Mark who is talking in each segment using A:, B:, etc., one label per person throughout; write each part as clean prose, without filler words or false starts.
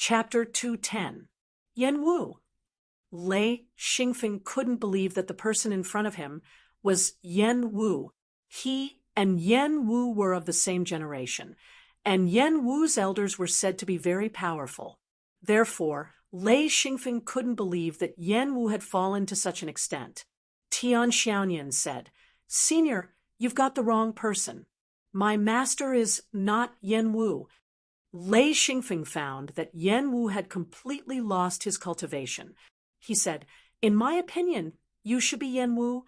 A: Chapter 210. Yen Wu. Lei Xingfeng couldn't believe that the person in front of him was Yen Wu. He and Yen Wu were of the same generation, and Yen Wu's elders were said to be very powerful. Therefore, Lei Xingfeng couldn't believe that Yen Wu had fallen to such an extent. Tian Xiaoyan said, "Senior, you've got the wrong person. My master is not Yen Wu." Lei Xingfeng found that Yen Wu had completely lost his cultivation. He said, "In my opinion, you should be Yen Wu."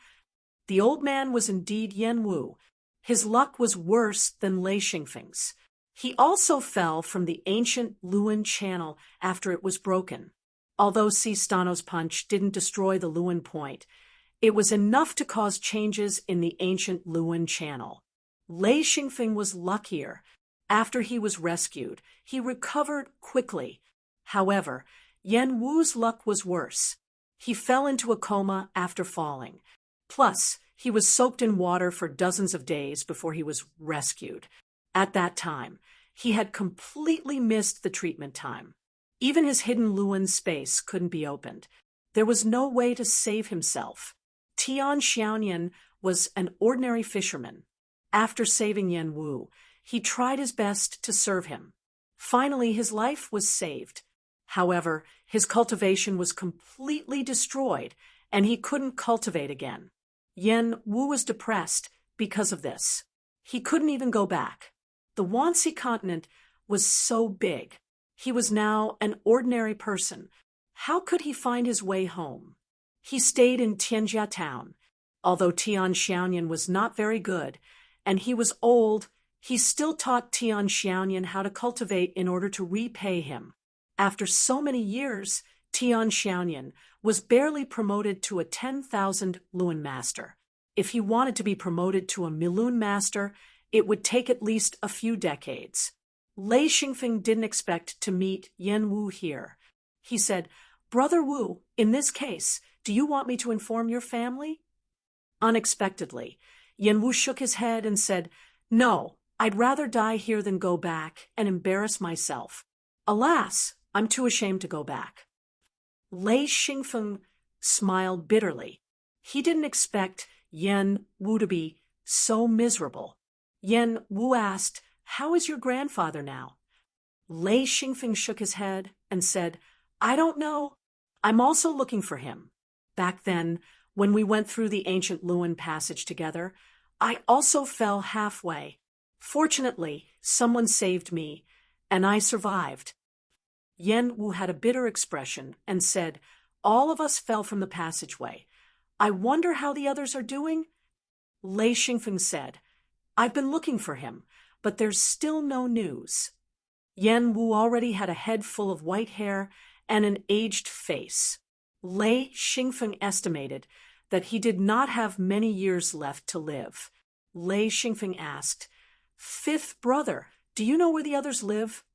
A: The old man was indeed Yen Wu. His luck was worse than Lei Xingfeng's. He also fell from the ancient Luan channel after it was broken. Although Stano's punch didn't destroy the Luan point, it was enough to cause changes in the ancient Luan channel. Lei Xingfeng was luckier. After he was rescued, he recovered quickly. However, Yen Wu's luck was worse. He fell into a coma after falling. Plus, he was soaked in water for dozens of days before he was rescued. At that time, he had completely missed the treatment time. Even his hidden Luan space couldn't be opened. There was no way to save himself. Tian Xiaoyan was an ordinary fisherman. After saving Yen Wu, he tried his best to serve him. Finally, his life was saved. However, his cultivation was completely destroyed, and he couldn't cultivate again. Yen Wu was depressed because of this. He couldn't even go back. The Wanxi continent was so big. He was now an ordinary person. How could he find his way home? He stayed in Tianjia town. Although Tian Xiaoyan was not very good, and he was old, he still taught Tian Xiaoyan how to cultivate in order to repay him. After so many years, Tian Xiaoyan was barely promoted to a 10,000 Luan master. If he wanted to be promoted to a Milun master, it would take at least a few decades. Lei Xingfeng didn't expect to meet Yen Wu here. He said, "Brother Wu, in this case, do you want me to inform your family?" Unexpectedly, Yen Wu shook his head and said, "No, I'd rather die here than go back and embarrass myself. Alas, I'm too ashamed to go back." Lei Xingfeng smiled bitterly. He didn't expect Yen Wu to be so miserable. Yen Wu asked, "How is your grandfather now?" Lei Xingfeng shook his head and said, "I don't know. I'm also looking for him. Back then, when we went through the ancient Luan passage together, I also fell halfway. Fortunately, someone saved me, and I survived." Yen Wu had a bitter expression and said, "All of us fell from the passageway. I wonder how the others are doing?" Lei Xingfeng said, "I've been looking for him, but there's still no news." Yen Wu already had a head full of white hair and an aged face. Lei Xingfeng estimated that he did not have many years left to live. Lei Xingfeng asked, "Fifth brother, do you know where the others live?"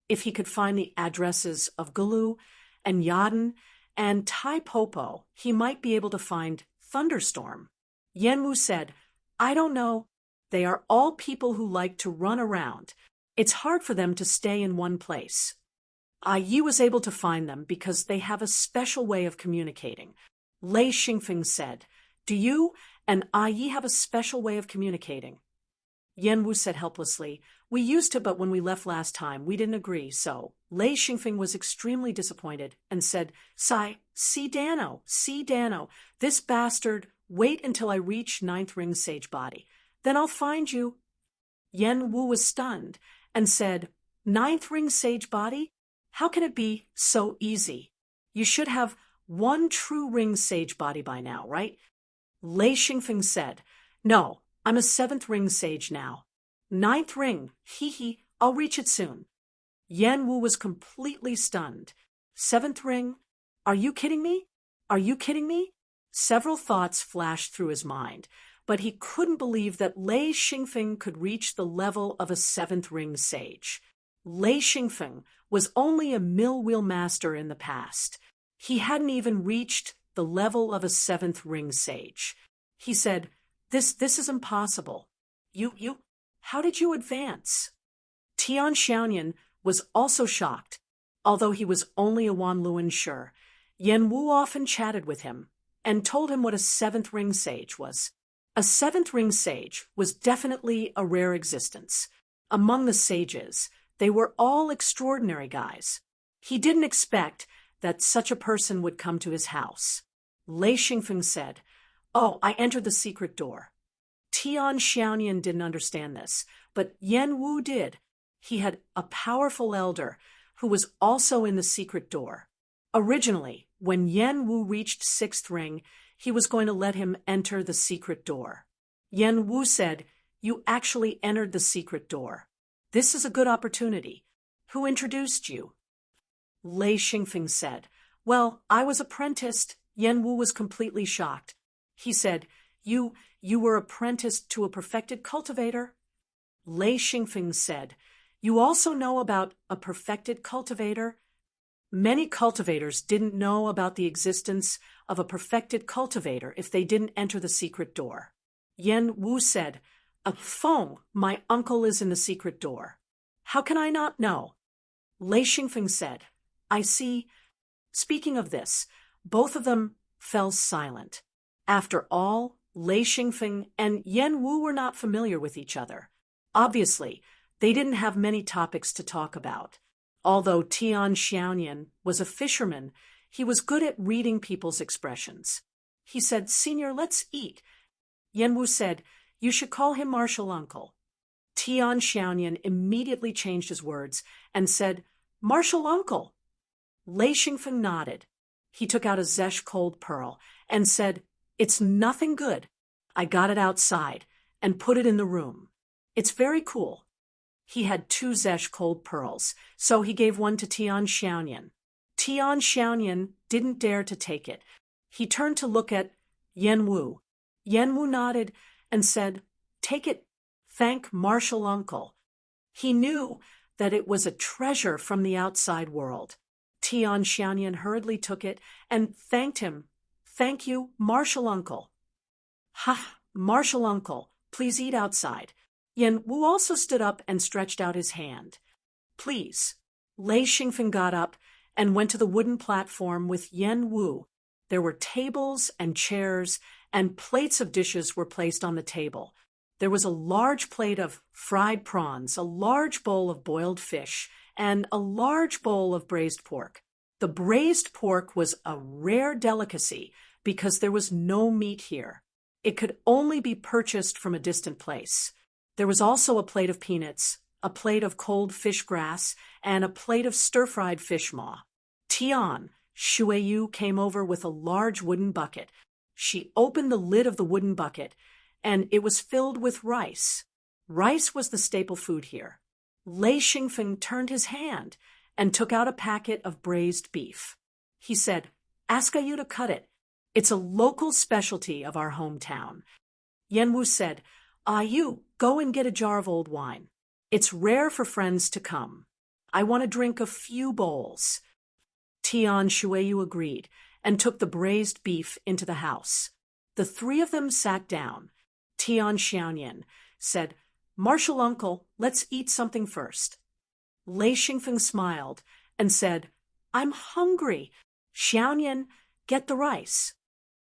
A: If he could find the addresses of Galu and Yaden and Tai Popo, he might be able to find Thunderstorm. Yen Wu said, "I don't know. They are all people who like to run around. It's hard for them to stay in one place." Yi was able to find them because they have a special way of communicating. Lei Xingfeng said, "Do you and Yi have a special way of communicating?" Yen Wu said helplessly, "We used to, but when we left last time, we didn't agree, so." Lei Xingfeng was extremely disappointed and said, See Dano, this bastard, wait until I reach Ninth Ring Sage Body. Then I'll find you." Yen Wu was stunned and said, "Ninth Ring Sage Body? How can it be so easy? You should have one true ring sage body by now, right?" Lei Xingfeng said, "No, I'm a 7th ring sage now. 9th ring, I'll reach it soon." Yen Wu was completely stunned. 7th ring? Are you kidding me? Are you kidding me? Several thoughts flashed through his mind, but he couldn't believe that Lei Xingfeng could reach the level of a 7th ring sage. Lei Xingfeng was only a mill wheel master in the past. He hadn't even reached the level of a 7th ring sage. He said, This is impossible. How did you advance?" Tian Xiaoyan was also shocked. Although he was only a Wanluan Shi, Yen Wu often chatted with him and told him what a seventh ring sage was. A seventh ring sage was definitely a rare existence. Among the sages, they were all extraordinary guys. He didn't expect that such a person would come to his house. Lei Xingfeng said, "Oh, I entered the secret door." Tian Xiaonian didn't understand this, but Yen Wu did. He had a powerful elder who was also in the secret door. Originally, when Yen Wu reached sixth ring, he was going to let him enter the secret door. Yen Wu said, "You actually entered the secret door. This is a good opportunity. Who introduced you?" Lei Xingfeng said, "Well, I was apprenticed." Yen Wu was completely shocked. He said, You were apprenticed to a perfected cultivator?" Lei Xingfeng said, "You also know about a perfected cultivator?" Many cultivators didn't know about the existence of a perfected cultivator if they didn't enter the secret door. Yen Wu said, "A Feng, my uncle is in the secret door. How can I not know?" Lei Xingfeng said, "I see." Speaking of this, both of them fell silent. After all, Lei Xingfeng and Yen Wu were not familiar with each other. Obviously, they didn't have many topics to talk about. Although Tian Xiaonian was a fisherman, he was good at reading people's expressions. He said, "Senior, let's eat." Yen Wu said, "You should call him Martial Uncle." Tian Xiaonian immediately changed his words and said, "Martial Uncle." Lei Xingfeng nodded. He took out a Zesh cold pearl and said, "It's nothing good. I got it outside and put it in the room. It's very cool." He had 2 Zesh cold pearls, so he gave one to Tian Xiaonian. Tian Xiaonian didn't dare to take it. He turned to look at Yen Wu. Yen Wu nodded and said, "Take it. Thank Martial Uncle." He knew that it was a treasure from the outside world. Tian Xiaonian hurriedly took it and thanked him. "Thank you, Martial Uncle." "Ha, Martial Uncle, please eat outside." Yen Wu also stood up and stretched out his hand. "Please." Lei Xingfeng got up and went to the wooden platform with Yen Wu. There were tables and chairs, and plates of dishes were placed on the table. There was a large plate of fried prawns, a large bowl of boiled fish, and a large bowl of braised pork. The braised pork was a rare delicacy because there was no meat here. It could only be purchased from a distant place. There was also a plate of peanuts, a plate of cold fish grass, and a plate of stir-fried fish maw. Tian Shuiyu came over with a large wooden bucket. She opened the lid of the wooden bucket, and it was filled with rice. Rice was the staple food here. Lei Xingfeng turned his hand and took out a packet of braised beef. He said, "Ask you to cut it. It's a local specialty of our hometown." Yen Wu said, "You, go and get a jar of old wine. It's rare for friends to come. I want to drink a few bowls." Tian Shuiyu agreed and took the braised beef into the house. The 3 of them sat down. Tian Xiaonian said, "Martial Uncle, let's eat something first." Lei Xingfeng smiled and said, "I'm hungry. Xiaonian, get the rice."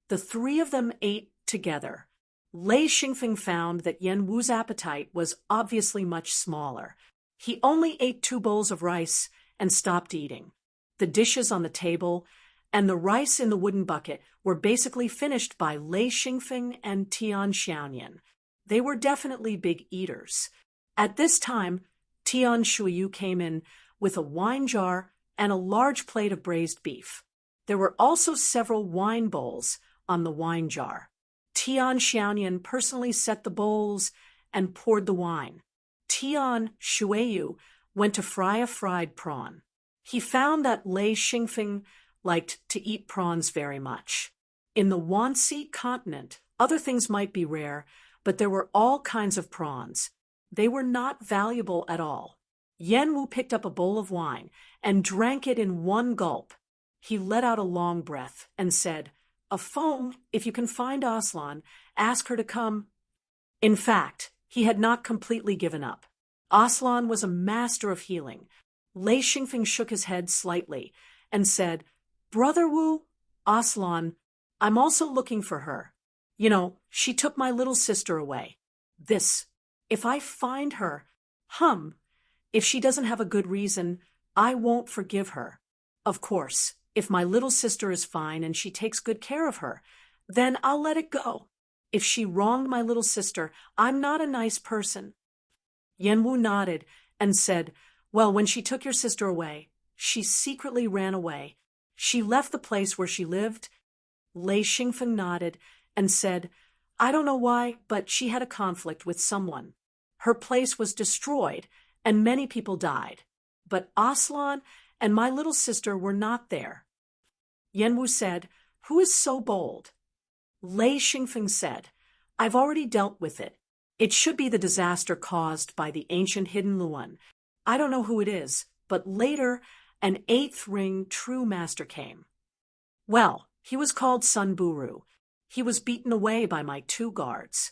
A: The 3 of them ate together. Lei Xingfeng found that Yen Wu's appetite was obviously much smaller. He only ate 2 bowls of rice and stopped eating. The dishes on the table and the rice in the wooden bucket were basically finished by Lei Xingfeng and Tian Xiaonian. They were definitely big eaters. At this time, Tian Shuiyu came in with a wine jar and a large plate of braised beef. There were also several wine bowls on the wine jar. Tian Xiaonian personally set the bowls and poured the wine. Tian Shuiyu went to fry a fried prawn. He found that Lei Xingfeng liked to eat prawns very much. In the Wanxi continent, other things might be rare, but there were all kinds of prawns. They were not valuable at all. Yen Wu picked up a bowl of wine and drank it in one gulp. He let out a long breath and said, "A Feng, if you can find Aslan, ask her to come." In fact, he had not completely given up. Aslan was a master of healing. Lei Xingfeng shook his head slightly and said, Brother Wu, Aslan, I'm also looking for her. You know, she took my little sister away. If I find her, if she doesn't have a good reason, I won't forgive her. Of course, if my little sister is fine and she takes good care of her, then I'll let it go. If she wronged my little sister, I'm not a nice person. Yanwu nodded and said, Well, when she took your sister away, she secretly ran away. She left the place where she lived. Lei Xingfeng nodded and said, I don't know why, but she had a conflict with someone. Her place was destroyed, and many people died. But Aslan and my little sister were not there. Yanwu said, Who is so bold? Lei Xingfeng said, I've already dealt with it. It should be the disaster caused by the ancient hidden Luan. I don't know who it is, but later an 8th ring true master came. Well, he was called Sun Buru. He was beaten away by my 2 guards.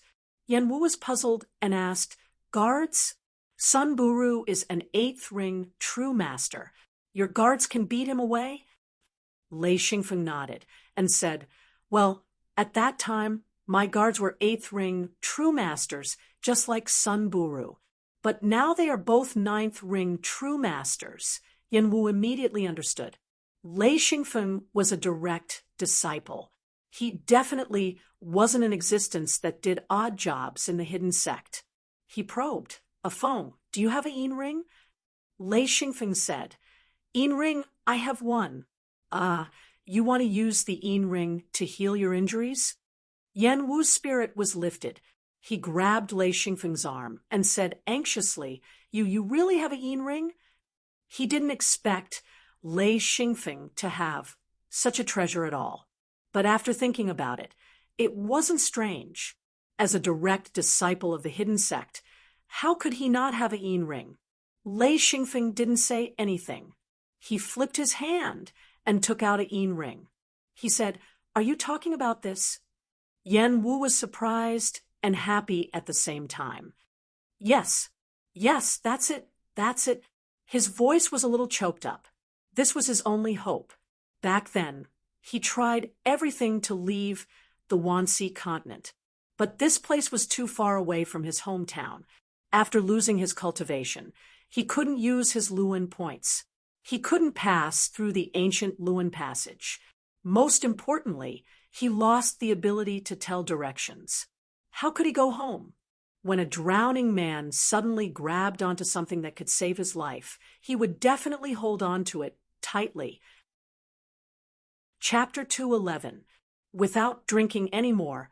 A: Yanwu was puzzled and asked, Guards? Sun Buru is an 8th ring true master. Your guards can beat him away? Lei Xingfeng nodded and said, Well, at that time, my guards were 8th ring true masters, just like Sun Buru. But now they are both 9th ring true masters. Yanwu immediately understood. Lei Xingfeng was a direct disciple. He definitely wasn't an existence that did odd jobs in the hidden sect. He probed. A phone. Do you have a yin ring? Lei Xingfeng said, Yin ring, I have one. You want to use the yin ring to heal your injuries? Yanwu's spirit was lifted. He grabbed Lei Xingfeng's arm and said anxiously, You really have a yin ring? He didn't expect Lei Xingfeng to have such a treasure at all. But after thinking about it, it wasn't strange. As a direct disciple of the hidden sect, how could he not have a yin ring? Lei Xingfeng didn't say anything. He flipped his hand and took out a yin ring. He said, Are you talking about this? Yanwu was surprised and happy at the same time. Yes, that's it. His voice was a little choked up. This was his only hope. Back then, he tried everything to leave the Wanxi continent. But this place was too far away from his hometown. After losing his cultivation, he couldn't use his Luan points. He couldn't pass through the ancient Luan passage. Most importantly, he lost the ability to tell directions. How could he go home? When a drowning man suddenly grabbed onto something that could save his life, he would definitely hold on to it tightly. Chapter 211. Without drinking any more,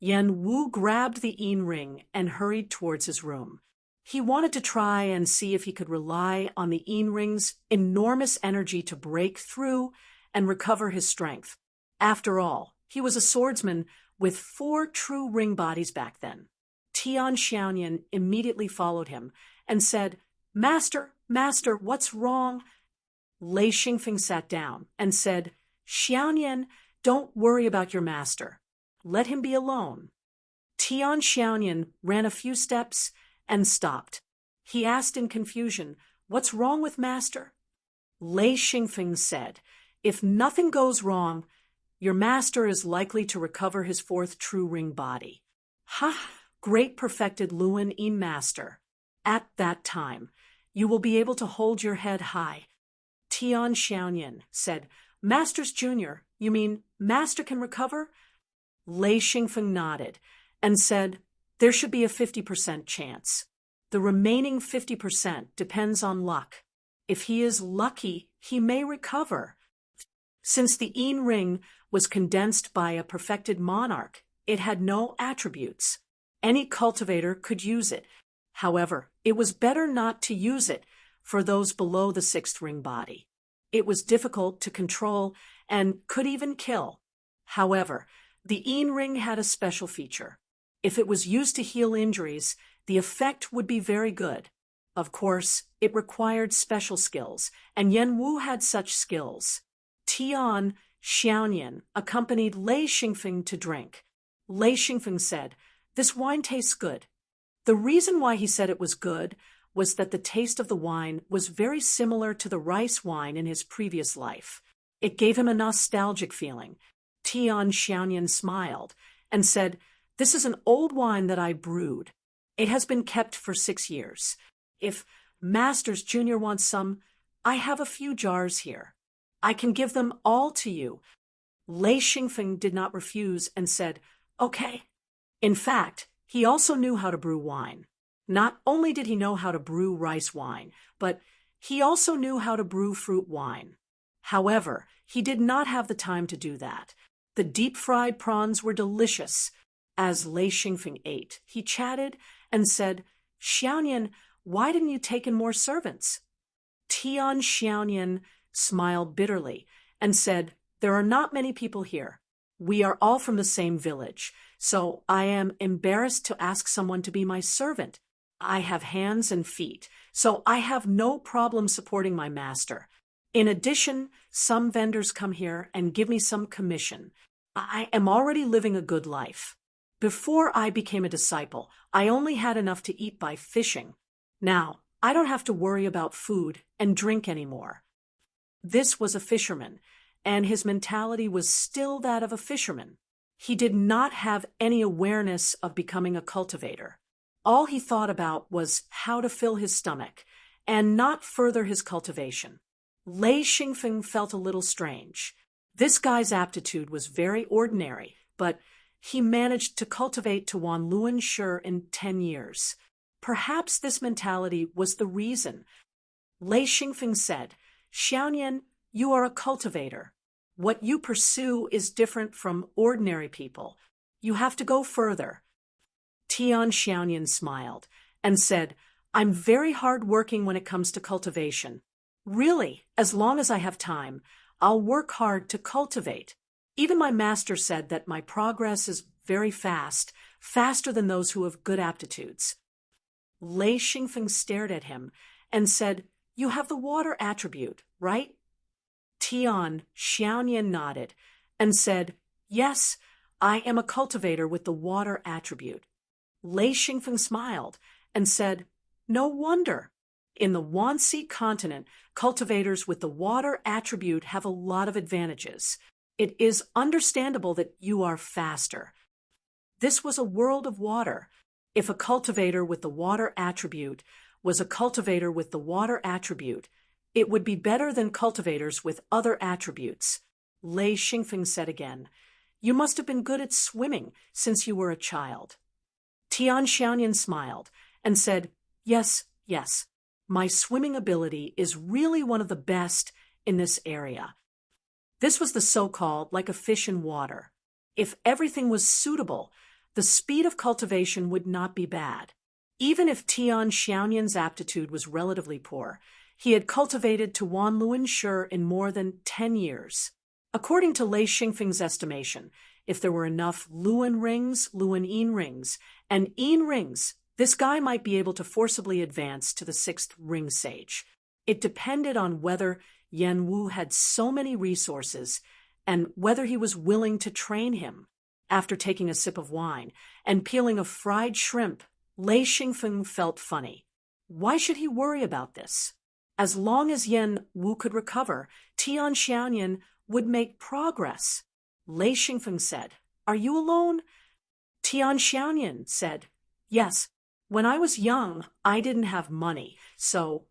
A: Yanwu grabbed the yin ring and hurried towards his room. He wanted to try and see if he could rely on the yin ring's enormous energy to break through and recover his strength. After all, he was a swordsman with 4 true ring bodies back then. Tian Xiaoyan immediately followed him and said, Master, what's wrong? Lei Xingfeng sat down and said, Xiaoyan, don't worry about your master. Let him be alone. Tian Xiaoyan ran a few steps and stopped. He asked in confusion, What's wrong with master? Lei Xingfeng said, If nothing goes wrong, your master is likely to recover his 4th true ring body. Great perfected Luan Yin master. At that time, you will be able to hold your head high. Tian Xiaoyan said, Master's junior, you mean master can recover? Lei Xingfeng nodded and said, There should be a 50% chance. The remaining 50% depends on luck. If he is lucky, he may recover. Since the yin ring was condensed by a perfected monarch, it had no attributes. Any cultivator could use it. However, it was better not to use it for those below the 6th ring body. It was difficult to control and could even kill. However, the yin ring had a special feature. If it was used to heal injuries, the effect would be very good. Of course, it required special skills, and Yanwu had such skills. Tian Xiaoyan accompanied Lei Xingfeng to drink. Lei Xingfeng said, This wine tastes good. The reason why he said it was good was that the taste of the wine was very similar to the rice wine in his previous life. It gave him a nostalgic feeling. Tian Xiaoyan smiled and said, "This is an old wine that I brewed. It has been kept for 6 years. If Masters Jr. wants some, I have a few jars here. I can give them all to you." Lei Xingfeng did not refuse and said, "Okay." In fact, he also knew how to brew wine. Not only did he know how to brew rice wine, but he also knew how to brew fruit wine. However, he did not have the time to do that. The deep-fried prawns were delicious. As Lei Xingfeng ate, he chatted and said, "Xiaoyan, why didn't you take in more servants?" Tian Xiaoyan smiled bitterly and said, "There are not many people here. We are all from the same village, so I am embarrassed to ask someone to be my servant. I have hands and feet, so I have no problem supporting my master. In addition, some vendors come here and give me some commission. I am already living a good life. Before I became a disciple, I only had enough to eat by fishing. Now, I don't have to worry about food and drink anymore." This was a fisherman, and his mentality was still that of a fisherman. He did not have any awareness of becoming a cultivator. All he thought about was how to fill his stomach and not further his cultivation. Lei Xingfeng felt a little strange. This guy's aptitude was very ordinary, but he managed to cultivate to Wanluan Shi in 10 years. Perhaps this mentality was the reason. Lei Xingfeng said, "Xiaoyan, you are a cultivator. What you pursue is different from ordinary people. You have to go further." Tian Xiaoyan smiled and said, "I'm very hard-working when it comes to cultivation. Really, as long as I have time, I'll work hard to cultivate. Even my master said that my progress is very fast, faster than those who have good aptitudes." Lei Xingfeng stared at him and said, "You have the water attribute, right?" Tian Xiaoyan nodded and said, "Yes, I am a cultivator with the water attribute." Lei Xingfeng smiled and said, "No wonder. In the Wanxi continent, cultivators with the water attribute have a lot of advantages. It is understandable that you are faster." This was a world of water. If a cultivator with the water attribute was a cultivator with the water attribute, it would be better than cultivators with other attributes. Lei Xingfeng said again, "You must have been good at swimming since you were a child." Tian Xiaoyan smiled and said, Yes. My swimming ability is really one of the best in this area." This was the so-called like a fish in water. If everything was suitable, the speed of cultivation would not be bad. Even if Tian Xiaoyan's aptitude was relatively poor, he had cultivated to Wanluan Shi in more than 10 years. According to Lei Xingfeng's estimation, if there were enough Luan rings, Luan Yin rings, and Yin rings, this guy might be able to forcibly advance to the 6th ring sage. It depended on whether Yan Wu had so many resources and whether he was willing to train him. After taking a sip of wine and peeling a fried shrimp, Lei Xingfeng felt funny. Why should he worry about this? As long as Yan Wu could recover, Tian Xiaoyan would make progress. Lei Xingfeng said, "Are you alone?" Tian Xiaoyan said, "Yes. When I was young, I didn't have money, so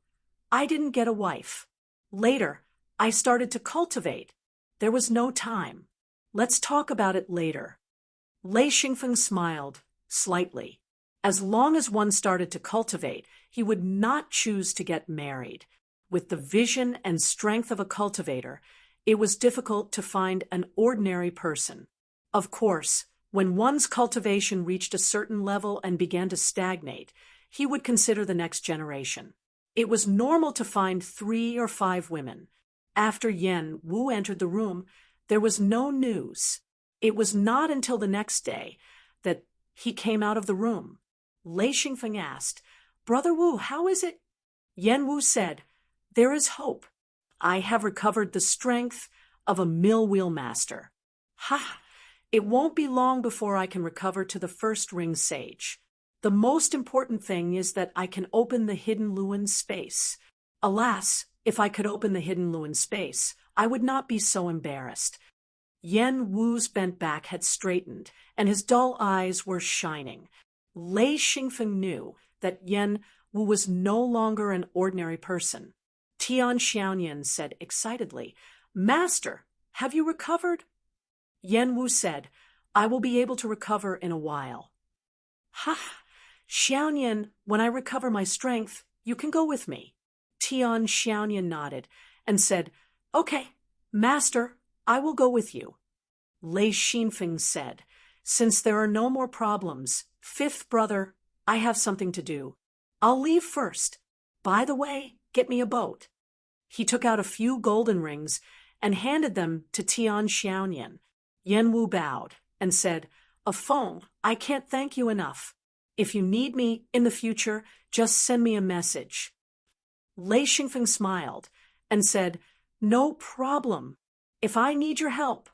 A: I didn't get a wife. Later, I started to cultivate. There was no time. Let's talk about it later." Lei Xingfeng smiled slightly. As long as one started to cultivate, he would not choose to get married. With the vision and strength of a cultivator, it was difficult to find an ordinary person. Of course, when one's cultivation reached a certain level and began to stagnate, he would consider the next generation. It was normal to find 3 or 5 women. After Yan Wu entered the room, there was no news. It was not until the next day that he came out of the room. Lei Xingfeng asked, "Brother Wu, how is it?" Yan Wu said, "There is hope. I have recovered the strength of a mill wheel master. Ha! It won't be long before I can recover to the 1st ring sage. The most important thing is that I can open the hidden Luan space. Alas, if I could open the hidden Luan space, I would not be so embarrassed. Yen Wu's bent back had straightened, and his dull eyes were shining. Lei Xingfeng knew that Yen Wu was no longer an ordinary person. Tian Xiaoyan said excitedly, "Master, have you recovered?" Yen Wu said, "I will be able to recover in a while." "Ha! Xiaoyan, when I recover my strength, you can go with me." Tian Xiaoyan nodded and said, "Okay, Master, I will go with you." Lei Xingfeng said, "Since there are no more problems, fifth brother, I have something to do. I'll leave first. By the way, get me a boat." He took out a few golden rings and handed them to Tian Xiaoyan. Yen Wu bowed and said, "A Feng, I can't thank you enough. If you need me in the future, just send me a message." Lei Xingfeng smiled and said, "No problem. If I need your help,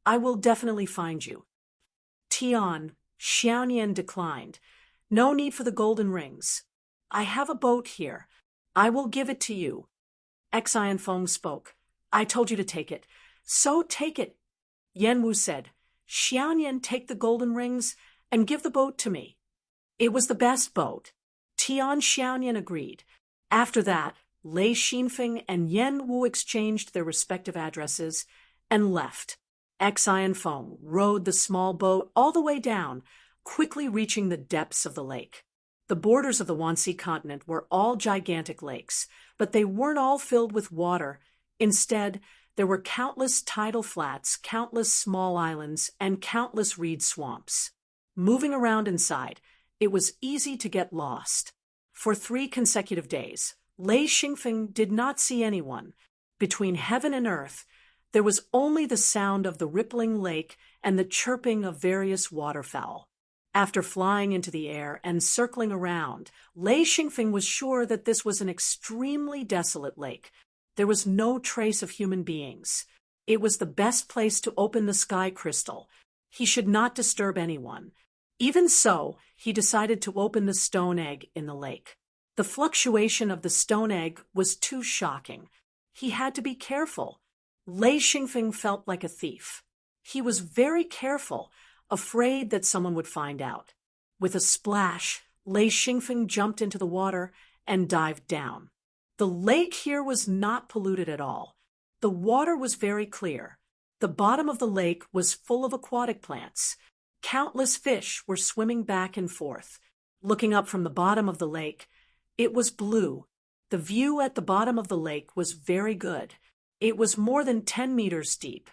A: I will definitely find you." Tian Xiaoyan declined. "No need for the golden rings. I have a boat here. I will give it to you." Xian Feng spoke. "I told you to take it. So take it." Yen Wu said, "Xiaoyan, take the golden rings and give the boat to me." It was the best boat. Tian Xiaoyan agreed. After that, Lei Xingfeng and Yen Wu exchanged their respective addresses and left. Xian Feng rowed the small boat all the way down, quickly reaching the depths of the lake. The borders of the Wanxi continent were all gigantic lakes, but they weren't all filled with water. Instead, there were countless tidal flats, countless small islands, and countless reed swamps. Moving around inside, it was easy to get lost. For 3 consecutive days, Lei Xingfeng did not see anyone. Between heaven and earth, there was only the sound of the rippling lake and the chirping of various waterfowl. After flying into the air and circling around, Lei Xingfeng was sure that this was an extremely desolate lake. There was no trace of human beings. It was the best place to open the sky crystal. He should not disturb anyone. Even so, he decided to open the stone egg in the lake. The fluctuation of the stone egg was too shocking. He had to be careful. Lei Xingfeng felt like a thief. He was very careful, afraid that someone would find out. With a splash, Lei Xingfeng jumped into the water and dived down. The lake here was not polluted at all. The water was very clear. The bottom of the lake was full of aquatic plants. Countless fish were swimming back and forth. Looking up from the bottom of the lake, it was blue. The view at the bottom of the lake was very good. It was more than 10 meters deep.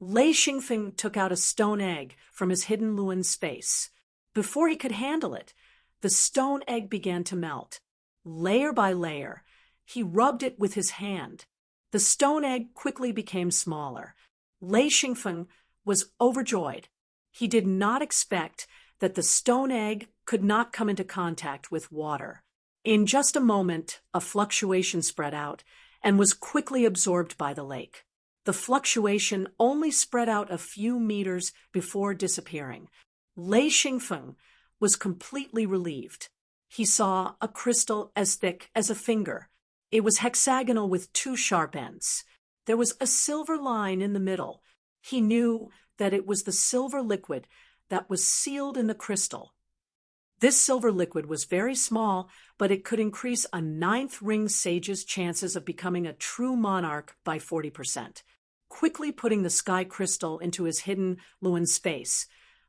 A: Lei Xingfeng took out a stone egg from his hidden Luan space. Before he could handle it, the stone egg began to melt. Layer by layer, he rubbed it with his hand. The stone egg quickly became smaller. Lei Xingfeng was overjoyed. He did not expect that the stone egg could not come into contact with water. In just a moment, a fluctuation spread out and was quickly absorbed by the lake. The fluctuation only spread out a few meters before disappearing. Lei Xingfeng was completely relieved. He saw a crystal as thick as a finger. It was hexagonal with 2 sharp ends. There was a silver line in the middle. He knew that it was the silver liquid that was sealed in the crystal. This silver liquid was very small, but it could increase a 9th ring sage's chances of becoming a true monarch by 40%. Quickly putting the sky crystal into his hidden Luan space,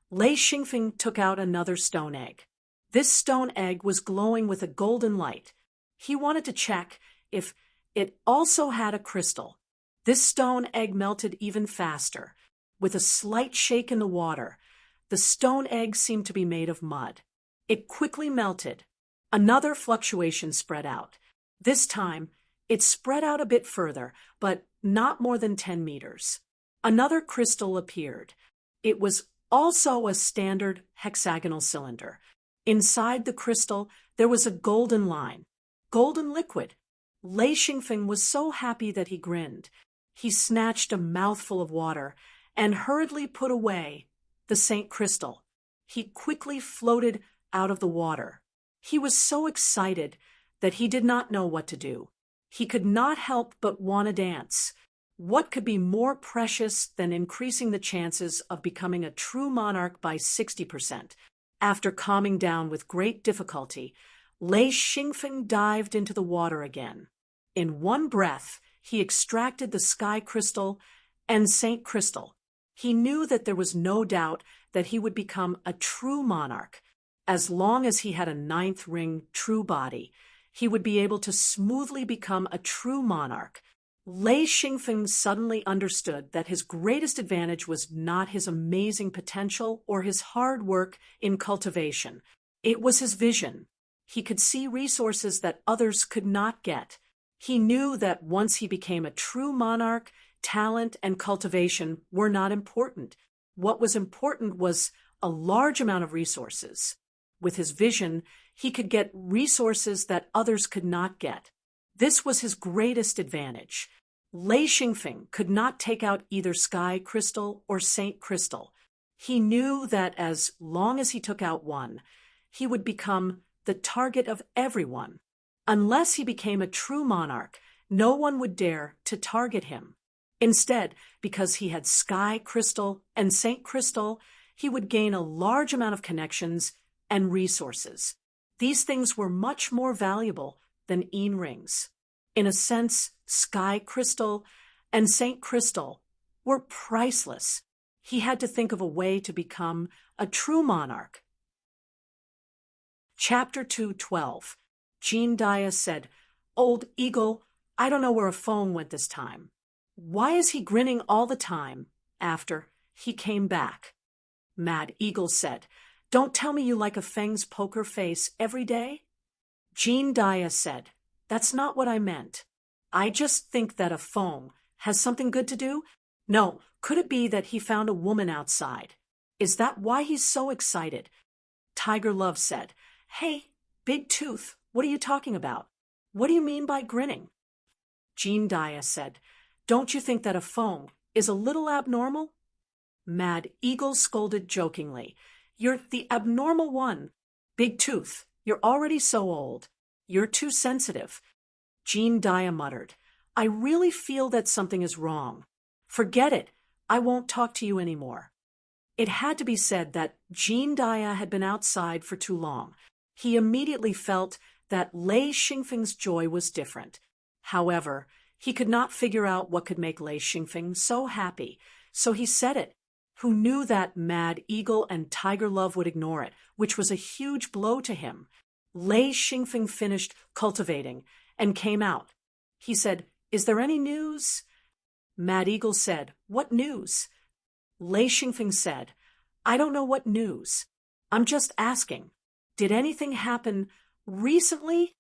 A: Lei Xingfeng took out another stone egg. This stone egg was glowing with a golden light. He wanted to check if it also had a crystal. This stone egg melted even faster. With a slight shake in the water, the stone egg seemed to be made of mud. It quickly melted. Another fluctuation spread out. This time, it spread out a bit further, but not more than 10 meters. Another crystal appeared. It was also a standard hexagonal cylinder. Inside the crystal, there was a golden line. Golden liquid. Lei Xingfeng was so happy that he grinned. He snatched a mouthful of water and hurriedly put away the Saint Crystal. He quickly floated out of the water. He was so excited that he did not know what to do. He could not help but want to dance. What could be more precious than increasing the chances of becoming a true monarch by 60%? After calming down with great difficulty, Lei Xingfeng dived into the water again. In one breath, he extracted the sky crystal and Saint Crystal. He knew that there was no doubt that he would become a true monarch. As long as he had a ninth ring true body, he would be able to smoothly become a true monarch. Lei Xingfeng suddenly understood that his greatest advantage was not his amazing potential or his hard work in cultivation. It was his vision. He could see resources that others could not get. He knew that once he became a true monarch, talent and cultivation were not important. What was important was a large amount of resources. With his vision, he could get resources that others could not get. This was his greatest advantage. Lei Xingfeng could not take out either Sky Crystal or Saint Crystal. He knew that as long as he took out one, he would become the target of everyone. Unless he became a true monarch, no one would dare to target him. Instead, because he had Sky Crystal and Saint Crystal, he would gain a large amount of connections and resources. These things were much more valuable than Yin rings. In a sense, Sky Crystal and Saint Crystal were priceless. He had to think of a way to become a true monarch. Chapter 2:12. Jean Dia said, "Old Eagle, I don't know where a phone went this time. Why is he grinning all the time after he came back?" Mad Eagle said, "Don't tell me you like a Feng's poker face every day?" Jean Dia said, "That's not what I meant. I just think that a Feng has something good to do. No, could it be that he found a woman outside? Is that why he's so excited?" Tiger Love said, "Hey, Big Tooth, what are you talking about? What do you mean by grinning?" Jean Dia said, "Don't you think that a Feng is a little abnormal?" Mad Eagle scolded jokingly, "You're the abnormal one. Big Tooth, you're already so old. You're too sensitive." Jean Dia muttered, "I really feel that something is wrong. Forget it. I won't talk to you anymore." It had to be said that Jean Dia had been outside for too long. He immediately felt that Lei Xingfeng's joy was different. However, he could not figure out what could make Lei Xingfeng so happy, so he said it. Who knew that Mad Eagle and Tiger Love would ignore it, which was a huge blow to him. Lei Xingfeng finished cultivating and came out. He said, "Is there any news?" Mad Eagle said, "What news?" Lei Xingfeng said, "I don't know what news. I'm just asking. Did anything happen recently?"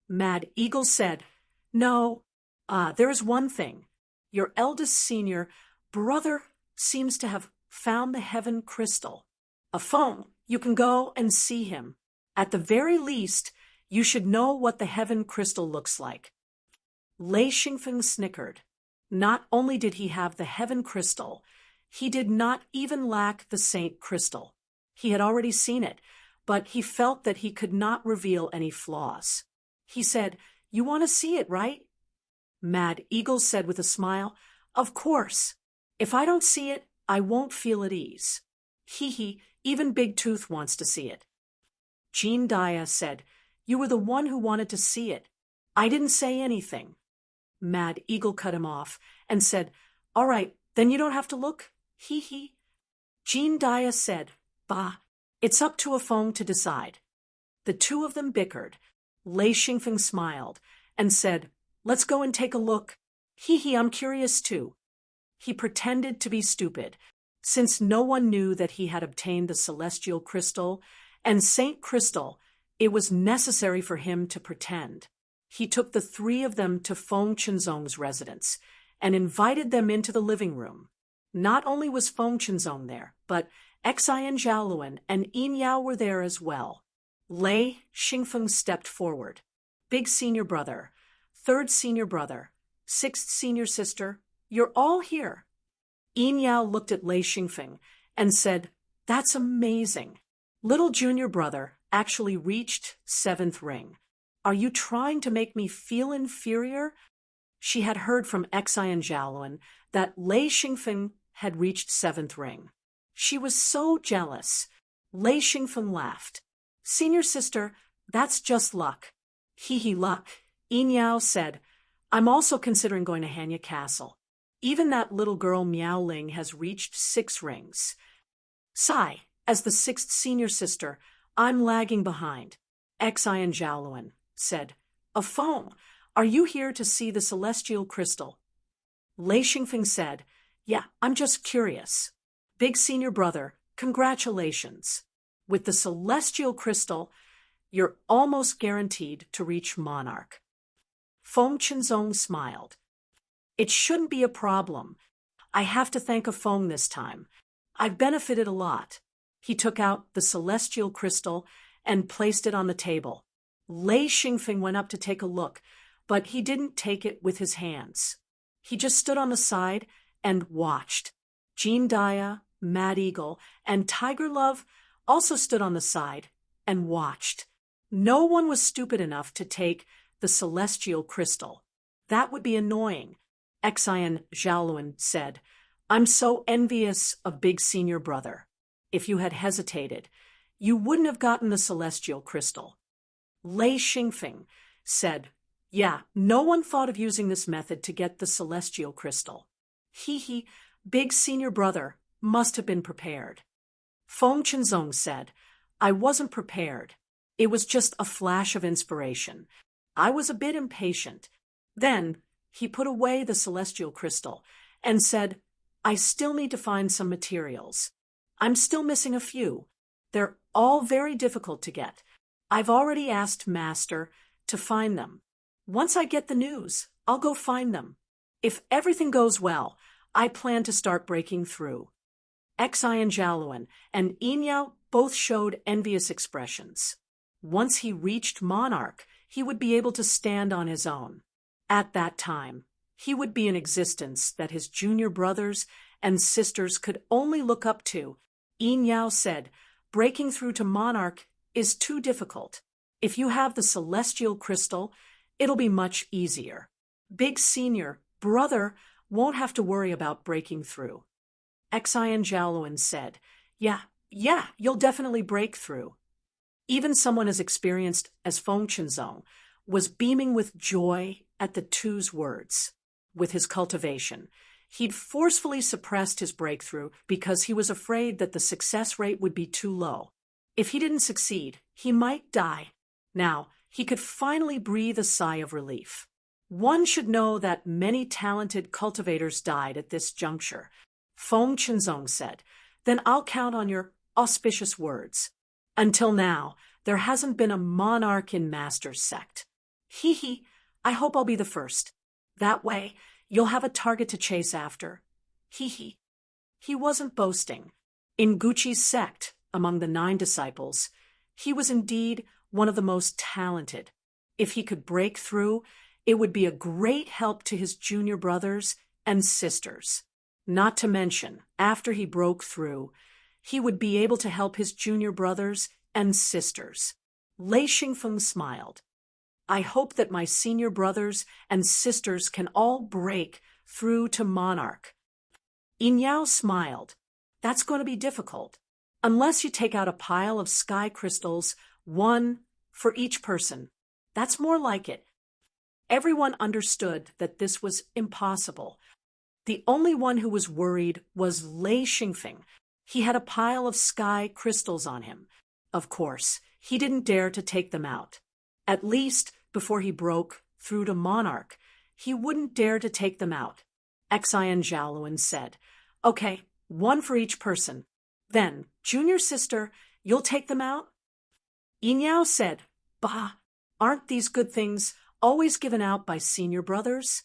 A: Mad Eagle said, "No, there is one thing. Your eldest senior brother seems to have found the heaven crystal. A Feng, you can go and see him. At the very least, you should know what the heaven crystal looks like." Lei Xingfeng snickered. Not only did he have the heaven crystal, he did not even lack the Saint Crystal. He had already seen it, but he felt that he could not reveal any flaws. He said, "You want to see it, right?" Mad Eagle said with a smile, "Of course. If I don't see it, I won't feel at ease. Hee, even Big Tooth wants to see it." Jean Dia said, "You were the one who wanted to see it. I didn't say anything." Mad Eagle cut him off and said, "All right, then you don't have to look. Hee. Jean Dia said, "Bah, it's up to a Feng to decide." The two of them bickered. Lei Xingfeng smiled and said, "Let's go and take a look. Hee, I'm curious too." He pretended to be stupid. Since no one knew that he had obtained the celestial crystal and Saint Crystal, it was necessary for him to pretend. He took the three of them to Feng Qinzong's residence and invited them into the living room. Not only was Feng Qinzong there, but Xian Zhaoluan and Yin Yao were there as well. Lei Xingfeng stepped forward. "Big senior brother, third senior brother, sixth senior sister, you're all here." Yin Yao looked at Lei Xingfeng and said, "That's amazing." Little junior brother actually reached 7th ring. Are you trying to make me feel inferior? She had heard from Xian Zhaoluan that Lei Xingfeng had reached 7th ring. She was so jealous. Lei Xingfeng laughed. Senior sister, that's just luck. Hee luck. Yin Yao said, I'm also considering going to Hanya Castle. Even that little girl Miaoling has reached 6 rings. Sigh, as the 6th senior sister, I'm lagging behind. Xian Zhaoluan said, Feng, are you here to see the celestial crystal? Lei Xingfeng said, Yeah, I'm just curious. Big senior brother, congratulations. With the celestial crystal, you're almost guaranteed to reach monarch. Feng Qinzong smiled. It shouldn't be a problem. I have to thank Feng this time. I've benefited a lot. He took out the celestial crystal and placed it on the table. Lei Xingfeng went up to take a look, but he didn't take it with his hands. He just stood on the side and watched. Jean Dia, Mad Eagle, and Tiger Love also stood on the side and watched. No one was stupid enough to take the celestial crystal. That would be annoying, Xian Zhaoluan said. I'm so envious of big senior brother. If you had hesitated, you wouldn't have gotten the celestial crystal. Lei Xingfeng said, Yeah, no one thought of using this method to get the celestial crystal. Big senior brother must have been prepared. Feng Qinzong said, I wasn't prepared. It was just a flash of inspiration. I was a bit impatient. Then he put away the celestial crystal and said, I still need to find some materials. I'm still missing a few. They're all very difficult to get. I've already asked Master to find them. Once I get the news, I'll go find them. If everything goes well, I plan to start breaking through. Xian Zhaoluan and Yin Yao both showed envious expressions. Once he reached monarch, he would be able to stand on his own. At that time, he would be an existence that his junior brothers and sisters could only look up to. Yin Yao said, breaking through to monarch is too difficult. If you have the celestial crystal, it'll be much easier. Big senior brother won't have to worry about breaking through. Xian Zhaoluan said, Yeah, you'll definitely break through. Even someone as experienced as Feng Qinzong was beaming with joy at the two's words. With his cultivation, he'd forcefully suppressed his breakthrough because he was afraid that the success rate would be too low. If he didn't succeed, he might die. Now, he could finally breathe a sigh of relief. One should know that many talented cultivators died at this juncture. Feng Qinzong said, Then I'll count on your auspicious words. Until now, there hasn't been a monarch in Master's sect. I hope I'll be the first. That way, you'll have a target to chase after. He wasn't boasting. In Guqi's sect, among the 9 disciples, he was indeed one of the most talented. If he could break through, it would be a great help to his junior brothers and sisters. Not to mention, after he broke through, he would be able to help his junior brothers and sisters. Lei Xingfeng smiled. I hope that my senior brothers and sisters can all break through to monarch. Yin Yao smiled. That's going to be difficult. Unless you take out a pile of sky crystals, 1 for each person. That's more like it. Everyone understood that this was impossible. The only one who was worried was Lei Xingfeng. He had a pile of sky crystals on him. Of course, he didn't dare to take them out. At least, before he broke through to monarch, he wouldn't dare to take them out. Xian Zhaoluan said, Okay, 1 for each person. Then, junior sister, you'll take them out? Yin Yao said, Bah, aren't these good things always given out by senior brothers?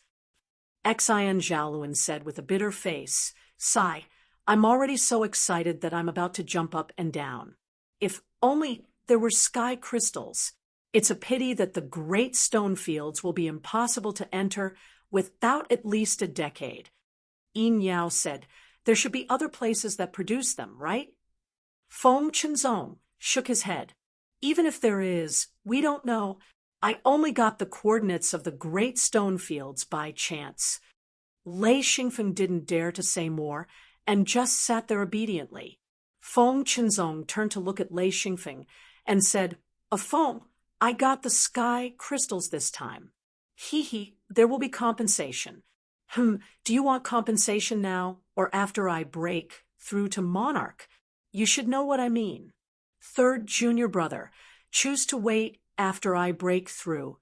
A: Xian Zhaoluan said with a bitter face, Sigh, I'm already so excited that I'm about to jump up and down. If only there were sky crystals. It's a pity that the great stone fields will be impossible to enter without at least a decade. Yin Yao said, There should be other places that produce them, right? Feng Qinzong shook his head. Even if there is, we don't know. I only got the coordinates of the great stone fields by chance. Lei Xingfeng didn't dare to say more and just sat there obediently. Feng Qinzong turned to look at Lei Xingfeng and said, Feng, I got the sky crystals this time. There will be compensation. Do you want compensation now or after I break through to Monarch? You should know what I mean. Third junior brother, choose to wait after I break through.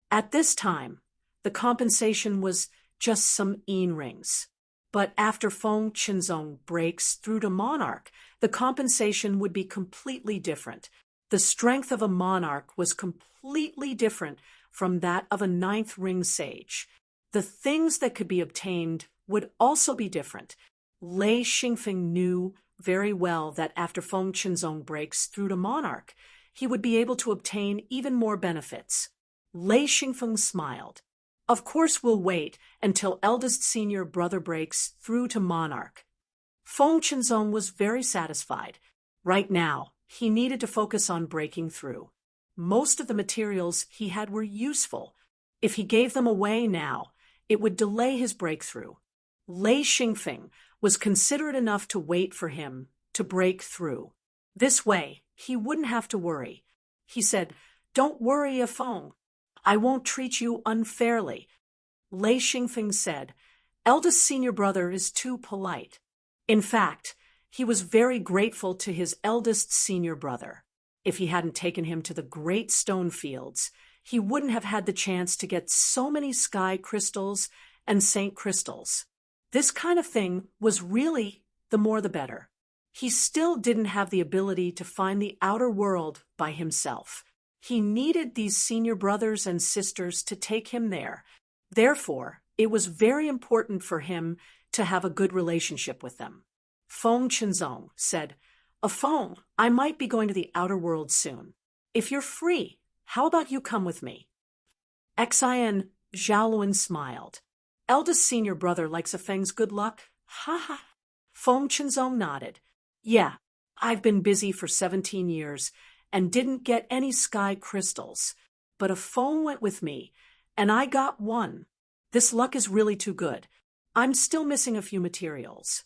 A: At this time, the compensation was just some yin rings. But after Feng Qinzong breaks through to Monarch, the compensation would be completely different. The strength of a monarch was completely different from that of a ninth ring sage. The things that could be obtained would also be different. Lei Xingfeng knew very well that after Feng Qinzong breaks through to Monarch, he would be able to obtain even more benefits. Lei Xingfeng smiled. Of course we'll wait until eldest senior brother breaks through to Monarch. Feng Qinzong was very satisfied. Right now, he needed to focus on breaking through. Most of the materials he had were useful. If he gave them away now, it would delay his breakthrough. Lei Xingfeng was considerate enough to wait for him to break through. This way, he wouldn't have to worry. He said, Don't worry, Feng. I won't treat you unfairly. Lei Xingfeng said, Eldest senior brother is too polite. In fact, he was very grateful to his eldest senior brother. If he hadn't taken him to the great stone fields, he wouldn't have had the chance to get so many sky crystals and saint crystals. This kind of thing was really the more the better. He still didn't have the ability to find the outer world by himself. He needed these senior brothers and sisters to take him there. Therefore, it was very important for him to have a good relationship with them. Feng Qinzong said, Feng, I might be going to the outer world soon. If you're free, how about you come with me? Xian Zhaoluan smiled. Eldest senior brother likes Feng's good luck? Ha ha. Feng Qinzong nodded. Yeah, I've been busy for 17 years and didn't get any sky crystals. But Feng went with me, and I got one. This luck is really too good. I'm still missing a few materials.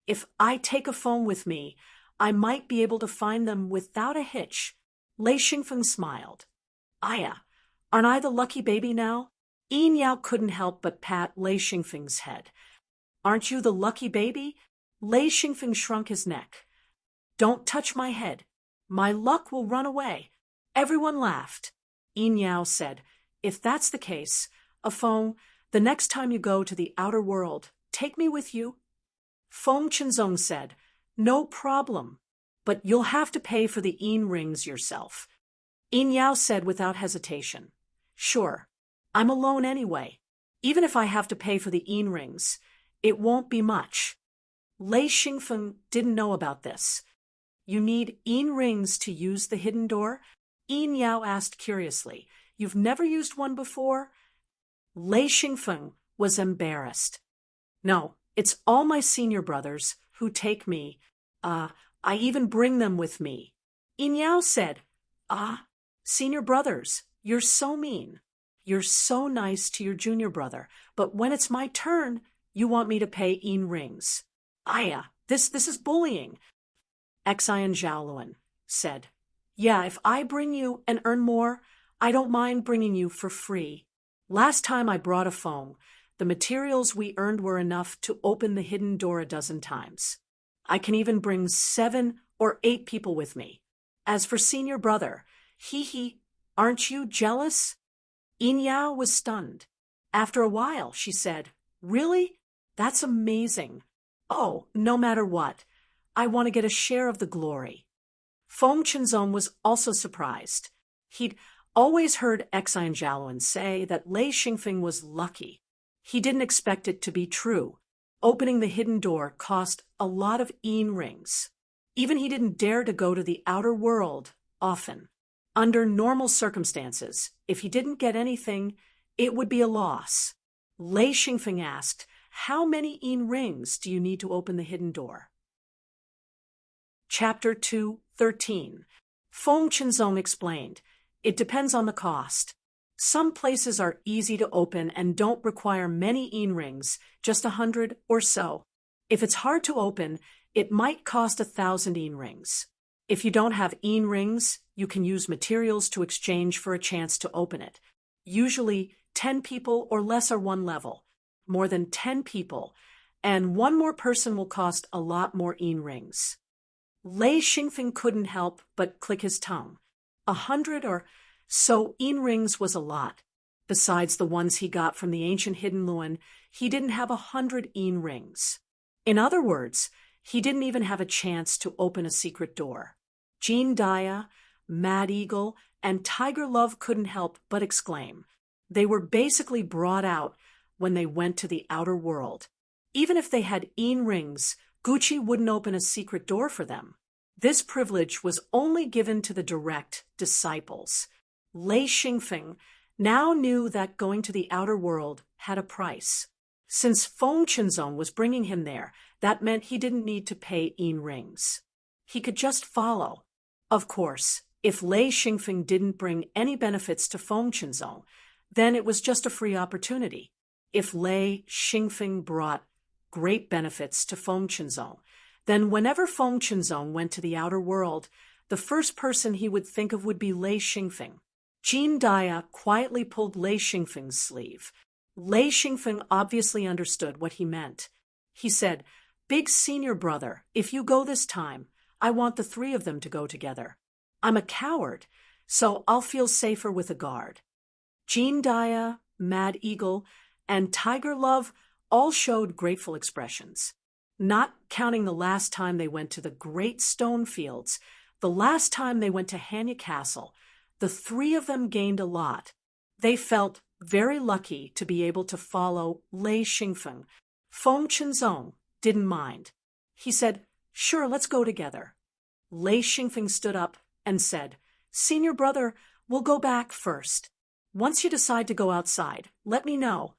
A: If I take Feng with me, I might be able to find them without a hitch. Lei Xingfeng smiled. Aya, aren't I the lucky baby now? Yin Yao couldn't help but pat Lei Xingfeng's head. Aren't you the lucky baby? Lei Xingfeng shrunk his neck. Don't touch my head. My luck will run away. Everyone laughed. Yin Yao said, If that's the case, Feng, the next time you go to the outer world, take me with you. Feng Qinzong said, No problem, but you'll have to pay for the yin rings yourself. Yin Yao said without hesitation, Sure, I'm alone anyway. Even if I have to pay for the yin rings, it won't be much. Lei Xingfeng didn't know about this. You need yin rings to use the hidden door? Yin Yao asked curiously. You've never used one before? Lei Xingfeng was embarrassed. No, it's all my senior brothers who take me. I even bring them with me. Yin Yao said, Senior brothers, you're so mean. You're so nice to your junior brother, but when it's my turn, you want me to pay yin rings. Aya, this is bullying. Xian Zhaoluan said, Yeah, if I bring you and earn more, I don't mind bringing you for free. Last time I brought Feng, the materials we earned were enough to open the hidden door a dozen times. I can even bring 7 or 8 people with me. As for senior brother, aren't you jealous? Yin Yao was stunned. After a while, she said, Really? That's amazing. Oh, no matter what, I want to get a share of the glory. Feng Qinzong was also surprised. He'd always heard Xian Zhaoluan say that Lei Xingfeng was lucky. He didn't expect it to be true. Opening the hidden door cost a lot of yin rings. Even he didn't dare to go to the outer world often. Under normal circumstances, if he didn't get anything, it would be a loss. Lei Xingfeng asked, How many yin rings do you need to open the hidden door? Chapter 2:13. Feng Qinzong explained, "It depends on the cost. Some places are easy to open and don't require many yin rings, just 100 or so. If it's hard to open, it might cost 1,000 yin rings. If you don't have yin rings, you can use materials to exchange for a chance to open it. Usually 10 people or less are one level. More than 10 people, and one more person will cost a lot more yin rings." Lei Xingfeng couldn't help but click his tongue. 100 or so yin rings was a lot. Besides the ones he got from the ancient hidden Luan, he didn't have 100 yin rings. In other words, he didn't even have a chance to open a secret door. Jean Daya, Mad Eagle, and Tiger Love couldn't help but exclaim. They were basically brought out when they went to the outer world. Even if they had yin rings, Gucci wouldn't open a secret door for them. This privilege was only given to the direct disciples. Lei Xingfeng now knew that going to the outer world had a price. Since Feng Qinzong was bringing him there, that meant he didn't need to pay yin rings. He could just follow. Of course, if Lei Xingfeng didn't bring any benefits to Feng Qinzong, then it was just a free opportunity. If Lei Xingfeng brought great benefits to Feng Qinzong, then whenever Feng Qinzong went to the outer world, the first person he would think of would be Lei Xingfeng. Jean Daya quietly pulled Lei Xingfeng's sleeve. Lei Xingfeng obviously understood what he meant. He said, "Big senior brother, if you go this time, I want the three of them to go together. I'm a coward, so I'll feel safer with a guard." Jean Daya, Mad Eagle, and Tiger Love all showed grateful expressions. Not counting the last time they went to the Great Stone Fields, the last time they went to Hanya Castle, the three of them gained a lot. They felt very lucky to be able to follow Lei Xingfeng. Feng Qinzong didn't mind. He said, "Sure, let's go together." Lei Xingfeng stood up and said, "Senior brother, we'll go back first. Once you decide to go outside, let me know.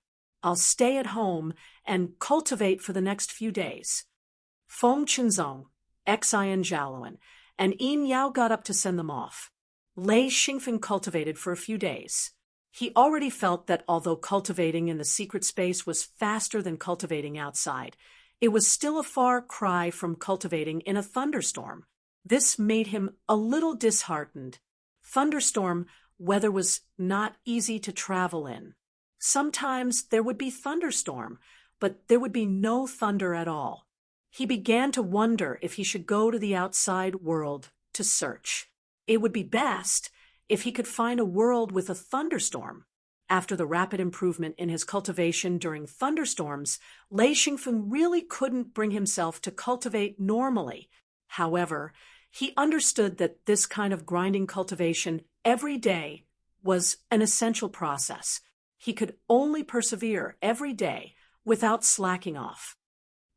A: I'll stay at home and cultivate for the next few days." Feng Qinzong, Xian Zhaoluan, and Yin Yao got up to send them off. Lei Xingfeng cultivated for a few days. He already felt that although cultivating in the secret space was faster than cultivating outside, it was still a far cry from cultivating in a thunderstorm. This made him a little disheartened. Thunderstorm weather was not easy to travel in. Sometimes there would be thunderstorm, but there would be no thunder at all. He began to wonder if he should go to the outside world to search. It would be best if he could find a world with a thunderstorm. After the rapid improvement in his cultivation during thunderstorms, Lei Xingfeng really couldn't bring himself to cultivate normally. However, he understood that this kind of grinding cultivation every day was an essential process. He could only persevere every day without slacking off.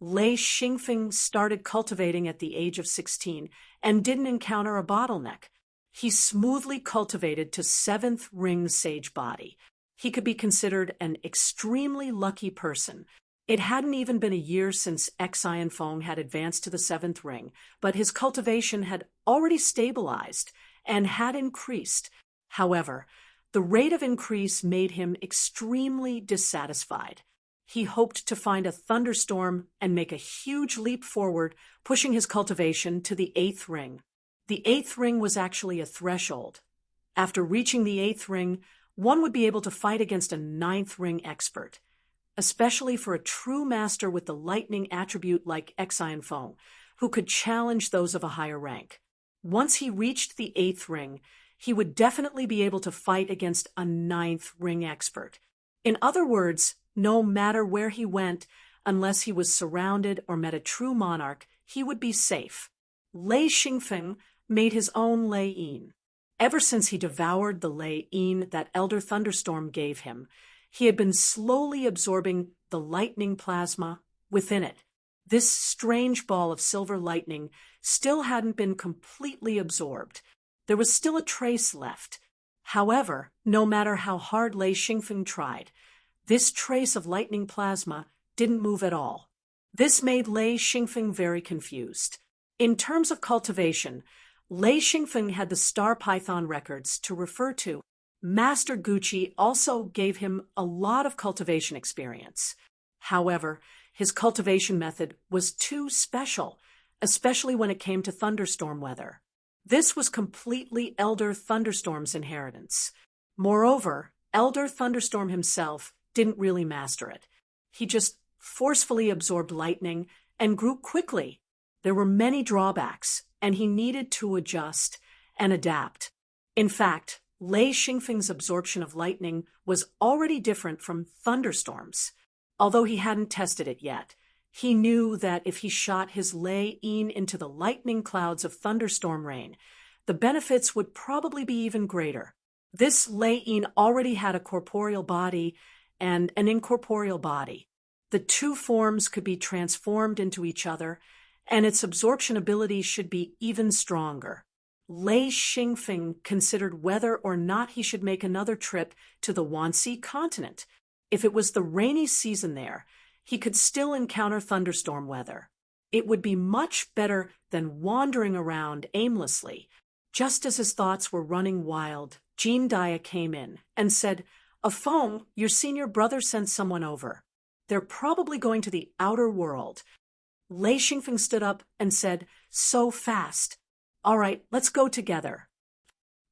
A: Lei Xingfeng started cultivating at the age of 16 and didn't encounter a bottleneck. He smoothly cultivated to 7th ring sage body. He could be considered an extremely lucky person. It hadn't even been a year since Xian Feng had advanced to the 7th ring, but his cultivation had already stabilized and had increased. However, the rate of increase made him extremely dissatisfied. He hoped to find a thunderstorm and make a huge leap forward, pushing his cultivation to the 8th ring. The 8th ring was actually a threshold. After reaching the 8th ring, one would be able to fight against a 9th ring expert, especially for a true master with the lightning attribute like Xian Feng, who could challenge those of a higher rank. Once he reached the 8th ring, he would definitely be able to fight against a 9th ring expert. In other words, no matter where he went, unless he was surrounded or met a true monarch, he would be safe. Lei Xingfeng made his own Lei Yin. Ever since he devoured the Lei Yin that Elder Thunderstorm gave him, he had been slowly absorbing the lightning plasma within it. This strange ball of silver lightning still hadn't been completely absorbed. There was still a trace left. However, no matter how hard Lei Xingfeng tried, this trace of lightning plasma didn't move at all. This made Lei Xingfeng very confused. In terms of cultivation, Lei Xingfeng had the star python records to refer to. Master Gucci also gave him a lot of cultivation experience. However, his cultivation method was too special, especially when it came to thunderstorm weather. This was completely Elder Thunderstorm's inheritance. Moreover, Elder Thunderstorm himself didn't really master it. He just forcefully absorbed lightning and grew quickly. There were many drawbacks, and he needed to adjust and adapt. In fact, Lei Xingfeng's absorption of lightning was already different from thunderstorms. Although he hadn't tested it yet, he knew that if he shot his Lei Yin into the lightning clouds of thunderstorm rain, the benefits would probably be even greater. This Lei Yin already had a corporeal body and an incorporeal body. The two forms could be transformed into each other, and its absorption ability should be even stronger. Lei Xingfeng considered whether or not he should make another trip to the Wanxi continent. If it was the rainy season there, he could still encounter thunderstorm weather. It would be much better than wandering around aimlessly. Just as his thoughts were running wild, Jean Dia came in and said, "Feng, your senior brother sent someone over. They're probably going to the outer world." Lei Xingfeng stood up and said, "So fast. All right, let's go together."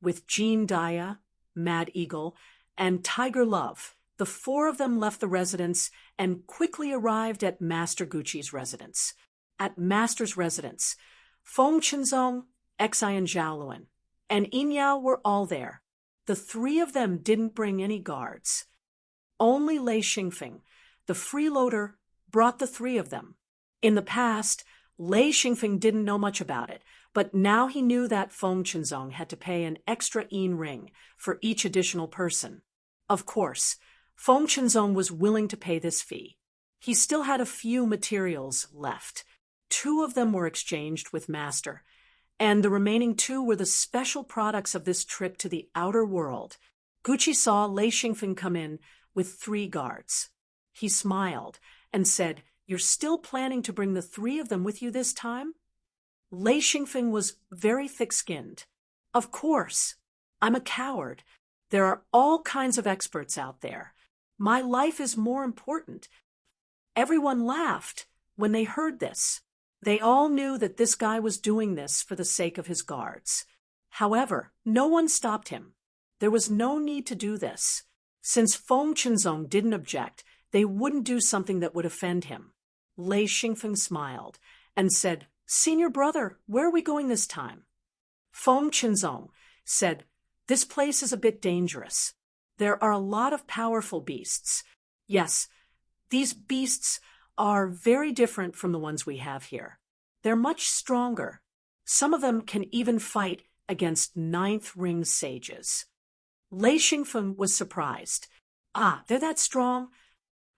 A: With Jean Dia, Mad Eagle, and Tiger Love, the four of them left the residence and quickly arrived at Master Gucci's residence. At Master's residence, Feng Qinzong, Xi and Zhaoluan, and Yin Yao were all there. The three of them didn't bring any guards. Only Lei Xingfeng, the freeloader, brought the three of them. In the past, Lei Xingfeng didn't know much about it, but now he knew that Feng Qinzong had to pay an extra yin ring for each additional person. Of course, Feng Qinzong was willing to pay this fee. He still had a few materials left. Two of them were exchanged with Master, and the remaining two were the special products of this trip to the outer world. Gucci saw Lei Xingfeng come in with 3 guards. He smiled and said, "You're still planning to bring the 3 of them with you this time?" Lei Xingfeng was very thick-skinned. "Of course. I'm a coward. There are all kinds of experts out there. My life is more important." Everyone laughed when they heard this. They all knew that this guy was doing this for the sake of his guards. However, no one stopped him. There was no need to do this. Since Feng Qinzong didn't object, they wouldn't do something that would offend him. Lei Xingfeng smiled and said, "Senior brother, where are we going this time?" Feng Qinzong said, "This place is a bit dangerous. There are a lot of powerful beasts. Yes, these beasts are very different from the ones we have here. They're much stronger. Some of them can even fight against 9th ring sages." Lei Xingfeng was surprised. "Ah, they're that strong?"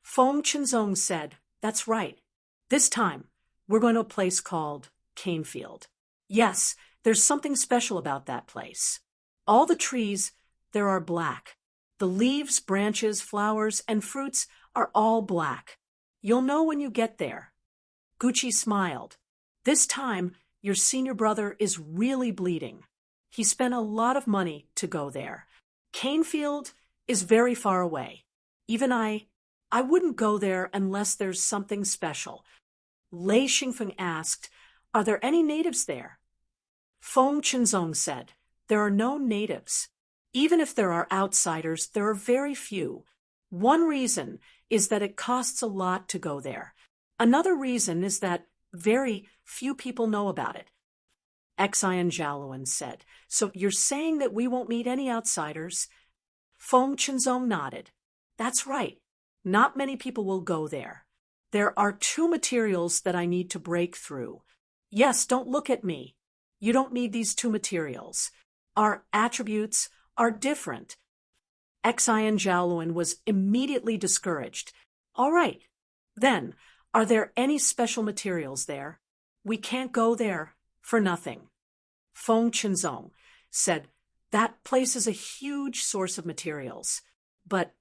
A: Feng Qinzong said, "That's right. This time, we're going to a place called Canefield. Yes, there's something special about that place. All the trees, there are black. The leaves, branches, flowers, and fruits are all black. You'll know when you get there." Gucci smiled. "This time, your senior brother is really bleeding. He spent a lot of money to go there. Canefield is very far away. Even I wouldn't go there unless there's something special." Lei Xingfeng asked, "Are there any natives there?" Feng Qinzong said, "There are no natives. Even if there are outsiders, there are very few. One reason is that it costs a lot to go there. Another reason is that very few people know about it." Xi and Zhaoluan said, "So you're saying that we won't meet any outsiders?" Feng Qinzong nodded. "That's right. Not many people will go there. There are 2 materials that I need to break through. Yes, don't look at me. You don't need these 2 materials. Our attributes are different." Xi and Zhaoluan was immediately discouraged. "All right. Then, are there any special materials there? We can't go there for nothing." Feng Qinzong said, "That place is a huge source of materials, but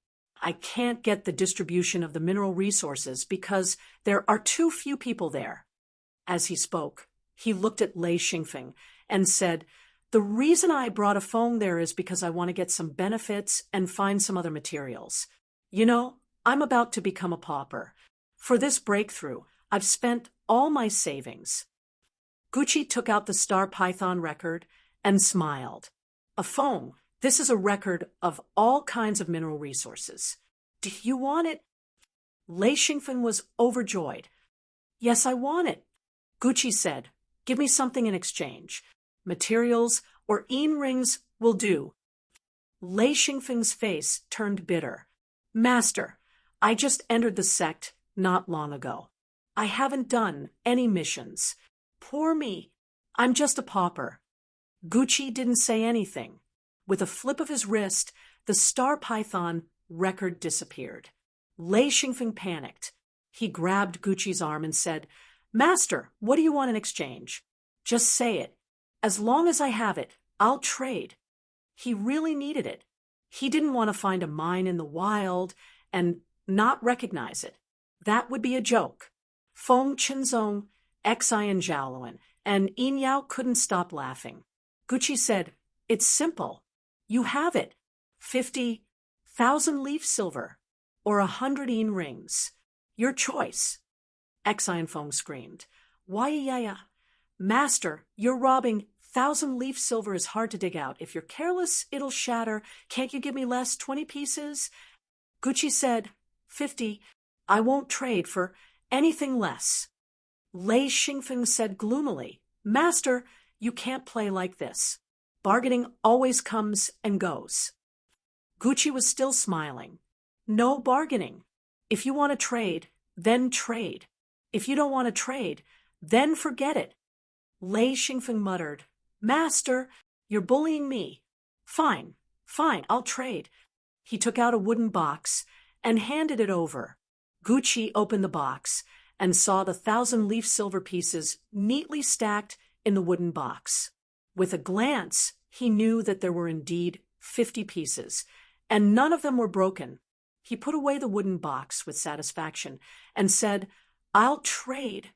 A: I can't get the distribution of the mineral resources because there are too few people there." As he spoke, He looked at Lei Xingfeng and said, "The reason I brought a phone there is because I want to get some benefits and find some other materials. You know, I'm about to become a pauper. For this breakthrough, I've spent all my savings." Gucci took out the star python record and smiled. "A phone. This is a record of all kinds of mineral resources. Do you want it?" Lei Xingfeng was overjoyed. "Yes, I want it." Gucci said, "Give me something in exchange. Materials or rings will do." Lei Xingfeng's face turned bitter. "Master, I just entered the sect not long ago. I haven't done any missions. Poor me. I'm just a pauper." Gucci didn't say anything. With a flip of his wrist, the star python record disappeared. Lei Xingfeng panicked. He grabbed Gucci's arm and said, "Master, what do you want in exchange? Just say it. As long as I have it, I'll trade." He really needed it. He didn't want to find a mine in the wild and not recognize it. That would be a joke. Feng Qinzong, Xian Zhaoluan, and Yin Yao couldn't stop laughing. Gucci said, "It's simple. You have it. 50,000 leaf silver or 100 rings. Your choice." Xian Feng screamed, "Why, yeah. Master, you're robbing. 1,000 leaf silver is hard to dig out. If you're careless, it'll shatter. Can't you give me less, 20 pieces?" Gucci said, 50. I won't trade for anything less." Lei Xingfeng said gloomily, "Master, you can't play like this. Bargaining always comes and goes." Gucci was still smiling. "No bargaining. If you want to trade, then trade. If you don't want to trade, then forget it." Lei Xingfeng muttered, "Master, you're bullying me. Fine, I'll trade." He took out a wooden box and handed it over. Gucci opened the box and saw the 1,000 leaf silver pieces neatly stacked in the wooden box. With a glance, he knew that there were indeed 50 pieces, and none of them were broken. He put away the wooden box with satisfaction and said, "I'll trade."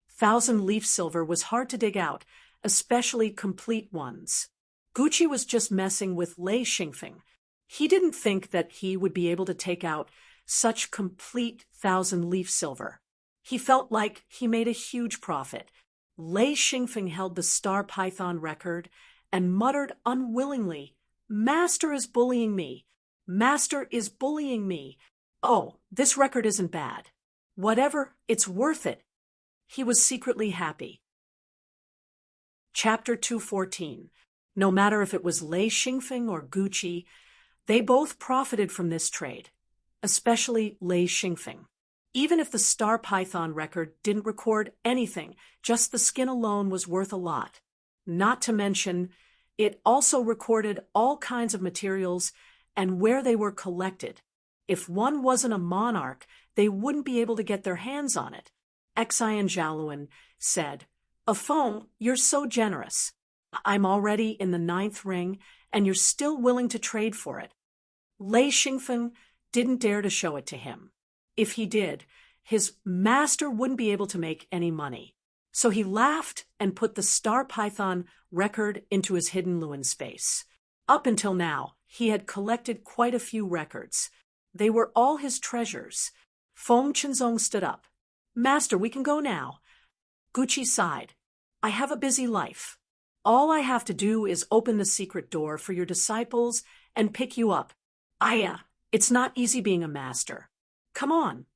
A: 1,000 leaf silver was hard to dig out, especially complete ones. Gucci was just messing with Lei Xingfeng. He didn't think that he would be able to take out such complete 1,000 leaf silver. He felt like he made a huge profit. Lei Xingfeng held the star python record and muttered unwillingly, "Master is bullying me. Master is bullying me. Oh, this record isn't bad. Whatever, it's worth it." He was secretly happy. Chapter 214. No matter if it was Lei Xingfeng or Gucci, they both profited from this trade, especially Lei Xingfeng. Even if the star python record didn't record anything, just the skin alone was worth a lot. Not to mention, it also recorded all kinds of materials and where they were collected. If one wasn't a monarch, they wouldn't be able to get their hands on it. Xian Zhaoluan said, "A phone, you're so generous. I'm already in the 9th ring, and you're still willing to trade for it." Lei Xingfeng didn't dare to show it to him. If he did, his master wouldn't be able to make any money. So he laughed and put the star python record into his hidden Luan space. Up until now, he had collected quite a few records. They were all his treasures. Feng Qinzong stood up. "Master, we can go now." Gucci sighed. "I have a busy life. All I have to do is open the secret door for your disciples and pick you up. It's not easy being a master. Come on."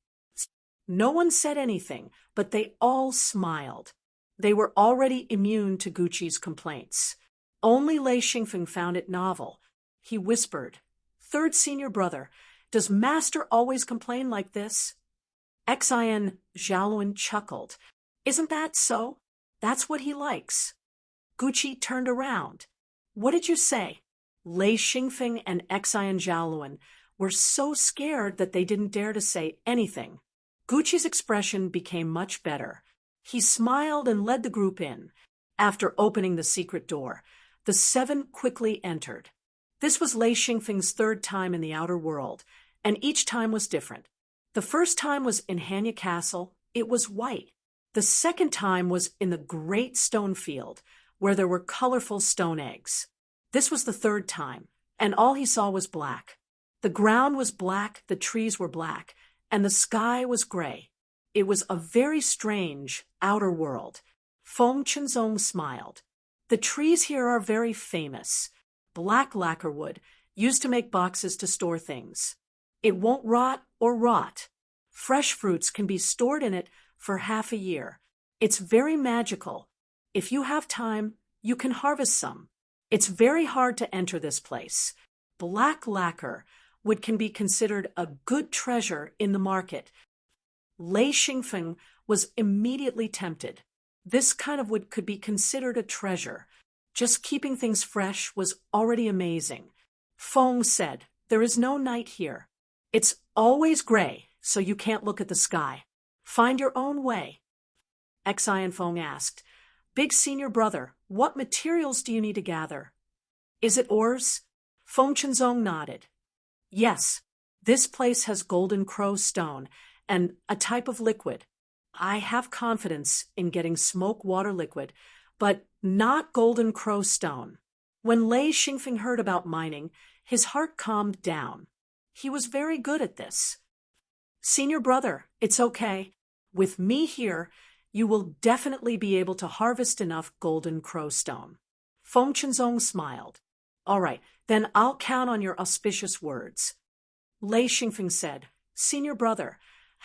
A: No one said anything, but they all smiled. They were already immune to Gucci's complaints. Only Lei Xingfeng found it novel. He whispered, "Third senior brother, does master always complain like this?" Xian Zhaoluan chuckled. "Isn't that so? That's what he likes." Gucci turned around. "What did you say?" Lei Xingfeng and Xian Zhaoluan were so scared that they didn't dare to say anything. Gucci's expression became much better. He smiled and led the group in. After opening the secret door, the 7 quickly entered. This was Lei Xingfeng's 3rd time in the outer world, and each time was different. The first time was in Hanya Castle. It was white. The second time was in the great stone field, where there were colorful stone eggs. This was the third time, and all he saw was black. The ground was black, the trees were black, and the sky was gray. It was a very strange outer world. Feng Chenzong smiled. The trees here are very famous. Black lacquer wood, used to make boxes to store things. It won't rot or rot. Fresh fruits can be stored in it for half a year. It's very magical. If you have time, you can harvest some. It's very hard to enter this place. Black lacquer wood can be considered a good treasure in the market. Lei Xingfeng was immediately tempted. This kind of wood could be considered a treasure. Just keeping things fresh was already amazing. Feng said, "There is no night here. It's always gray, so you can't look at the sky. Find your own way." Xian Feng asked, "Big senior brother, what materials do you need to gather?" "Is it ores?" Feng Chenzong nodded. "Yes, this place has golden crow stone and a type of liquid. I have confidence in getting smoke water liquid, but not golden crow stone." When Lei Xingfeng heard about mining, his heart calmed down. He was very good at this. "Senior brother, it's okay. With me here, you will definitely be able to harvest enough golden crow stone." Feng Chenzong smiled. "All right, then I'll count on your auspicious words." Lei Xingfeng said, "Senior brother,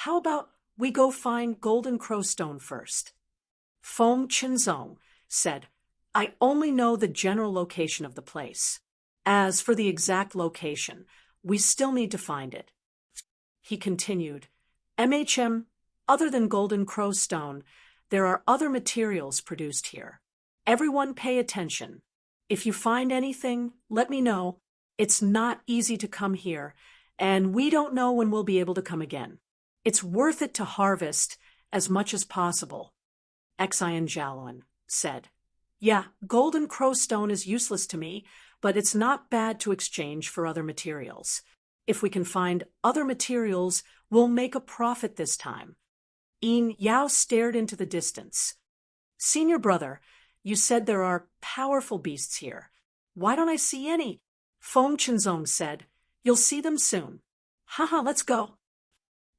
A: how about we go find golden crow stone first?" Feng Chenzong said, "I only know the general location of the place. As for the exact location, we still need to find it." He continued, "MHM, other than golden crow stone, there are other materials produced here. Everyone pay attention. If you find anything, let me know. It's not easy to come here, and we don't know when we'll be able to come again. It's worth it to harvest as much as possible." Xian Jialuan said, "Yeah, golden crow stone is useless to me, but it's not bad to exchange for other materials. If we can find other materials, we'll make a profit this time." Yin Yao stared into the distance. "Senior brother, you said there are powerful beasts here. Why don't I see any?" Feng Chenzong said, "You'll see them soon." "Haha, let's go."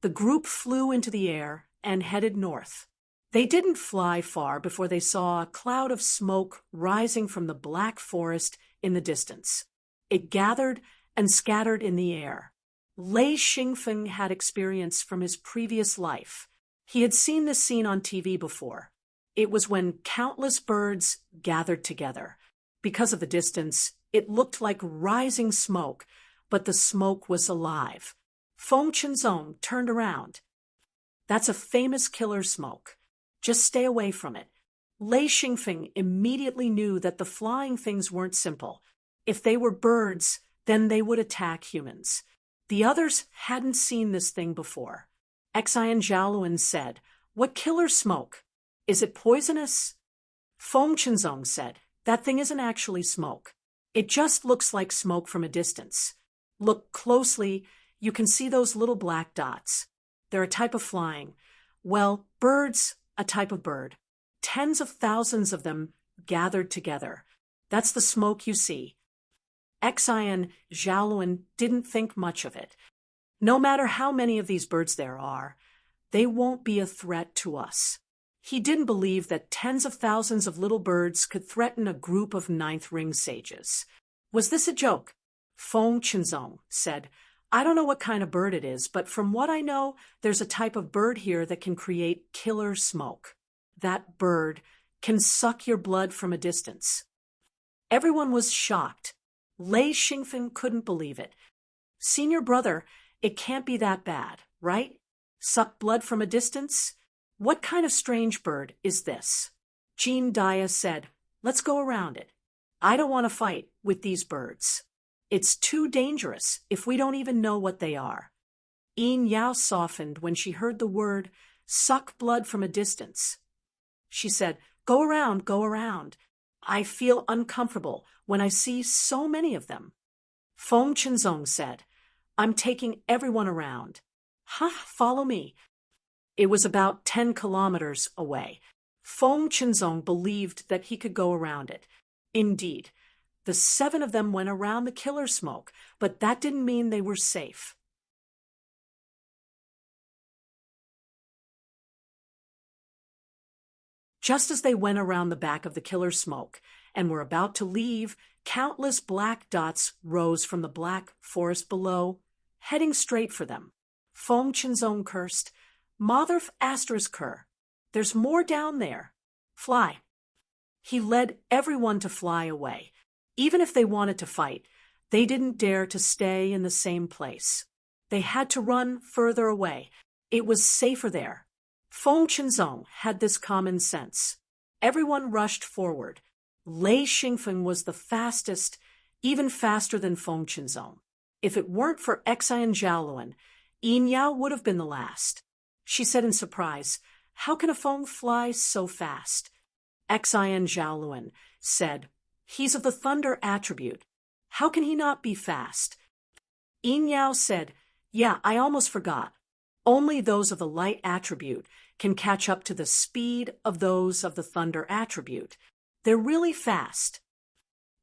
A: The group flew into the air and headed north. They didn't fly far before they saw a cloud of smoke rising from the black forest in the distance. It gathered and scattered in the air. Lei Xingfeng had experience from his previous life. He had seen this scene on TV before. It was when countless birds gathered together. Because of the distance, it looked like rising smoke, but the smoke was alive. Feng Chenzong turned around. "That's a famous killer smoke. Just stay away from it." Lei Xingfeng immediately knew that the flying things weren't simple. If they were birds, then they would attack humans. The others hadn't seen this thing before. Xian Jialuan said, "What killer smoke? Is it poisonous?" Feng Chenzong said, "That thing isn't actually smoke. It just looks like smoke from a distance. Look closely, you can see those little black dots. They're a type of flying. Well, birds, a type of bird. Tens of thousands of them gathered together. That's the smoke you see." Xian Jialuan didn't think much of it. No matter how many of these birds there are, they won't be a threat to us. He didn't believe that tens of thousands of little birds could threaten a group of ninth ring sages. Was this a joke? Feng Chenzong said, "I don't know what kind of bird it is, but from what I know, there's a type of bird here that can create killer smoke. That bird can suck your blood from a distance." Everyone was shocked. Lei Xingfeng couldn't believe it. "Senior brother, it can't be that bad, right? Suck blood from a distance? What kind of strange bird is this?" Jean Dia said, "Let's go around it. I don't want to fight with these birds. It's too dangerous if we don't even know what they are." Yin Yao softened when she heard the word, "suck blood from a distance." She said, go around. I feel uncomfortable when I see so many of them." Feng Chenzong said, "I'm taking everyone around." "Huh, follow me." It was about 10 kilometers away. Feng Qinzong believed that he could go around it. Indeed, the 7 of them went around the killer smoke, but that didn't mean they were safe. Just as they went around the back of the killer smoke and were about to leave, countless black dots rose from the black forest below, heading straight for them. Feng Qinzong cursed, "Motherf asterisk her. There's more down there. Fly." He led everyone to fly away. Even if they wanted to fight, they didn't dare to stay in the same place. They had to run further away. It was safer there. Feng Qinzong had this common sense. Everyone rushed forward. Lei Xingfeng was the fastest, even faster than Feng Qinzong. If it weren't for Xian Zhaoluan, Yin Yao would have been the last. She said in surprise, "How can a Feng fly so fast?" Xian Zhaoluan said, "He's of the thunder attribute. How can he not be fast?" Yin Yao said, "Yeah, I almost forgot. Only those of the light attribute can catch up to the speed of those of the thunder attribute. They're really fast."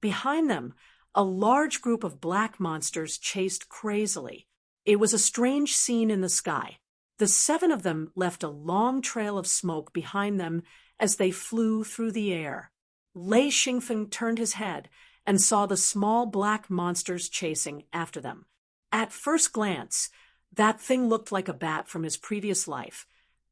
A: Behind them, a large group of black monsters chased crazily. It was a strange scene in the sky. The 7 of them left a long trail of smoke behind them as they flew through the air. Lei Xingfeng turned his head and saw the small black monsters chasing after them. At first glance, that thing looked like a bat from his previous life,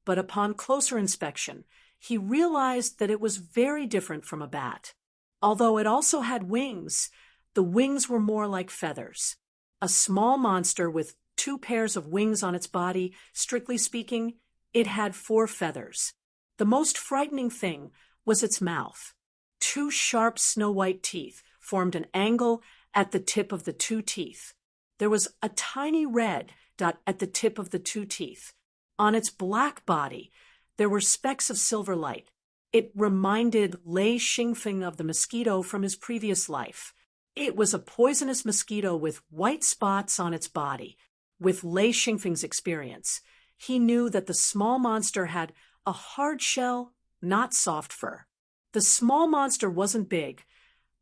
A: but upon closer inspection, he realized that it was very different from a bat. Although it also had wings, the wings were more like feathers. A small monster with 2 pairs of wings on its body, strictly speaking, it had 4 feathers. The most frightening thing was its mouth. 2 sharp snow-white teeth formed an angle at the tip of the 2 teeth. There was a tiny red dot at the tip of the 2 teeth. On its black body, there were specks of silver light. It reminded Lei Xingfeng of the mosquito from his previous life. It was a poisonous mosquito with white spots on its body. With Lei Xingfeng's experience, he knew that the small monster had a hard shell, not soft fur. The small monster wasn't big,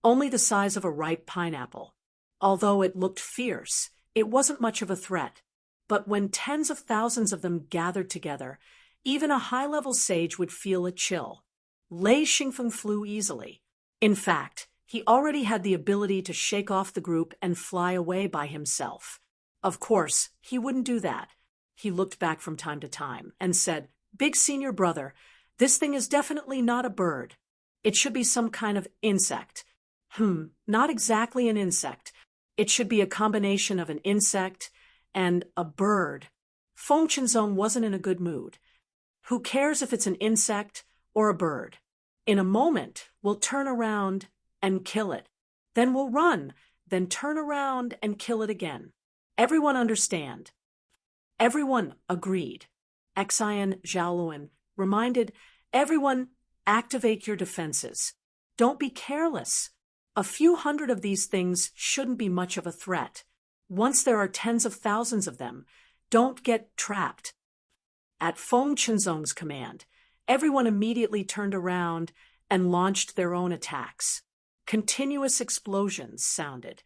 A: only the size of a ripe pineapple. Although it looked fierce, it wasn't much of a threat. But when tens of thousands of them gathered together, even a high-level sage would feel a chill. Lei Xingfeng flew easily. In fact, he already had the ability to shake off the group and fly away by himself. Of course, he wouldn't do that. He looked back from time to time and said, "Big senior brother, this thing is definitely not a bird. It should be some kind of insect." Not exactly an insect. It should be a combination of an insect and a bird. Feng Qinzong wasn't in a good mood. Who cares if it's an insect or a bird? In a moment, we'll turn around and kill it. Then we'll run, then turn around and kill it again. Everyone understand? Everyone agreed. Xian Zhaoluan reminded everyone, activate your defenses. Don't be careless. A few hundred of these things shouldn't be much of a threat. Once there are tens of thousands of them, don't get trapped. At Feng Qinzong's command, everyone immediately turned around and launched their own attacks. Continuous explosions sounded.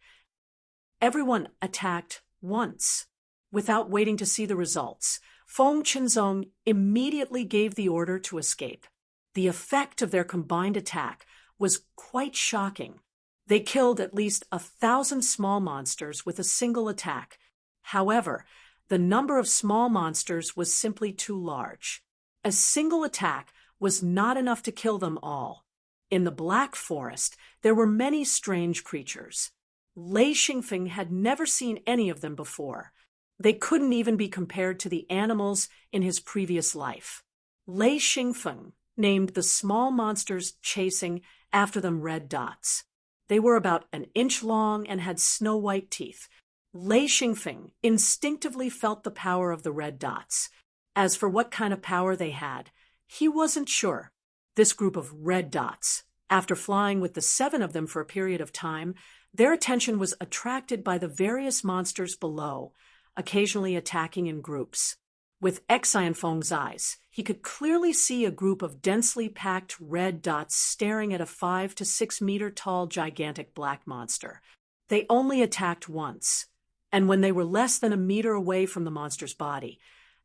A: Everyone attacked once. Without waiting to see the results, Feng Qinzong immediately gave the order to escape. The effect of their combined attack was quite shocking. They killed at least 1,000 small monsters with a single attack. However, the number of small monsters was simply too large. A single attack was not enough to kill them all. In the Black Forest, there were many strange creatures. Lei Xingfeng had never seen any of them before. They couldn't even be compared to the animals in his previous life. Lei Xingfeng named the small monsters chasing after them red dots. They were about an inch long and had snow-white teeth. Lei Xingfeng instinctively felt the power of the red dots. As for what kind of power they had, he wasn't sure. This group of red dots, after flying with the 7 of them for a period of time, their attention was attracted by the various monsters below, occasionally attacking in groups. With Xianfeng's eyes, he could clearly see a group of densely packed red dots staring at a 5 to 6 meter tall gigantic black monster. They only attacked once, and when they were less than a meter away from the monster's body,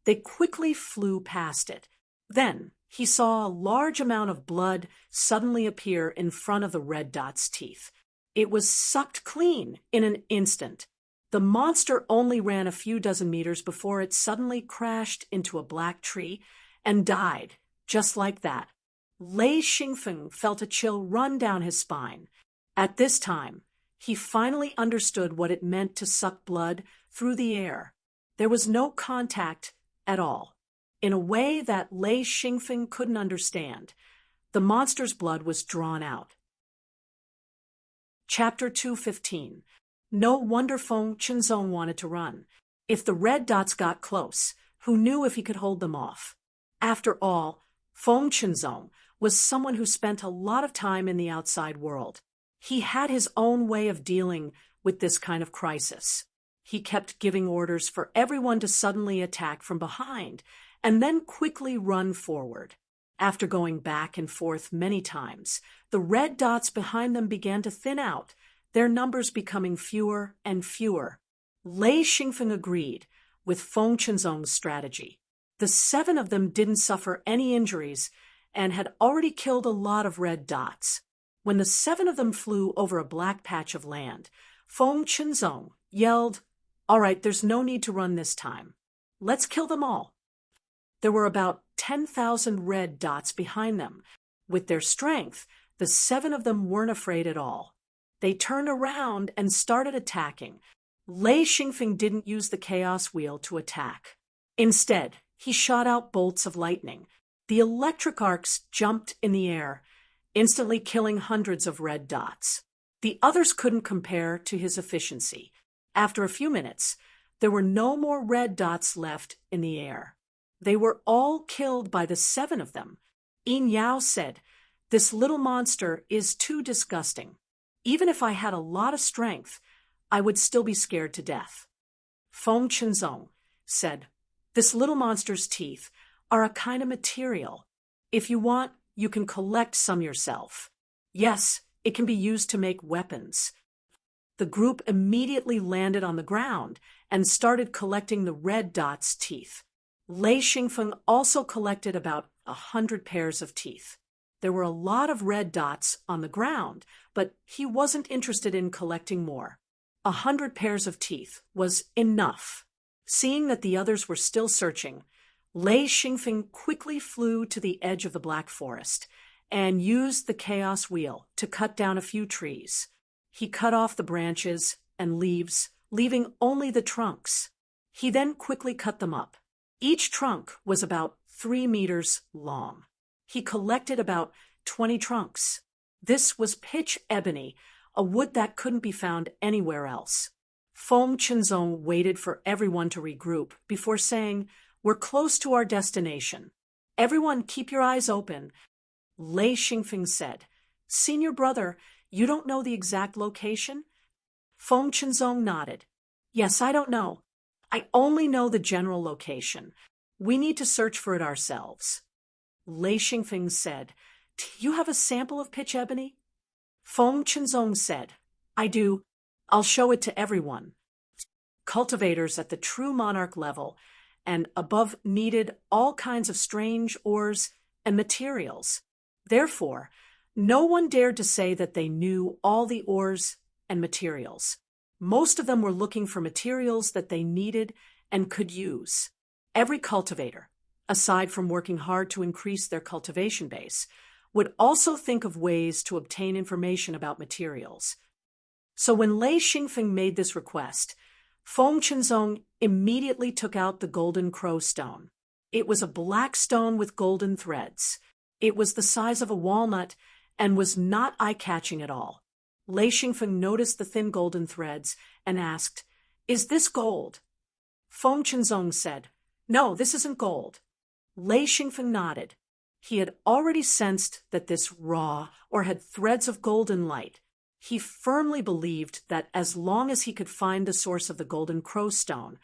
A: they quickly flew past it. Then he saw a large amount of blood suddenly appear in front of the red dot's teeth. It was sucked clean in an instant. The monster only ran a few dozen meters before it suddenly crashed into a black tree and died, just like that. Lei Xingfeng felt a chill run down his spine. At this time, he finally understood what it meant to suck blood through the air. There was no contact at all. In a way that Lei Xingfeng couldn't understand, the monster's blood was drawn out. Chapter 215. No wonder Feng Qinzong wanted to run. If the red dots got close, who knew if he could hold them off? After all, Feng Qinzong was someone who spent a lot of time in the outside world. He had his own way of dealing with this kind of crisis. He kept giving orders for everyone to suddenly attack from behind and then quickly run forward. After going back and forth many times, the red dots behind them began to thin out, their numbers becoming fewer and fewer. Lei Xingfeng agreed with Feng Qinzong's strategy. The 7 of them didn't suffer any injuries and had already killed a lot of red dots. When the 7 of them flew over a black patch of land, Feng Qinzong yelled, "All right, there's no need to run this time. Let's kill them all." There were about 10,000 red dots behind them. With their strength, the 7 of them weren't afraid at all. They turned around and started attacking. Lei Xingfeng didn't use the chaos wheel to attack. Instead, he shot out bolts of lightning. The electric arcs jumped in the air, instantly killing hundreds of red dots. The others couldn't compare to his efficiency. After a few minutes, there were no more red dots left in the air. They were all killed by the 7 of them. Yin Yao said, "This little monster is too disgusting. Even if I had a lot of strength, I would still be scared to death." Feng Qinzong said, "This little monster's teeth are a kind of material. If you want, you can collect some yourself. Yes, it can be used to make weapons." The group immediately landed on the ground and started collecting the red dot's teeth. Lei Xingfeng also collected about 100 pairs of teeth. There were a lot of red dots on the ground, but he wasn't interested in collecting more. 100 pairs of teeth was enough. Seeing that the others were still searching, Lei Xingfeng quickly flew to the edge of the Black Forest and used the chaos wheel to cut down a few trees. He cut off the branches and leaves, leaving only the trunks. He then quickly cut them up. Each trunk was about 3 meters long. He collected about 20 trunks. This was pitch ebony, a wood that couldn't be found anywhere else. Feng Qinzong waited for everyone to regroup before saying, "We're close to our destination. Everyone keep your eyes open." Lei Xingfeng said, "Senior brother, you don't know the exact location?" Feng Qinzong nodded. "Yes, I don't know. I only know the general location. We need to search for it ourselves." Lei Xingfeng said, "Do you have a sample of pitch ebony?" Feng Qinzong said, "I do. I'll show it to everyone." Cultivators at the true monarch level and above needed all kinds of strange ores and materials. Therefore, no one dared to say that they knew all the ores and materials. Most of them were looking for materials that they needed and could use. Every cultivator, aside from working hard to increase their cultivation base, would also think of ways to obtain information about materials. So when Lei Xingfeng made this request, Feng Qinzong immediately took out the golden crow stone. It was a black stone with golden threads. It was the size of a walnut and was not eye-catching at all. Lei Xingfeng noticed the thin golden threads and asked, "Is this gold?" Feng Qinzong said, "No, this isn't gold." Lei Xingfeng nodded. He had already sensed that this raw or had threads of golden light. He firmly believed that as long as he could find the source of the golden crow stone,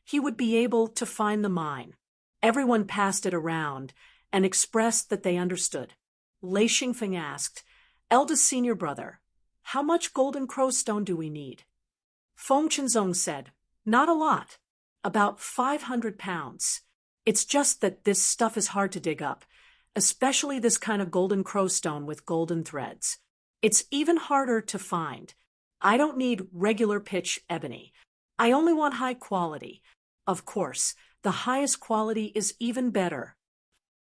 A: he would be able to find the mine. Everyone passed it around and expressed that they understood. Lei Xingfeng asked, "Eldest senior brother, how much golden crowstone do we need?" Feng Qinzong said, "Not a lot. About 500 pounds. It's just that this stuff is hard to dig up, especially this kind of golden crowstone with golden threads. It's even harder to find. I don't need regular pitch ebony. I only want high quality. Of course, the highest quality is even better."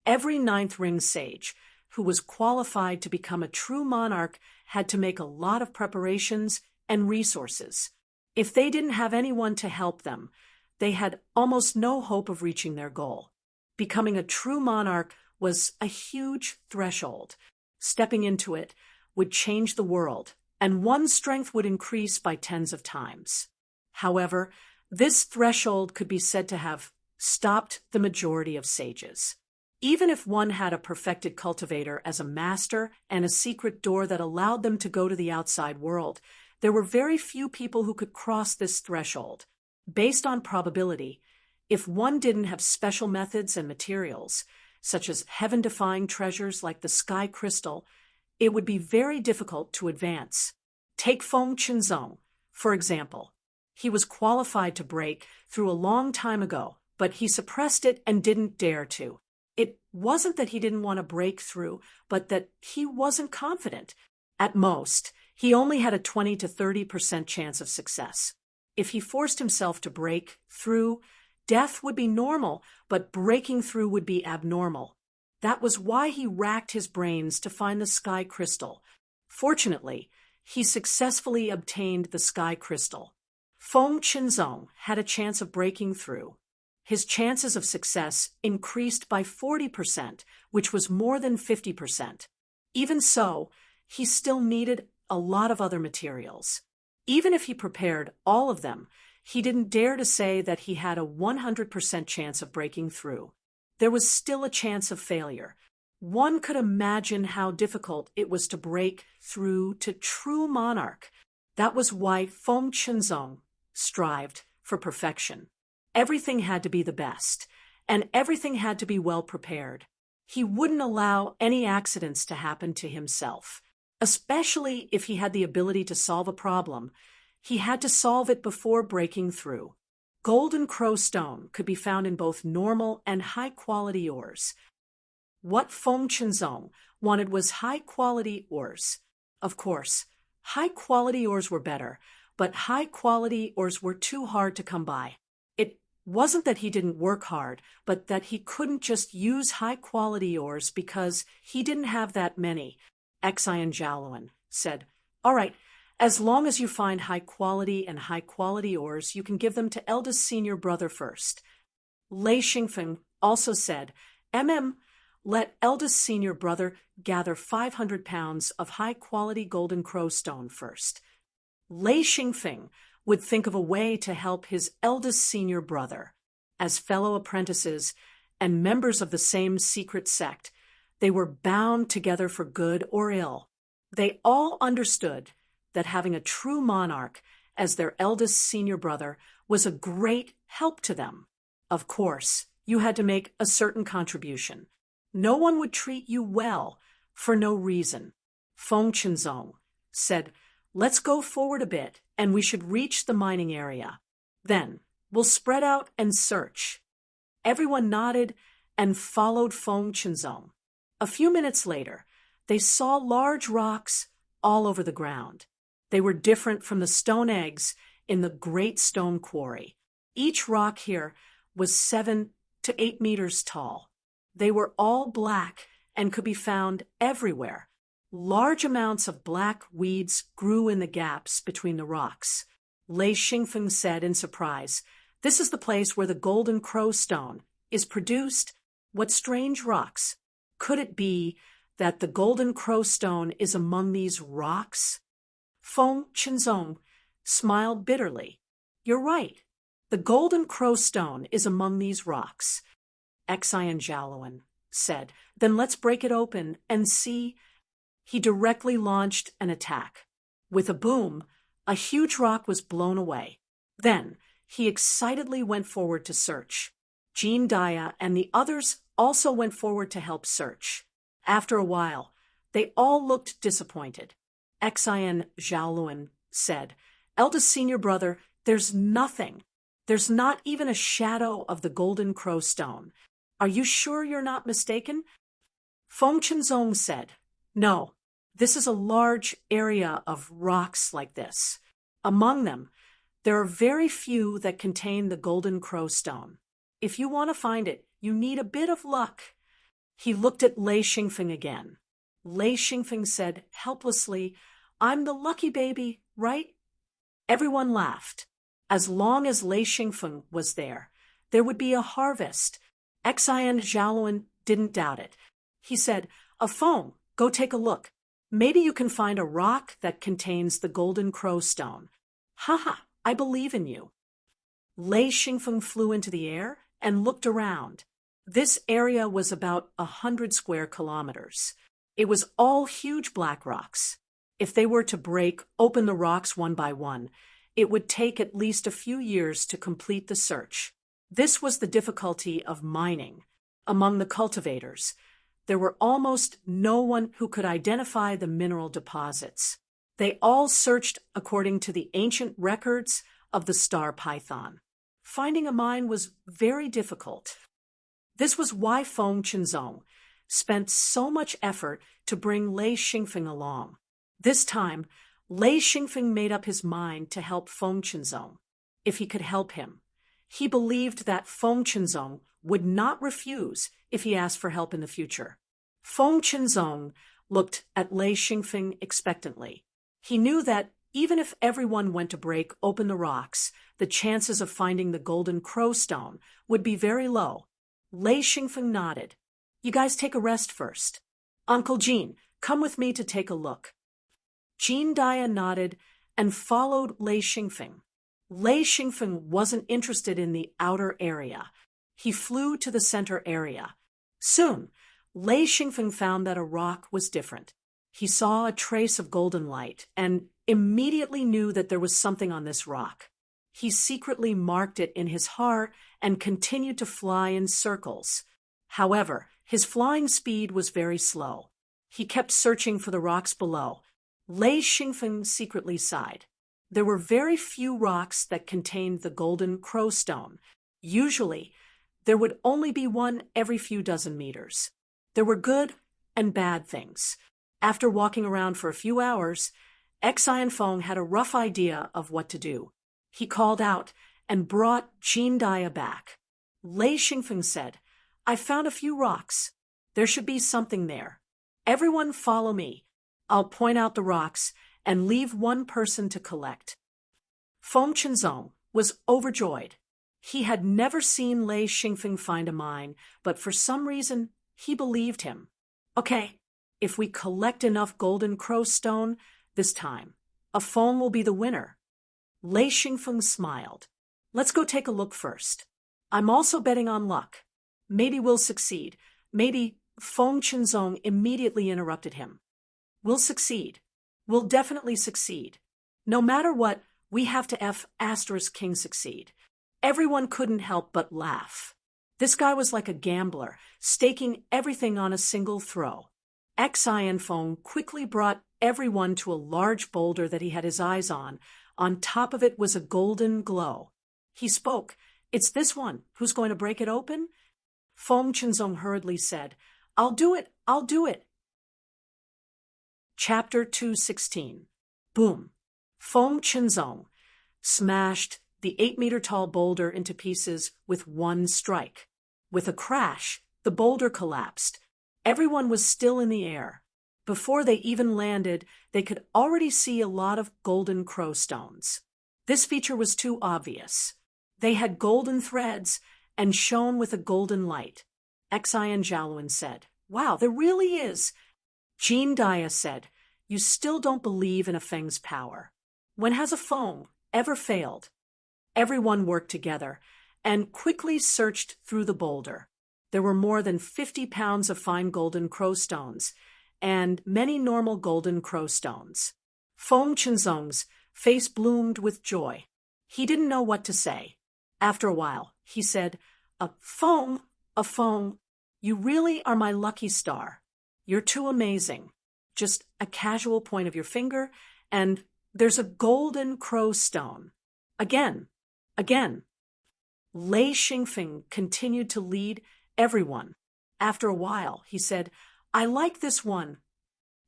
A: Every ninth ring sage who was qualified to become a true monarch had to make a lot of preparations and resources. If they didn't have anyone to help them, they had almost no hope of reaching their goal. Becoming a true monarch was a huge threshold. Stepping into it would change the world, and one's strength would increase by tens of times. However, this threshold could be said to have stopped the majority of sages. Even if one had a perfected cultivator as a master and a secret door that allowed them to go to the outside world, there were very few people who could cross this threshold. Based on probability, if one didn't have special methods and materials, such as heaven-defying treasures like the sky crystal, it would be very difficult to advance. Take Feng Qinzong, for example. He was qualified to break through a long time ago, but he suppressed it and didn't dare to. It wasn't that he didn't want to break through, but that he wasn't confident. At most, he only had a 20 to 30% chance of success. If he forced himself to break through, death would be normal, but breaking through would be abnormal. That was why he racked his brains to find the sky crystal. Fortunately, he successfully obtained the sky crystal. Feng Qinzong had a chance of breaking through. His chances of success increased by 40%, which was more than 50%. Even so, he still needed a lot of other materials. Even if he prepared all of them, he didn't dare to say that he had a 100% chance of breaking through. There was still a chance of failure. One could imagine how difficult it was to break through to true monarch. That was why Feng Qinzong strived for perfection. Everything had to be the best, and everything had to be well prepared. He wouldn't allow any accidents to happen to himself. Especially if he had the ability to solve a problem, he had to solve it before breaking through. Golden crowstone could be found in both normal and high-quality ores. What Feng Qinzong wanted was high-quality ores. Of course, high-quality ores were better, but high-quality ores were too hard to come by. It wasn't that he didn't work hard, but that he couldn't just use high-quality ores because he didn't have that many. Xian Jiaoluan said, "All right, as long as you find high-quality ores, you can give them to eldest senior brother first." Lei Xingfeng also said, let eldest senior brother gather 500 pounds of high-quality golden crowstone first." Lei Xingfeng would think of a way to help his eldest senior brother. As fellow apprentices and members of the same secret sect, they were bound together for good or ill. They all understood that having a true monarch as their eldest senior brother was a great help to them. Of course, you had to make a certain contribution. No one would treat you well for no reason. Feng Qinzong said, "Let's go forward a bit, and we should reach the mining area. Then we'll spread out and search." Everyone nodded and followed Feng Qinzong. A few minutes later, they saw large rocks all over the ground. They were different from the stone eggs in the Great Stone Quarry. Each rock here was 7 to 8 meters tall. They were all black and could be found everywhere. Large amounts of black weeds grew in the gaps between the rocks. Lei Xingfeng said in surprise, "This is the place where the golden crowstone is produced. What strange rocks! Could it be that the golden crowstone is among these rocks?" Feng Qinzong smiled bitterly. "You're right. The golden crowstone is among these rocks." Xian Jiaoluan said, "Then let's break it open and see." He directly launched an attack. With a boom, a huge rock was blown away. Then he excitedly went forward to search. Jean Daya and the others also went forward to help search. After a while, they all looked disappointed. Xian Zhaoluan said, "Eldest senior brother, there's nothing. There's not even a shadow of the golden crow stone. Are you sure you're not mistaken?" Feng Chenzong said, "No, this is a large area of rocks like this. Among them, there are very few that contain the golden crow stone. If you want to find it, you need a bit of luck." He looked at Lei Xingfeng again. Lei Xingfeng said helplessly, "I'm the lucky baby, right?" Everyone laughed. As long as Lei Xingfeng was there would be a harvest. Xian Zhaoluan didn't doubt it. He said, "Feng, go take a look. Maybe you can find a rock that contains the golden crow stone." "Haha, I believe in you." Lei Xingfeng flew into the air and looked around. This area was about 100 square kilometers. It was all huge black rocks. If they were to break open the rocks one by one, it would take at least a few years to complete the search. This was the difficulty of mining. Among the cultivators, there were almost no one who could identify the mineral deposits. They all searched according to the ancient records of the star python. Finding a mine was very difficult. This was why Feng Chenzong spent so much effort to bring Lei Xingfeng along. This time, Lei Xingfeng made up his mind to help Feng Chenzong, if he could help him. He believed that Feng Chenzong would not refuse if he asked for help in the future. Feng Chenzong looked at Lei Xingfeng expectantly. He knew that even if everyone went to break open the rocks, the chances of finding the golden crow stone would be very low. Lei Xingfeng nodded. "You guys take a rest first. Uncle Jean, come with me to take a look." Jean Daya nodded and followed Lei Xingfeng. Lei Xingfeng wasn't interested in the outer area. He flew to the center area. Soon, Lei Xingfeng found that a rock was different. He saw a trace of golden light and immediately knew that there was something on this rock. He secretly marked it in his heart and continued to fly in circles. However, his flying speed was very slow. He kept searching for the rocks below. Lei Xingfeng secretly sighed. There were very few rocks that contained the golden crow stone. Usually, there would only be one every few dozen meters. There were good and bad things. After walking around for a few hours, Xian Feng had a rough idea of what to do. He called out and brought Jean Daya back. Lei Xingfeng said, "I found a few rocks. There should be something there. Everyone follow me. I'll point out the rocks and leave one person to collect." Feng Chenzong was overjoyed. He had never seen Lei Xingfeng find a mine, but for some reason, he believed him. "Okay, if we collect enough golden crow stone this time, Feng will be the winner." Lei Xingfeng smiled. "Let's go take a look first. I'm also betting on luck. Maybe we'll succeed. Maybe." Feng Chenzong immediately interrupted him. "We'll succeed. We'll definitely succeed. No matter what, we have to *King succeed." Everyone couldn't help but laugh. This guy was like a gambler, staking everything on a single throw. Xian Feng quickly brought everyone to a large boulder that he had his eyes on. On top of it was a golden glow. He spoke. "It's this one. Who's going to break it open?" Feng Chenzong hurriedly said, "I'll do it. I'll do it." Chapter 216. Boom. Feng Chenzong smashed the 8-meter-tall boulder into pieces with one strike. With a crash, the boulder collapsed. Everyone was still in the air. Before they even landed, they could already see a lot of golden crow stones. This feature was too obvious. They had golden threads and shone with a golden light. Xian Zhaoluan said, "Wow, there really is." Jean Daya said, "You still don't believe in a Feng's power. When has a Feng ever failed?" Everyone worked together and quickly searched through the boulder. There were more than 50 pounds of fine golden crow stones and many normal golden crow stones. Feng Chenzong's face bloomed with joy. He didn't know what to say. After a while, he said, Feng, a Feng, you really are my lucky star. You're too amazing. Just a casual point of your finger, and there's a golden crow stone. Again, again. Lei Xingfeng continued to lead everyone. After a while, he said, I like this one.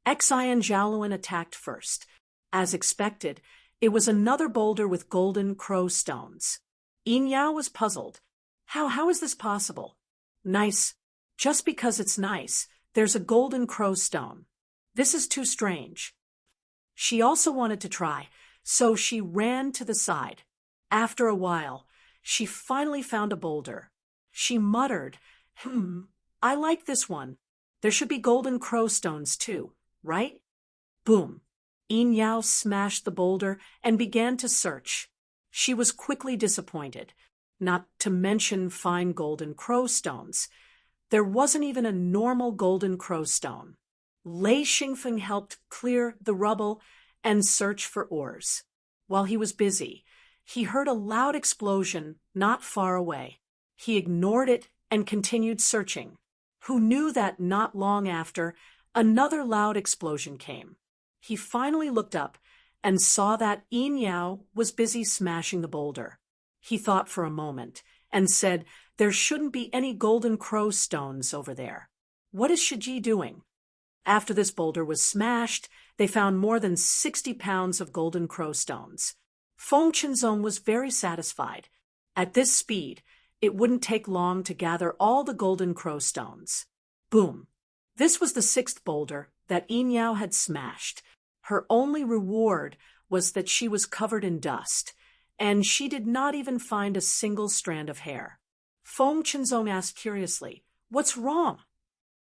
A: Xian Zhaoluan attacked first. As expected, it was another boulder with golden crow stones. Yin Yao was puzzled. How is this possible? Nice. Just because it's nice, there's a golden crow stone. This is too strange. She also wanted to try, so she ran to the side. After a while, she finally found a boulder. She muttered, I like this one. There should be golden crow stones too, right? Boom. Yin Yao smashed the boulder and began to search. She was quickly disappointed, not to mention fine golden crow stones. There wasn't even a normal golden crow stone. Lei Xingfeng helped clear the rubble and search for ores. While he was busy, he heard a loud explosion not far away. He ignored it and continued searching. Who knew that not long after, another loud explosion came. He finally looked up and saw that Yin Yao was busy smashing the boulder. He thought for a moment and said, there shouldn't be any golden crow stones over there. What is Shiji doing? After this boulder was smashed, they found more than 60 pounds of golden crow stones. Feng Qinzong was very satisfied. At this speed, it wouldn't take long to gather all the golden crow stones. Boom! This was the 6th boulder that Yin Yao had smashed. Her only reward was that she was covered in dust, and she did not even find a single strand of hair. Feng Qinzong asked curiously, What's wrong?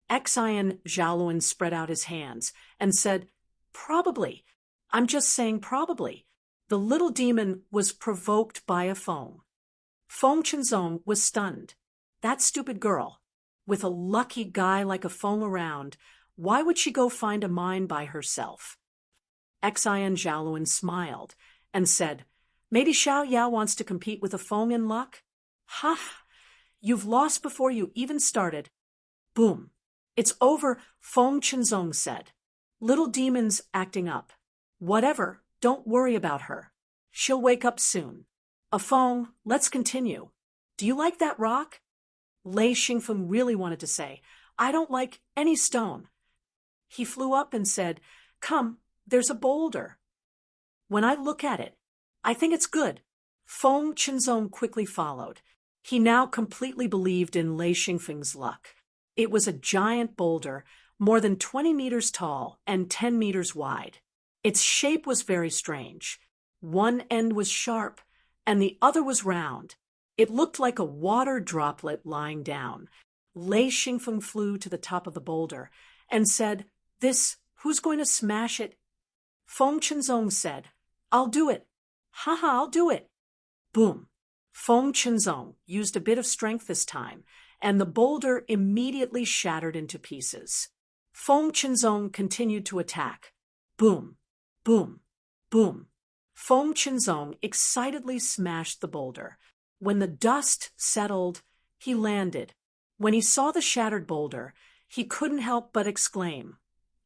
A: Xian Zhaoluan spread out his hands and said, Probably. I'm just saying probably. The little demon was provoked by a Feng. Feng Qinzong was stunned. That stupid girl. With a lucky guy like a Feng around, why would she go find a mine by herself? Xian Zhaoluan smiled and said, Maybe Xiao Yao wants to compete with a Feng in luck? Ha! You've lost before you even started. Boom. It's over, Feng Qinzong said. Little demon's acting up. Whatever, don't worry about her. She'll wake up soon. A Feng, let's continue. Do you like that rock? Lei Xingfeng really wanted to say, I don't like any stone. He flew up and said, Come, there's a boulder. When I look at it, I think it's good. Feng Qinzong quickly followed. He now completely believed in Lei Xingfeng's luck. It was a giant boulder, more than 20 meters tall and 10 meters wide. Its shape was very strange. One end was sharp, and the other was round. It looked like a water droplet lying down. Lei Xingfeng flew to the top of the boulder and said, Who's going to smash it? Feng Qinzong said, I'll do it. Haha, I'll do it. Boom. Feng Qinzong used a bit of strength this time, and the boulder immediately shattered into pieces. Feng Qinzong continued to attack. Boom, boom, boom. Feng Qinzong excitedly smashed the boulder. When the dust settled, he landed. When he saw the shattered boulder, he couldn't help but exclaim,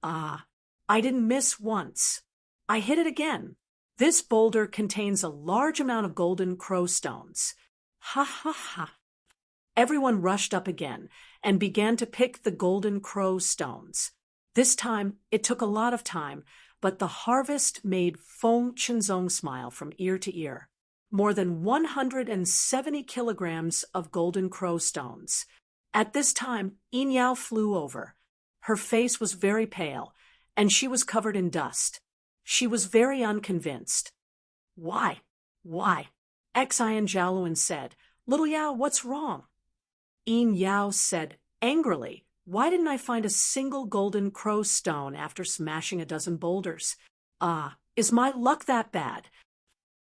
A: Ah, I didn't miss once. I hit it again. This boulder contains a large amount of golden crow stones. Ha ha ha. Everyone rushed up again and began to pick the golden crow stones. This time, it took a lot of time, but the harvest made Feng Qinzong smile from ear to ear. More than 170 kilograms of golden crow stones. At this time, Yin Yao flew over. Her face was very pale, and she was covered in dust. She was very unconvinced. Why? Xian Zhaoluan said, Little Yao, what's wrong? Yin Yao said angrily, Why didn't I find a single golden crow stone after smashing a dozen boulders? Is my luck that bad?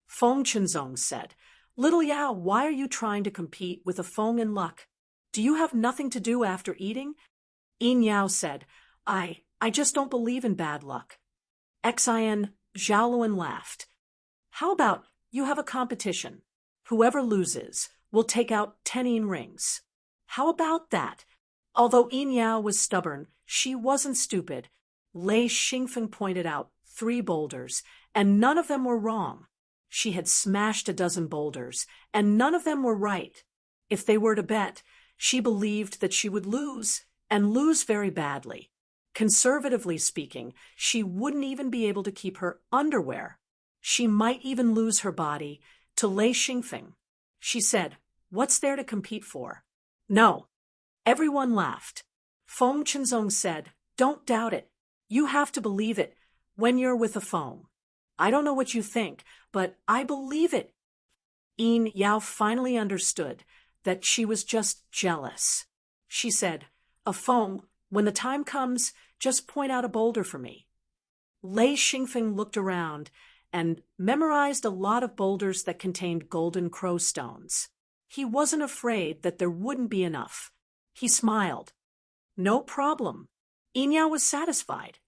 A: Feng Qinzong said, Little Yao, why are you trying to compete with a Feng in luck? Do you have nothing to do after eating? Yin Yao said, I just don't believe in bad luck. Xian Zhaoluan laughed. How about you have a competition? Whoever loses We'll take out 10 rings. How about that? Although Yin Yao was stubborn, she wasn't stupid. Lei Xingfeng pointed out 3 boulders, and none of them were wrong. She had smashed a dozen boulders, and none of them were right. If they were to bet, she believed that she would lose, and lose very badly. Conservatively speaking, she wouldn't even be able to keep her underwear. She might even lose her body to Lei Xingfeng. She said, "What's there to compete for?" "No." Everyone laughed. Feng Qinzong said, "Don't doubt it. You have to believe it when you're with a Feng. I don't know what you think, but I believe it." Yin Yao finally understood that she was just jealous. She said, "A Feng, when the time comes, just point out a boulder for me." Lei Xingfeng looked around and memorized a lot of boulders that contained golden crow stones. He wasn't afraid that there wouldn't be enough. He smiled. "No problem." Yin Yao was satisfied.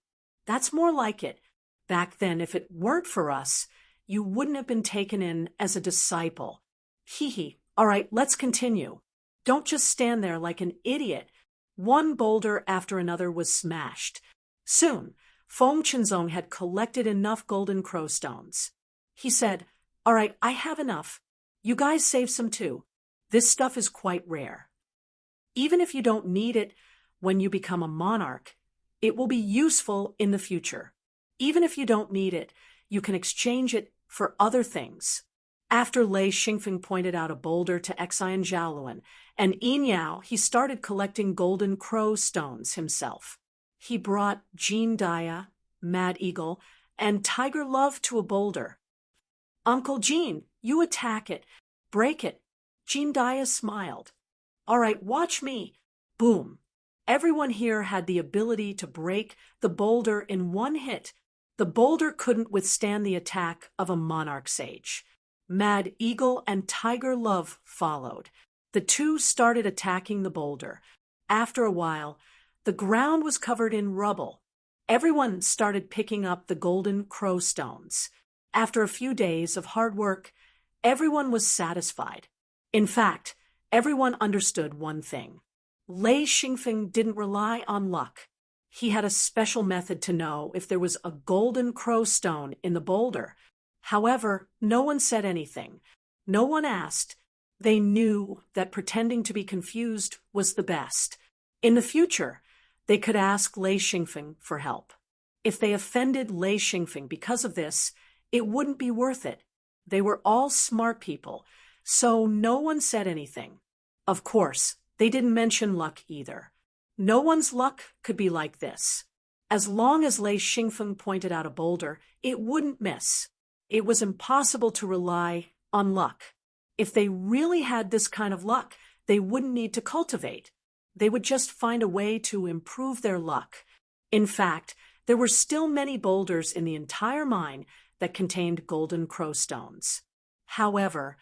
A: "That's more like it. Back then, if it weren't for us, you wouldn't have been taken in as a disciple. Hee hee. All right, let's continue. Don't just stand there like an idiot." One boulder after another was smashed. Soon, Feng Qinzong had collected enough golden crow stones. He said, "All right, I have enough. You guys save some too. This stuff is quite rare. Even if you don't need it when you become a monarch, it will be useful in the future. Even if you don't need it, you can exchange it for other things." After Lei Xingfeng pointed out a boulder to Xian Zhaoluan and Yin Yao, he started collecting golden crow stones himself. He brought Jean Dia, Mad Eagle, and Tiger Love to a boulder. "Uncle Jean, you attack it. Break it." Jean Dia smiled. "All right, watch me." Boom. Everyone here had the ability to break the boulder in one hit. The boulder couldn't withstand the attack of a monarch sage. Mad Eagle and Tiger Love followed. The two started attacking the boulder. After a while, the ground was covered in rubble. Everyone started picking up the golden crow stones. After a few days of hard work, everyone was satisfied. In fact, everyone understood one thing. Lei Xingfeng didn't rely on luck. He had a special method to know if there was a golden crow stone in the boulder. However, no one said anything. No one asked. They knew that pretending to be confused was the best. In the future, they could ask Lei Xingfeng for help. If they offended Lei Xingfeng because of this, it wouldn't be worth it. They were all smart people, so no one said anything. Of course, they didn't mention luck either. No one's luck could be like this. As long as Lei Xingfeng pointed out a boulder, it wouldn't miss. It was impossible to rely on luck. If they really had this kind of luck, they wouldn't need to cultivate. They would just find a way to improve their luck. In fact, there were still many boulders in the entire mine that contained golden crow stones. However,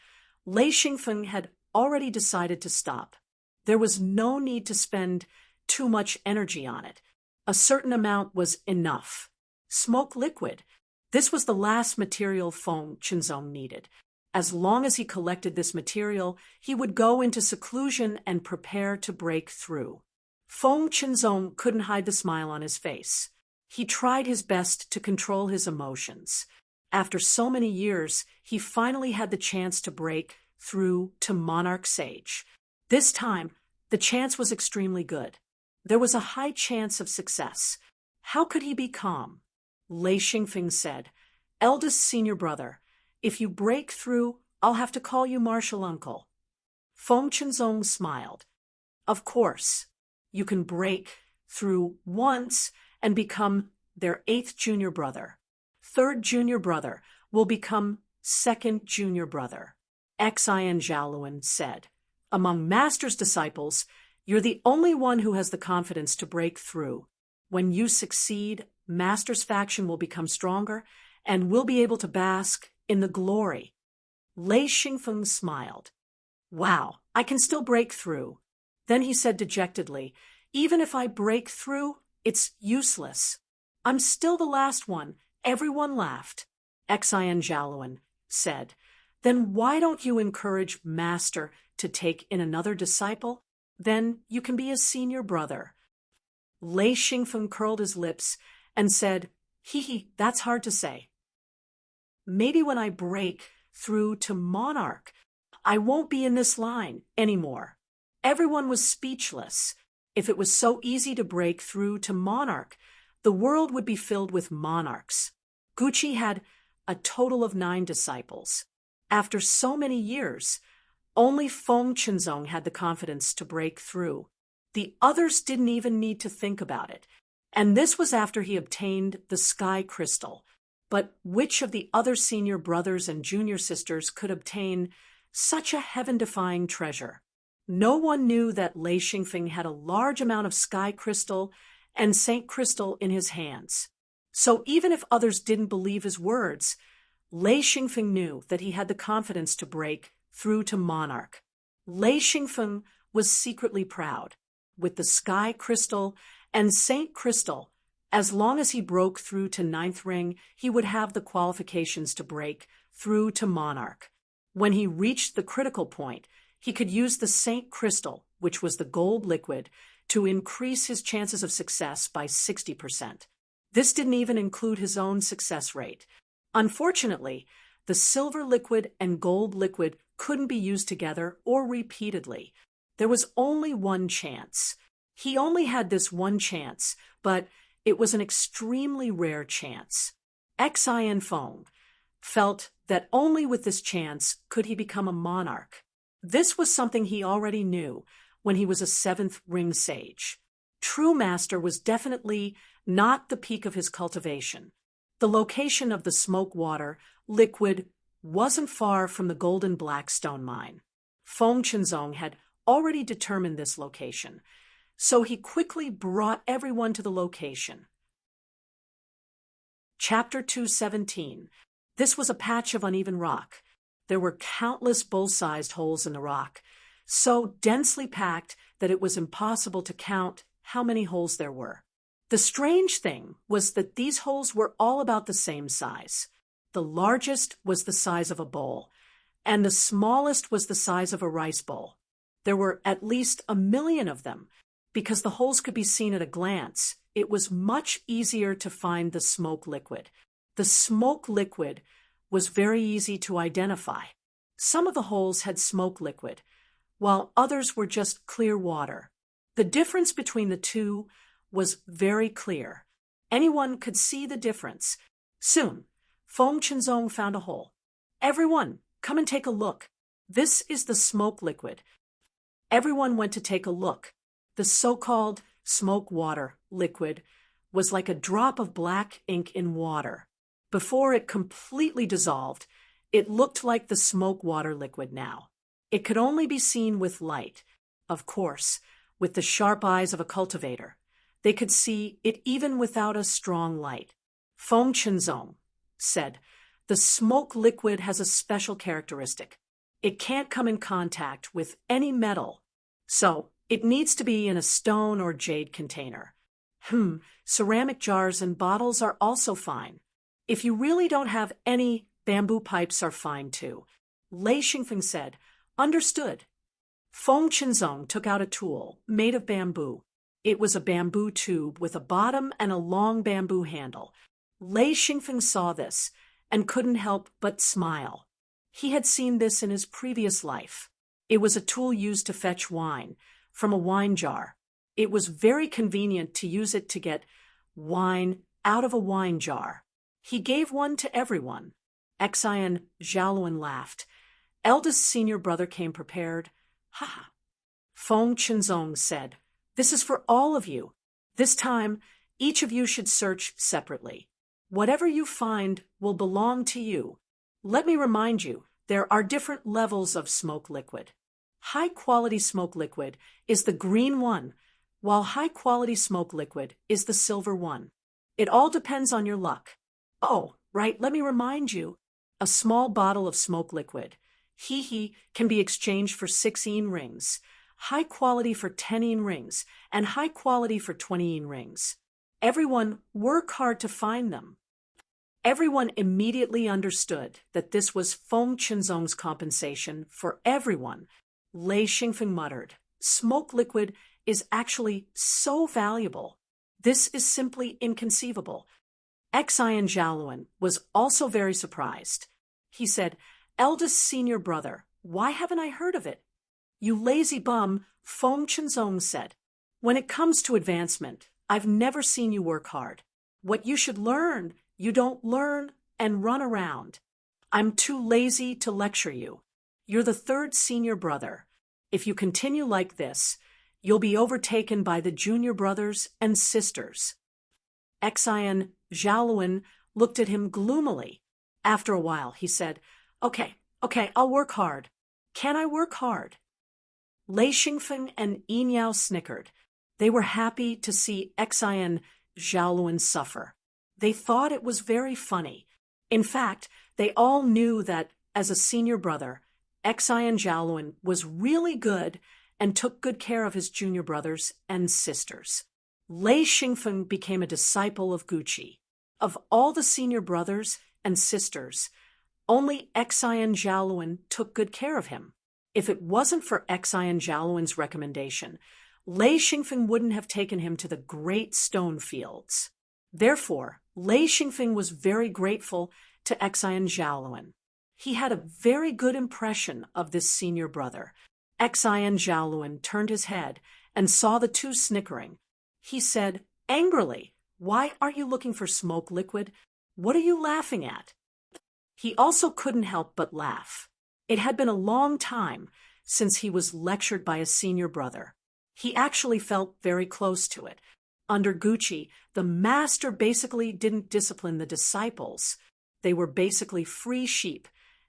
A: Lei Xingfeng had already decided to stop. There was no need to spend too much energy on it. A certain amount was enough. Smoke liquid. This was the last material Feng Qinzong needed. As long as he collected this material, he would go into seclusion and prepare to break through. Feng Qinzong couldn't hide the smile on his face. He tried his best to control his emotions. After so many years, he finally had the chance to break through to Monarch Sage. This time, the chance was extremely good. There was a high chance of success. How could he be calm? Lei Xingfeng said, "Eldest senior brother, if you break through, I'll have to call you Martial Uncle." Feng Qinzong smiled. "Of course, you can break through once and become their 8th junior brother. 3rd junior brother will become 2nd junior brother." Xian Zhaoluan said, "Among Master's disciples, you're the only one who has the confidence to break through. When you succeed, Master's faction will become stronger and will be able to bask in the glory." Lei Xingfeng smiled. "Wow, I can still break through." Then he said dejectedly, "Even if I break through, it's useless. I'm still the last one." Everyone laughed. Xian Zhaoluan said, Then why don't you encourage Master to take in another disciple? Then you can be his senior brother. Lei Xingfeng curled his lips and said, Hee, that's hard to say. Maybe when I break through to Monarch, I won't be in this line anymore. Everyone was speechless. If it was so easy to break through to Monarch, the world would be filled with monarchs. Gucci had a total of 9 disciples. After so many years, only Feng Qinzong had the confidence to break through. The others didn't even need to think about it. And this was after he obtained the sky crystal. But which of the other senior brothers and junior sisters could obtain such a heaven-defying treasure? No one knew that Lei Xingfeng had a large amount of sky crystal and Saint Crystal in his hands. So even if others didn't believe his words, Lei Xingfeng knew that he had the confidence to break through to Monarch. Lei Xingfeng was secretly proud. With the sky crystal and Saint Crystal, as long as he broke through to 9th ring, he would have the qualifications to break through to Monarch. When he reached the critical point, he could use the Saint Crystal, which was the gold liquid, to increase his chances of success by 60%. This didn't even include his own success rate. Unfortunately, the silver liquid and gold liquid couldn't be used together or repeatedly. There was only one chance. He only had this one chance, but it was an extremely rare chance. Xin Feng felt that only with this chance could he become a monarch. This was something he already knew when he was a 7th ring sage. True master was definitely not the peak of his cultivation. The location of the smoke water liquid wasn't far from the golden blackstone mine. Feng Qinzong had already determined this location, so he quickly brought everyone to the location. Chapter 217. This was a patch of uneven rock. There were countless bull-sized holes in the rock, so densely packed that it was impossible to count how many holes there were. The strange thing was that these holes were all about the same size. The largest was the size of a bowl, and the smallest was the size of a rice bowl. There were at least 1 million of them. Because the holes could be seen at a glance, it was much easier to find the smoke liquid. The smoke liquid was very easy to identify. Some of the holes had smoke liquid, while others were just clear water. The difference between the two was very clear. Anyone could see the difference. Soon, Feng Qinzong found a hole. Everyone, come and take a look. This is the smoke liquid. Everyone went to take a look. The so-called smoke water liquid was like a drop of black ink in water. Before it completely dissolved, it looked like the smoke water liquid now. It could only be seen with light. Of course, with the sharp eyes of a cultivator. They could see it even without a strong light. Feng Qinzong said, "The smoke liquid has a special characteristic. It can't come in contact with any metal. So, it needs to be in a stone or jade container. Ceramic jars and bottles are also fine. If you really don't have any, bamboo pipes are fine too." Lei Xingfeng said, "Understood." Feng Qinzong took out a tool made of bamboo. It was a bamboo tube with a bottom and a long bamboo handle. Lei Xingfeng saw this and couldn't help but smile. He had seen this in his previous life. It was a tool used to fetch wine from a wine jar. It was very convenient to use it to get wine out of a wine jar. He gave one to everyone. Xian Zhaoluan laughed. Eldest senior brother came prepared. Ha! Feng Qinzong said, "This is for all of you. This time, each of you should search separately. Whatever you find will belong to you. Let me remind you, there are different levels of smoke liquid. High-quality smoke liquid is the green one, while high-quality smoke liquid is the silver one. It all depends on your luck. Oh, right, let me remind you, a small bottle of smoke liquid, can be exchanged for 16 rings, high quality for 10 rings, and high quality for 20 rings. Everyone work hard to find them." Everyone immediately understood that this was Feng Qinzong's compensation for everyone. Lei Xingfeng muttered, "Smoke liquid is actually so valuable. This is simply inconceivable." Xian Zhaoluan was also very surprised. He said, "Eldest senior brother, why haven't I heard of it?" "You lazy bum," Feng Qinzong said. "When it comes to advancement, I've never seen you work hard. What you should learn, you don't learn and run around. I'm too lazy to lecture you. You're the third senior brother. If you continue like this, you'll be overtaken by the junior brothers and sisters." Xian Zhaoluan looked at him gloomily. After a while, he said, Okay, I'll work hard. Can I work hard?" Lei Xingfeng and Yin Yao snickered. They were happy to see Xian Zhaoluan suffer. They thought it was very funny. In fact, they all knew that, as a senior brother, Xian Zhaoluan was really good and took good care of his junior brothers and sisters. Lei Xingfeng became a disciple of Guqi. Of all the senior brothers and sisters, only Xian Zhaoluan took good care of him. If it wasn't for Xian Zhaoluan's recommendation, Lei Xingfeng wouldn't have taken him to the great stone fields. Therefore, Lei Xingfeng was very grateful to Xian Zhaoluan. He had a very good impression of this senior brother. Xian Zhaoluan turned his head and saw the two snickering. He said angrily, "Why are you looking for smoke liquid? What are you laughing at?" He also couldn't help but laugh. It had been a long time since he was lectured by a senior brother. He actually felt very close to it. Under Guqi, the master basically didn't discipline the disciples. They were basically free sheep,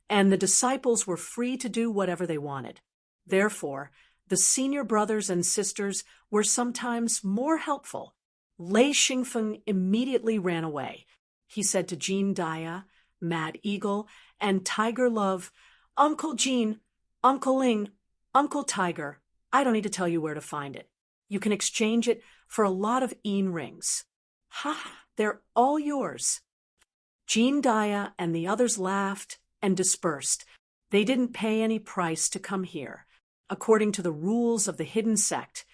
A: and the disciples were free to do whatever they wanted. Therefore, the senior brothers and sisters were sometimes more helpful. Lei Xingfeng immediately ran away. He said to Jean Daya, Mad Eagle, and Tiger Love, "Uncle Jean, Uncle Ling, Uncle Tiger, I don't need to tell you where to find it. You can exchange it for a lot of Yin rings. Ha, they're all yours." Jean Daya and the others laughed and dispersed. They didn't pay any price to come here. According to the rules of the hidden sect,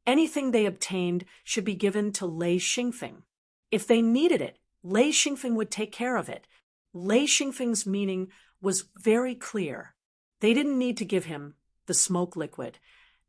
A: anything they obtained should be given to Lei Xingfeng. If they needed it, Lei Xingfeng would take care of it. Lei Xingfeng's meaning was very clear. They didn't need to give him the smoke liquid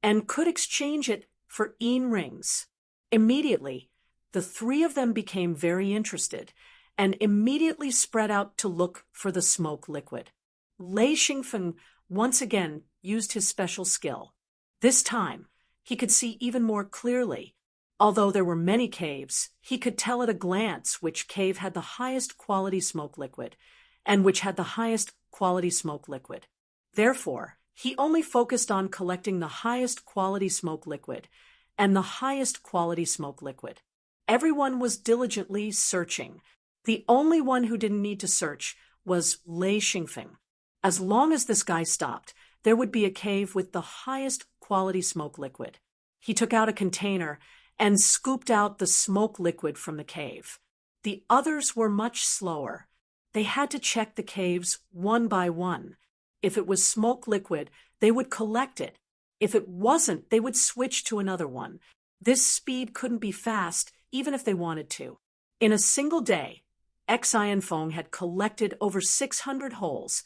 A: and could exchange it for Yin rings. Immediately, the three of them became very interested and immediately spread out to look for the smoke liquid. Lei Xingfeng once again used his special skill. This time, he could see even more clearly. Although there were many caves, he could tell at a glance which cave had the highest quality smoke liquid and which had the highest quality smoke liquid. Therefore, he only focused on collecting the highest quality smoke liquid and the highest quality smoke liquid. Everyone was diligently searching. The only one who didn't need to search was Lei Xingfeng. As long as this guy stopped, there would be a cave with the highest quality smoke liquid. He took out a container and scooped out the smoke liquid from the cave. The others were much slower. They had to check the caves one by one. If it was smoke liquid, they would collect it. If it wasn't, they would switch to another one. This speed couldn't be fast, even if they wanted to. In a single day, Xian Feng had collected over 600 holes,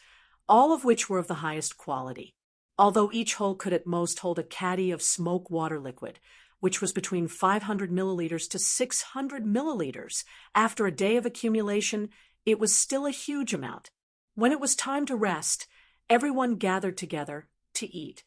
A: all of which were of the highest quality. Although each hole could at most hold a caddy of smoke water liquid, which was between 500 milliliters to 600 milliliters. After a day of accumulation, it was still a huge amount. When it was time to rest, everyone gathered together to eat.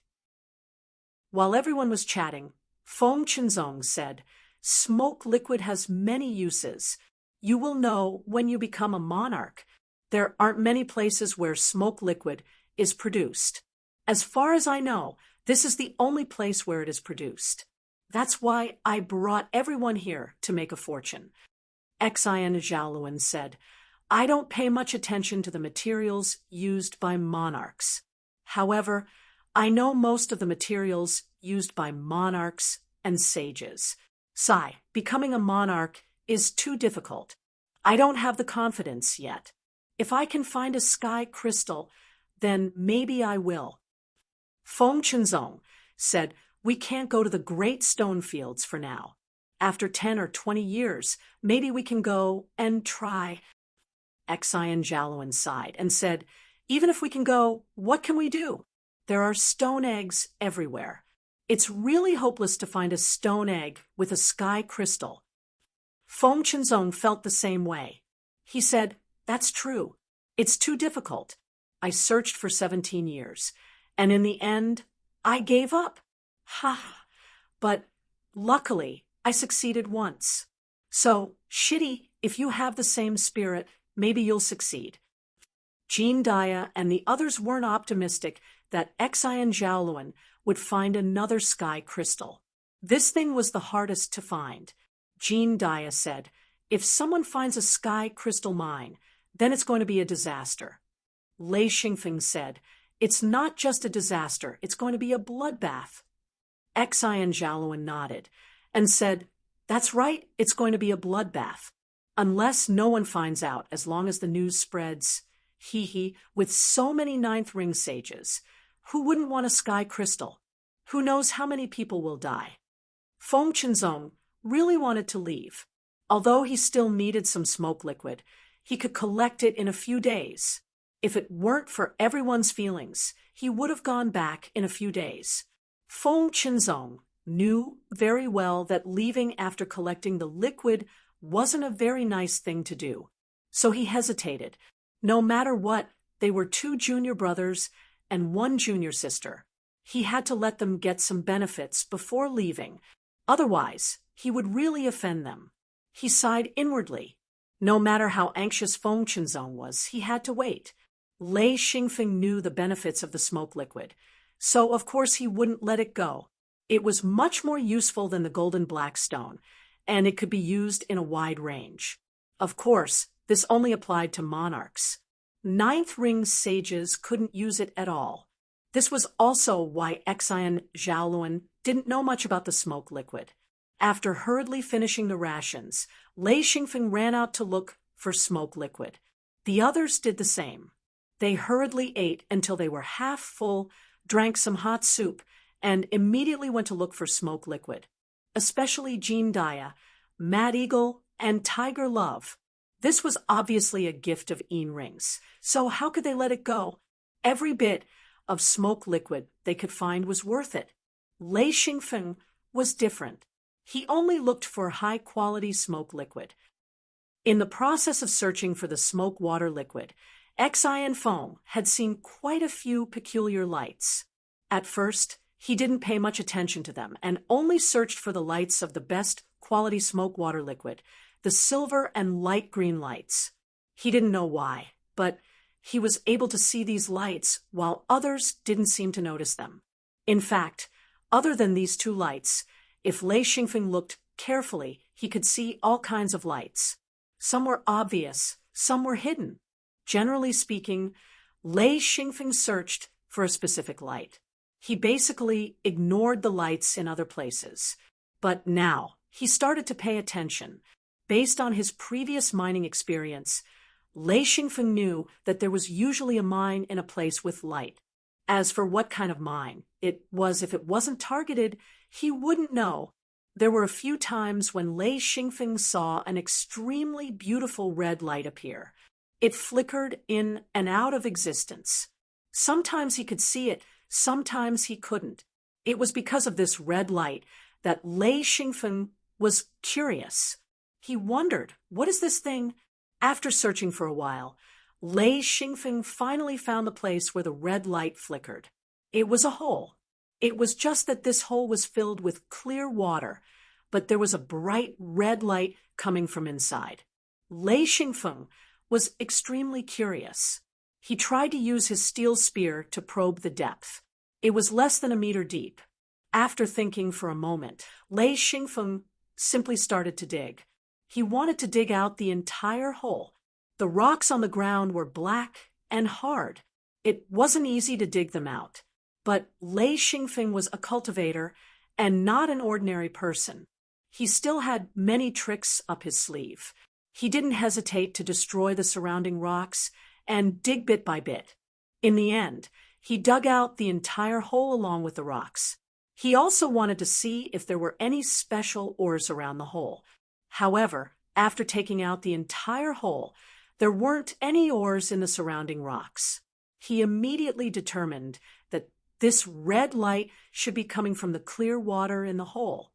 A: While everyone was chatting, Feng Qinzong said, "Smoke liquid has many uses. You will know when you become a monarch. There aren't many places where smoke liquid is produced. As far as I know, this is the only place where it is produced. That's why I brought everyone here to make a fortune." Xian Zhaoluan said, "I don't pay much attention to the materials used by monarchs. However, I know most of the materials used by monarchs and sages. Becoming a monarch is too difficult. I don't have the confidence yet. If I can find a sky crystal, then maybe I will. Feng Chenzong said, we can't go to the great stone fields for now. After 10 or 20 years, maybe we can go and try. Xian Jialuan sighed and said, even if we can go, what can we do? There are stone eggs everywhere. It's really hopeless to find a stone egg with a sky crystal. Feng Chenzong felt the same way. He said, that's true. It's too difficult. I searched for 17 years, and in the end, I gave up. Ha! But luckily, I succeeded once. So, Shitty, if you have the same spirit, maybe you'll succeed. Jean Daya and the others weren't optimistic that Xian Jialuan would find another sky crystal. This thing was the hardest to find. Jean Daya said, if someone finds a sky crystal mine, then it's going to be a disaster. Lei Xingfeng said, it's not just a disaster, it's going to be a bloodbath. Xian Jialuan nodded and said, that's right, it's going to be a bloodbath. Unless no one finds out, as long as the news spreads. With so many ninth ring sages. Who wouldn't want a sky crystal? Who knows how many people will die? Feng Chenzong really wanted to leave. Although he still needed some smoke liquid, he could collect it in a few days. If it weren't for everyone's feelings, he would have gone back in a few days. Feng Chenzong knew very well that leaving after collecting the liquid wasn't a very nice thing to do. So he hesitated. No matter what, they were 2 junior brothers and 1 junior sister. He had to let them get some benefits before leaving. Otherwise, he would really offend them. He sighed inwardly. No matter how anxious Feng Chenzong was, he had to wait. Lei Xingfeng knew the benefits of the smoke liquid, so of course he wouldn't let it go. It was much more useful than the golden black stone, and it could be used in a wide range. Of course, this only applied to monarchs. Ninth ring sages couldn't use it at all. This was also why Xian Jialuan didn't know much about the smoke liquid. After hurriedly finishing the rations, Lei Xingfeng ran out to look for smoke liquid. The others did the same. They hurriedly ate until they were half full, drank some hot soup, and immediately went to look for smoke liquid. Especially Jean Daya, Mad Eagle, and Tiger Love. This was obviously a gift of Yin Rings, so how could they let it go? Every bit of smoke liquid they could find was worth it. Lei Xingfeng was different. He only looked for high-quality smoke liquid. In the process of searching for the smoke water liquid, Xian Feng had seen quite a few peculiar lights. At first, he didn't pay much attention to them and only searched for the lights of the best quality smoke water liquid, the silver and light green lights. He didn't know why, but he was able to see these lights while others didn't seem to notice them. In fact, other than these 2 lights, if Lei Xingfeng looked carefully, he could see all kinds of lights. Some were obvious, some were hidden. Generally speaking, Lei Xingfeng searched for a specific light. He basically ignored the lights in other places. But now, he started to pay attention. Based on his previous mining experience, Lei Xingfeng knew that there was usually a mine in a place with light. As for what kind of mine it was, if it wasn't targeted, he wouldn't know. There were a few times when Lei Xingfeng saw an extremely beautiful red light appear. It flickered in and out of existence. Sometimes he could see it, sometimes he couldn't. It was because of this red light that Lei Xingfeng was curious. He wondered, what is this thing? After searching for a while, Lei Xingfeng finally found the place where the red light flickered. It was a hole. It was just that this hole was filled with clear water, but there was a bright red light coming from inside. Lei Xingfeng was extremely curious. He tried to use his steel spear to probe the depth. It was less than a meter deep. After thinking for a moment, Lei Xingfeng simply started to dig. He wanted to dig out the entire hole. The rocks on the ground were black and hard. It wasn't easy to dig them out. But Lei Xingfeng was a cultivator and not an ordinary person. He still had many tricks up his sleeve. He didn't hesitate to destroy the surrounding rocks and dig bit by bit. In the end, he dug out the entire hole along with the rocks. He also wanted to see if there were any special ores around the hole. However, after taking out the entire hole, there weren't any ores in the surrounding rocks. He immediately determined that this red light should be coming from the clear water in the hole.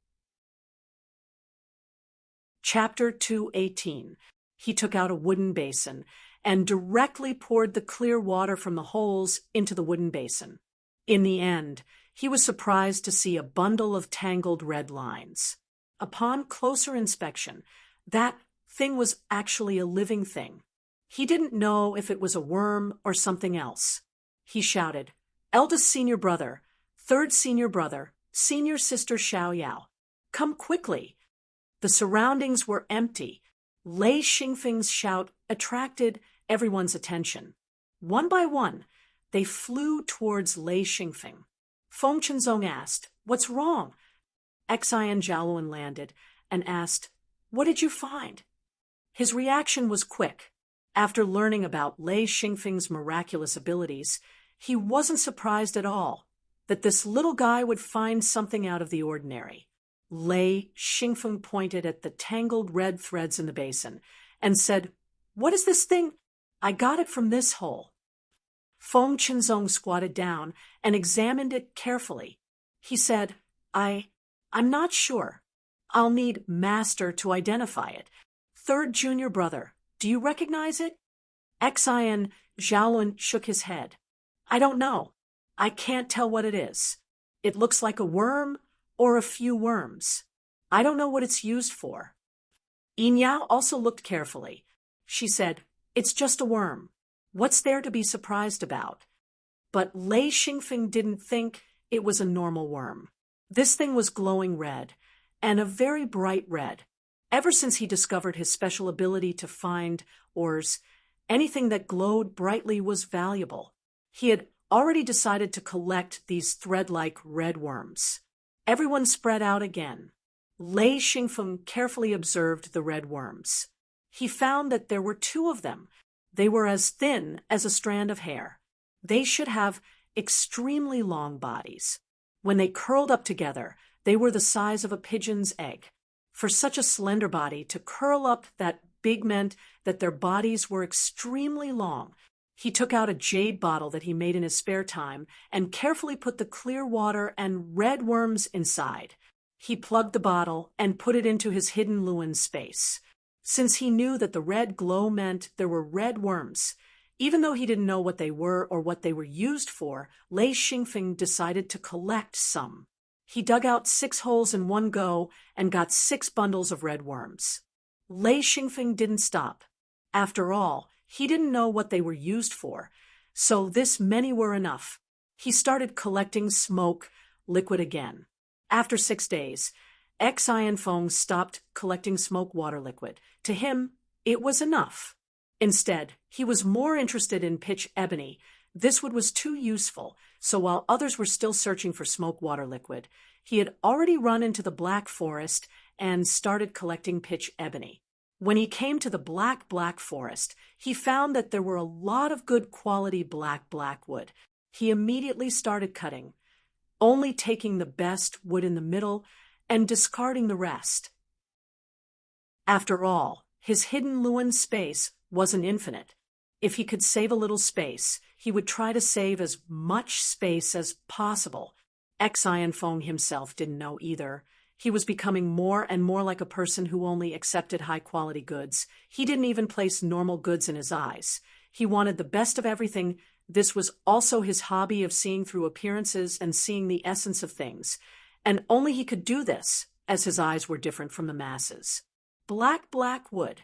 A: Chapter 218. He took out a wooden basin and directly poured the clear water from the holes into the wooden basin. In the end, he was surprised to see a bundle of tangled red lines. Upon closer inspection, that thing was actually a living thing. He didn't know if it was a worm or something else. He shouted, "Eldest senior brother, third senior brother, senior sister Xiao Yao, come quickly." The surroundings were empty. Lei Xingfeng's shout attracted everyone's attention. One by one, they flew towards Lei Xingfeng. Feng Chenzong asked, "What's wrong?" Xian Zhaoluan landed and asked, "What did you find?" His reaction was quick. After learning about Lei Xingfeng's miraculous abilities, he wasn't surprised at all that this little guy would find something out of the ordinary. Lei Xingfeng pointed at the tangled red threads in the basin and said, "What is this thing? I got it from this hole." Feng Chenzong squatted down and examined it carefully. He said, I'm not sure. I'll need Master to identify it. Third junior brother, do you recognize it?" Xian Zhaoluan shook his head. "I don't know. I can't tell what it is. It looks like a worm or a few worms. I don't know what it's used for." Yin Yao also looked carefully. She said, "It's just a worm. What's there to be surprised about?" But Lei Xingfeng didn't think it was a normal worm. This thing was glowing red, and a very bright red. Ever since he discovered his special ability to find ores, anything that glowed brightly was valuable. He had already decided to collect these thread-like red worms. Everyone spread out again. Lei Xingfeng carefully observed the red worms. He found that there were two of them. They were as thin as a strand of hair. They should have extremely long bodies. When they curled up together, they were the size of a pigeon's egg. For such a slender body to curl up that big meant that their bodies were extremely long. He took out a jade bottle that he made in his spare time and carefully put the clear water and red worms inside. He plugged the bottle and put it into his hidden Luan space. Since he knew that the red glow meant there were red worms, even though he didn't know what they were or what they were used for, Lei Xingfeng decided to collect some. He dug out 6 holes in one go and got 6 bundles of red worms. Lei Xingfeng didn't stop. After all, he didn't know what they were used for, so this many were enough. He started collecting smoke liquid again. After 6 days, Xian Feng stopped collecting smoke water liquid. To him, it was enough. Instead, he was more interested in pitch ebony. This wood was too useful, so while others were still searching for smoke water liquid, he had already run into the black forest and started collecting pitch ebony. When he came to the black forest, he found that there were a lot of good quality black wood. He immediately started cutting, only taking the best wood in the middle and discarding the rest. After all, his hidden Luan space wasn't infinite. If he could save a little space, he would try to save as much space as possible. Xian Feng himself didn't know either. He was becoming more and more like a person who only accepted high-quality goods. He didn't even place normal goods in his eyes. He wanted the best of everything. This was also his hobby of seeing through appearances and seeing the essence of things. And only he could do this, as his eyes were different from the masses. Black wood.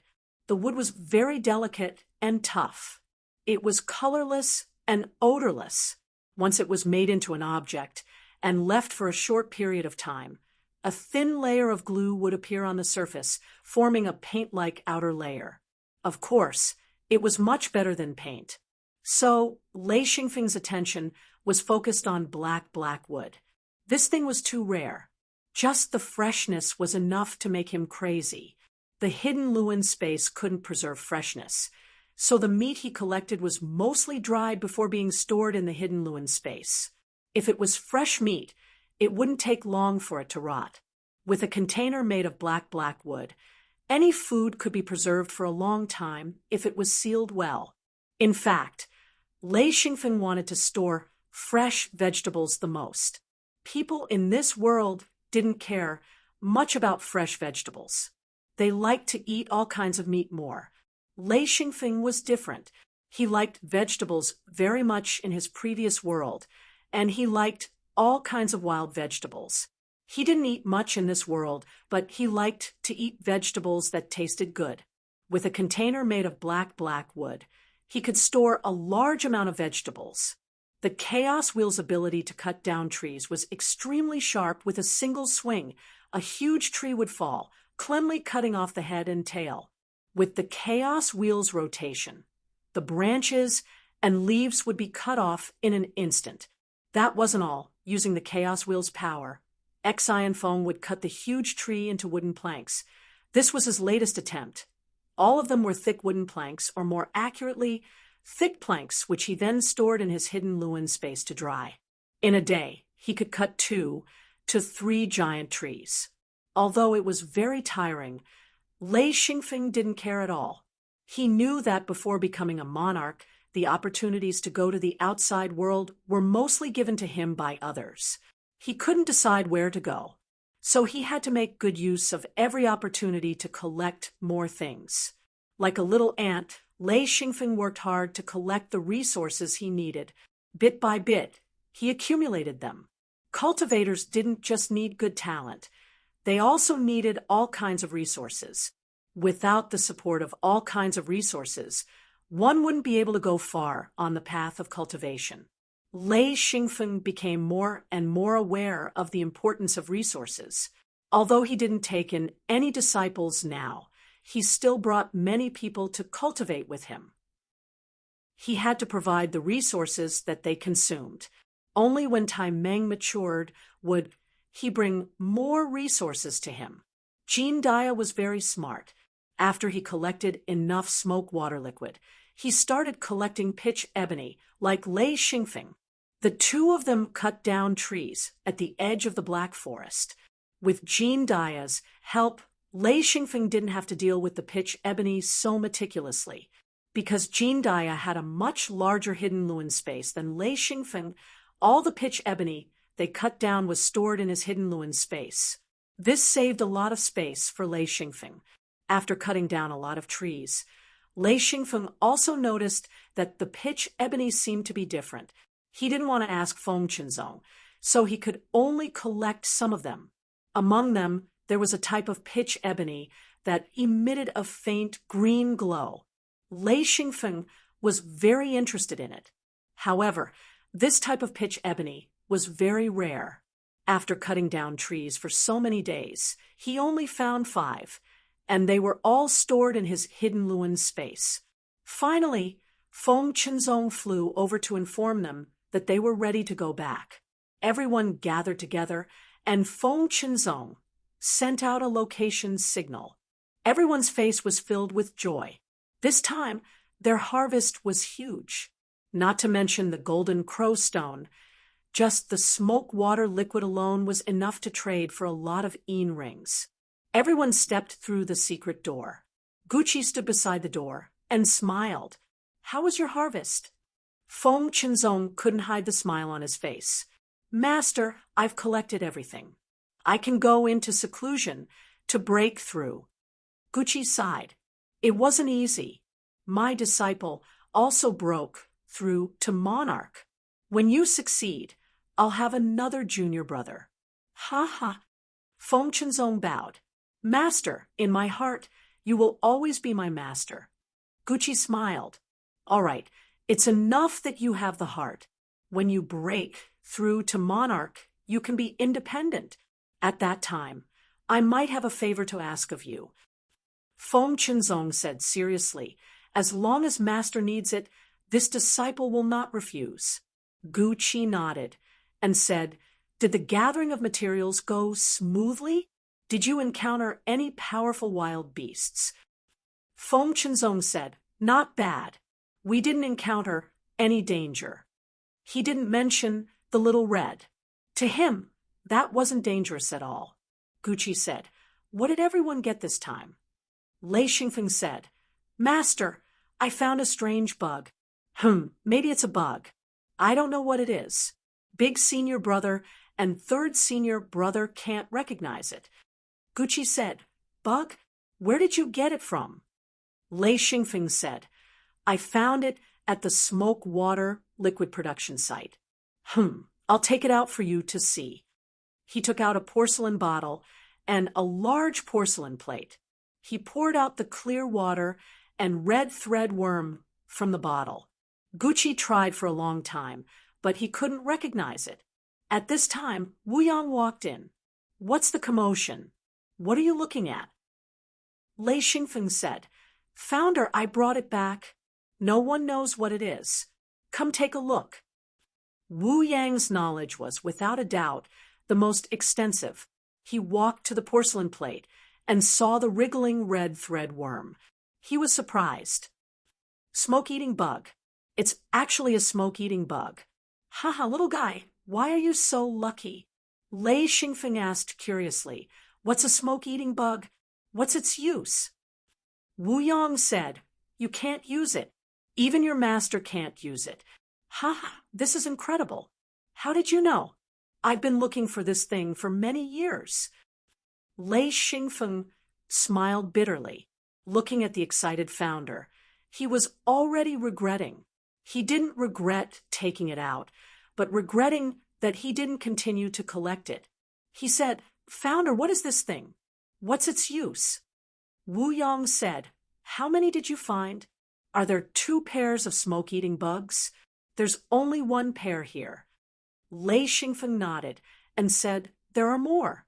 A: The wood was very delicate and tough. It was colorless and odorless. Once it was made into an object and left for a short period of time, a thin layer of glue would appear on the surface, forming a paint-like outer layer. Of course, it was much better than paint. So, Lei Xingfeng's attention was focused on black wood. This thing was too rare. Just the freshness was enough to make him crazy. The hidden Luin space couldn't preserve freshness, so the meat he collected was mostly dried before being stored in the hidden Luin space. If it was fresh meat, it wouldn't take long for it to rot. With a container made of black wood, any food could be preserved for a long time if it was sealed well. In fact, Lei Xingfeng wanted to store fresh vegetables the most. People in this world didn't care much about fresh vegetables. They liked to eat all kinds of meat more. Lei Xingfeng was different. He liked vegetables very much in his previous world, and he liked all kinds of wild vegetables. He didn't eat much in this world, but he liked to eat vegetables that tasted good. With a container made of black wood, he could store a large amount of vegetables. The Chaos Wheel's ability to cut down trees was extremely sharp. With a single swing, a huge tree would fall, cleanly cutting off the head and tail. With the Chaos Wheel's rotation, the branches and leaves would be cut off in an instant. That wasn't all. Using the Chaos Wheel's power, Xian Feng would cut the huge tree into wooden planks. This was his latest attempt. All of them were thick wooden planks, or more accurately, thick planks, which he then stored in his hidden Luin space to dry. In a day, he could cut 2 to 3 giant trees. Although it was very tiring, Lei Xingfeng didn't care at all. He knew that before becoming a monarch, the opportunities to go to the outside world were mostly given to him by others. He couldn't decide where to go, so he had to make good use of every opportunity to collect more things. Like a little ant, Lei Xingfeng worked hard to collect the resources he needed. Bit by bit, he accumulated them. Cultivators didn't just need good talent. They also needed all kinds of resources. Without the support of all kinds of resources, one wouldn't be able to go far on the path of cultivation. Lei Xingfeng became more and more aware of the importance of resources. Although he didn't take in any disciples now, he still brought many people to cultivate with him. He had to provide the resources that they consumed. Only when Tai Meng matured would he bring more resources to him. Jean Dia was very smart. After he collected enough smoke water liquid, he started collecting pitch ebony like Lei Xingfeng. The two of them cut down trees at the edge of the Black Forest. With Jean Dia's help, Lei Xingfeng didn't have to deal with the pitch ebony so meticulously. Because Jean Dia had a much larger hidden Luin space than Lei Xingfeng, all the pitch ebony they cut down was stored in his hidden Luin space. This saved a lot of space for Lei Xingfeng. After cutting down a lot of trees, Lei Xingfeng also noticed that the pitch ebony seemed to be different. He didn't want to ask Feng Qinzong, so he could only collect some of them. Among them, there was a type of pitch ebony that emitted a faint green glow. Lei Xingfeng was very interested in it. However, this type of pitch ebony was very rare. After cutting down trees for so many days, he only found 5, and they were all stored in his hidden Luin space. Finally, Feng Qinzong flew over to inform them that they were ready to go back. Everyone gathered together, and Feng Qinzong sent out a location signal. Everyone's face was filled with joy. This time, their harvest was huge. Not to mention the golden crow stone. Just the smoke water liquid alone was enough to trade for a lot of yin rings. Everyone stepped through the secret door. Gucci stood beside the door and smiled. "How was your harvest?" Feng Qinzong couldn't hide the smile on his face. "Master, I've collected everything. I can go into seclusion to break through." Gucci sighed. "It wasn't easy. My disciple also broke through to monarch. When you succeed, I'll have another junior brother." "Ha ha." Feng Qinzong bowed. "Master, in my heart, you will always be my master." Gucci smiled. "All right, it's enough that you have the heart. When you break through to monarch, you can be independent. At that time, I might have a favor to ask of you." Feng Qinzong said seriously, "As long as master needs it, this disciple will not refuse." Gucci nodded and said, "Did the gathering of materials go smoothly?" Did you encounter any powerful wild beasts? Feng Chenzong said, Not bad. We didn't encounter any danger. He didn't mention the little red. To him, that wasn't dangerous at all. Gucci said, What did everyone get this time? Lei Xingfeng said, Master, I found a strange bug. Maybe it's a bug. I don't know what it is. Big senior brother and third senior brother can't recognize it. Gucci said, Bug? Where did you get it from? Lei Xingfeng said, I found it at the smoke water liquid production site. I'll take it out for you to see. He took out a porcelain bottle and a large porcelain plate. He poured out the clear water and red thread worm from the bottle. Gucci tried for a long time, but he couldn't recognize it. At this time, Wu Yang walked in. What's the commotion? What are you looking at? Lei Xingfeng said, Founder, I brought it back. No one knows what it is. Come take a look. Wu Yang's knowledge was, without a doubt, the most extensive. He walked to the porcelain plate and saw the wriggling red thread worm. He was surprised. Smoke-eating bug. It's actually a smoke-eating bug. Haha, little guy, why are you so lucky? Lei Xingfeng asked curiously, What's a smoke-eating bug? What's its use? Wu Yang said, You can't use it. Even your master can't use it. Ha, this is incredible. How did you know? I've been looking for this thing for many years. Lei Xingfeng smiled bitterly, looking at the excited founder. He was already regretting. He didn't regret taking it out, but regretting that he didn't continue to collect it. He said, Founder, what is this thing? What's its use? Wu Yang said, How many did you find? Are there 2 pairs of smoke-eating bugs? There's only 1 pair here. Lei Xingfeng nodded and said, There are more.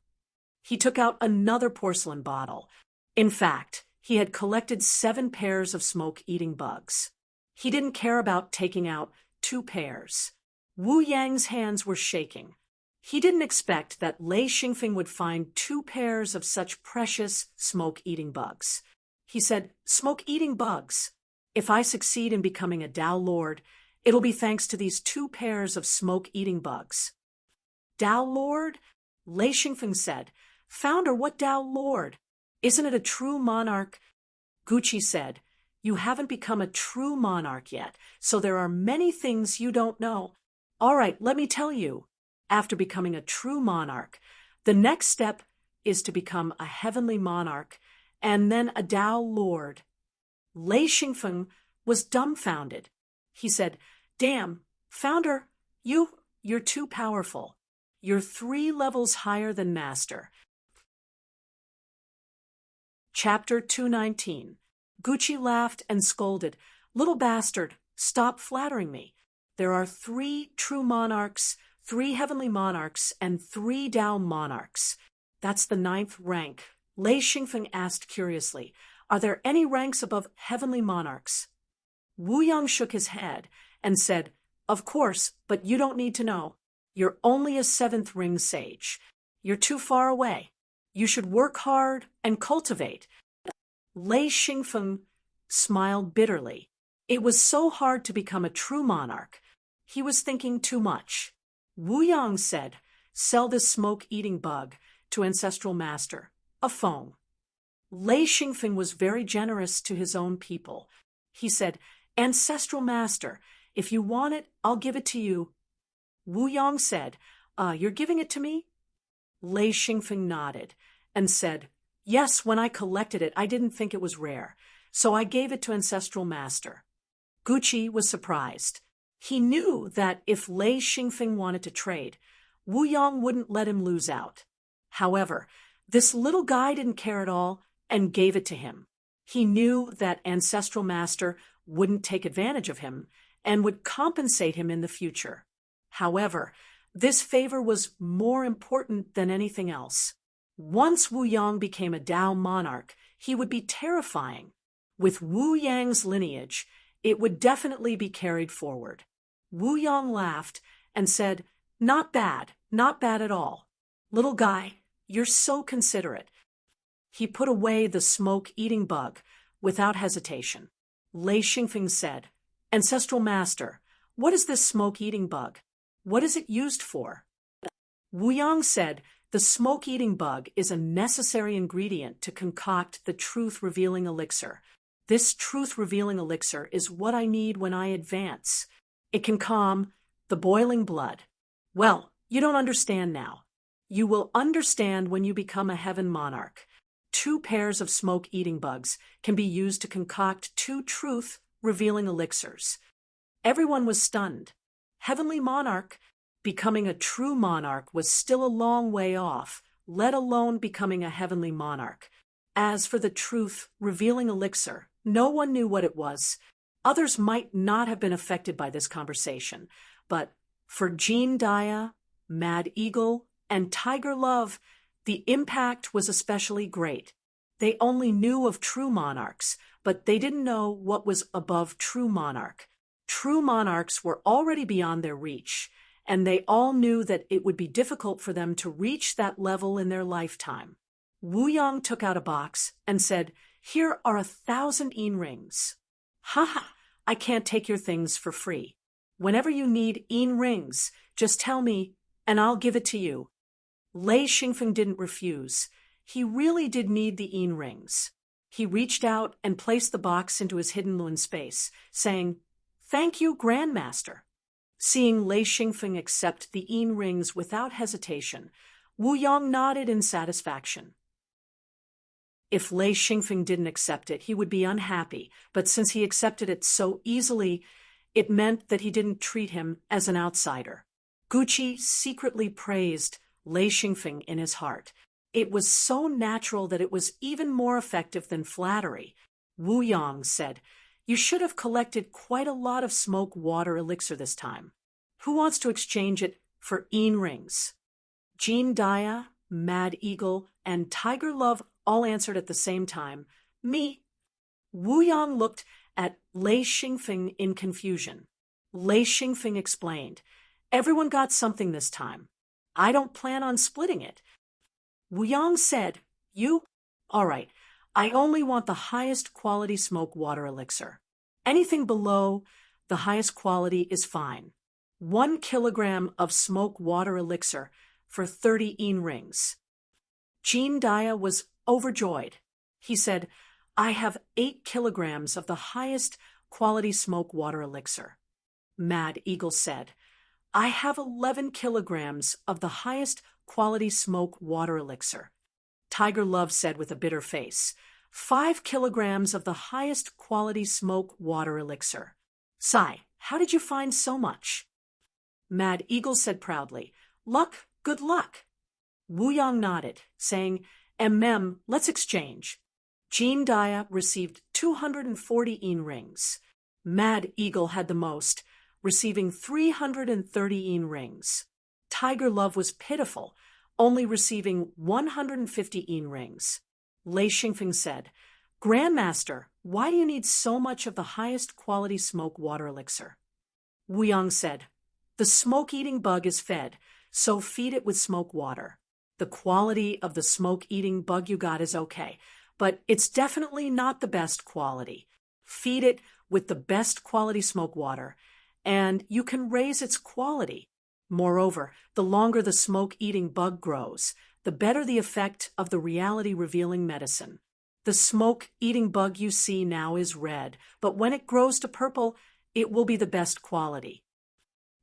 A: He took out another porcelain bottle. In fact, he had collected 7 pairs of smoke-eating bugs. He didn't care about taking out 2 pairs. Wu Yang's hands were shaking. He didn't expect that Lei Xingfeng would find 2 pairs of such precious smoke-eating bugs. He said, Smoke-eating bugs. If I succeed in becoming a Tao Lord, it'll be thanks to these 2 pairs of smoke-eating bugs. Tao Lord? Lei Xingfeng said, Founder, what Tao Lord? Isn't it a true monarch? Gucci said, You haven't become a true monarch yet, so there are many things you don't know. All right, let me tell you. After becoming a true monarch, the next step is to become a heavenly monarch and then a Tao Lord. Lei Xingfeng was dumbfounded. He said, Damn, Founder, you're too powerful. You're 3 levels higher than Master. Chapter 219. Gucci laughed and scolded, Little bastard, stop flattering me. There are 3 true monarchs, 3 heavenly monarchs, and 3 Tao monarchs. That's the 9th rank. Lei Xingfeng asked curiously, Are there any ranks above heavenly monarchs? Wu Yang shook his head and said, Of course, but you don't need to know. You're only a 7th ring sage. You're too far away. You should work hard and cultivate. Lei Xingfeng smiled bitterly. It was so hard to become a true monarch. He was thinking too much. Wu Yang said, Sell this smoke-eating bug to Ancestral Master, a Feng. Lei Xingfeng was very generous to his own people. He said, Ancestral Master, if you want it, I'll give it to you. Wu Yang said, You're giving it to me? Lei Xingfeng nodded and said, Yes, when I collected it, I didn't think it was rare, so I gave it to Ancestral Master. Gucci was surprised. He knew that if Lei Xingfeng wanted to trade, Wu Yang wouldn't let him lose out. However, this little guy didn't care at all and gave it to him. He knew that Ancestral Master wouldn't take advantage of him and would compensate him in the future. However, this favor was more important than anything else. Once Wu Yang became a Tao monarch, he would be terrifying. With Wu Yang's lineage, it would definitely be carried forward. Wu Yang laughed and said, Not bad at all. Little guy, You're so considerate. He put away the smoke-eating bug without hesitation. Lei Xingfeng said, Ancestral Master, what is this smoke-eating bug? What is it used for? Wu Yang said, the smoke-eating bug is a necessary ingredient to concoct the truth-revealing elixir. This truth-revealing elixir is what I need when I advance. It can calm the boiling blood. Well, you don't understand now. You will understand when you become a heaven monarch. 2 pairs of smoke-eating bugs can be used to concoct 2 truth-revealing elixirs. Everyone was stunned. Heavenly monarch, becoming a true monarch was still a long way off, let alone becoming a heavenly monarch. As for the truth-revealing elixir, no one knew what it was. Others might not have been affected by this conversation, but for Jean Dia, Mad Eagle, and Tiger Love, the impact was especially great. They only knew of true monarchs, but they didn't know what was above true monarch. True monarchs were already beyond their reach, and they all knew that it would be difficult for them to reach that level in their lifetime. Wu Yang took out a box and said, Here are 1,000 yin rings. Ha ha, I can't take your things for free. Whenever you need yin rings, just tell me, and I'll give it to you. Lei Xingfeng didn't refuse. He really did need the yin rings. He reached out and placed the box into his hidden lun space, saying, Thank you, Grandmaster. Seeing Lei Xingfeng accept the yin rings without hesitation, Wu Yang nodded in satisfaction. If Lei Xingfeng didn't accept it, he would be unhappy, but since he accepted it so easily, it meant that he didn't treat him as an outsider. Gucci secretly praised Lei Xingfeng in his heart. It was so natural that it was even more effective than flattery. Wu Yang said, You should have collected quite a lot of smoke water elixir this time. Who wants to exchange it for yin rings? Jean Dia, Mad Eagle, and Tiger Love all answered at the same time, Me. Wu Yang looked at Lei Xingfeng in confusion. Lei Xingfeng explained, Everyone got something this time. I don't plan on splitting it. Wu Yang said, You? All right, I only want the highest quality smoke water elixir. Anything below the highest quality is fine. 1 kilogram of smoke water elixir for 30 yin rings. Jean Dia was overjoyed. He said, I have 8 kilograms of the highest quality smoke water elixir. Mad Eagle said, I have 11 kilograms of the highest quality smoke water elixir. Tiger Love said with a bitter face, 5 kilograms of the highest quality smoke water elixir. Sai, how did you find so much? Mad Eagle said proudly, Luck, good luck. Wu Yang nodded, saying, let's exchange. Jean Dia received 240 yin rings. Mad Eagle had the most, receiving 330 yin rings. Tiger Love was pitiful, only receiving 150 yin rings. Lei Xingfeng said, Grandmaster, why do you need so much of the highest quality smoke water elixir? Wu Yang said, The smoke-eating bug is fed, so feed it with smoke water. The quality of the smoke-eating bug you got is okay, but it's definitely not the best quality. Feed it with the best quality smoke water, and you can raise its quality. Moreover, the longer the smoke-eating bug grows, the better the effect of the reality-revealing medicine. The smoke-eating bug you see now is red, but when it grows to purple, it will be the best quality.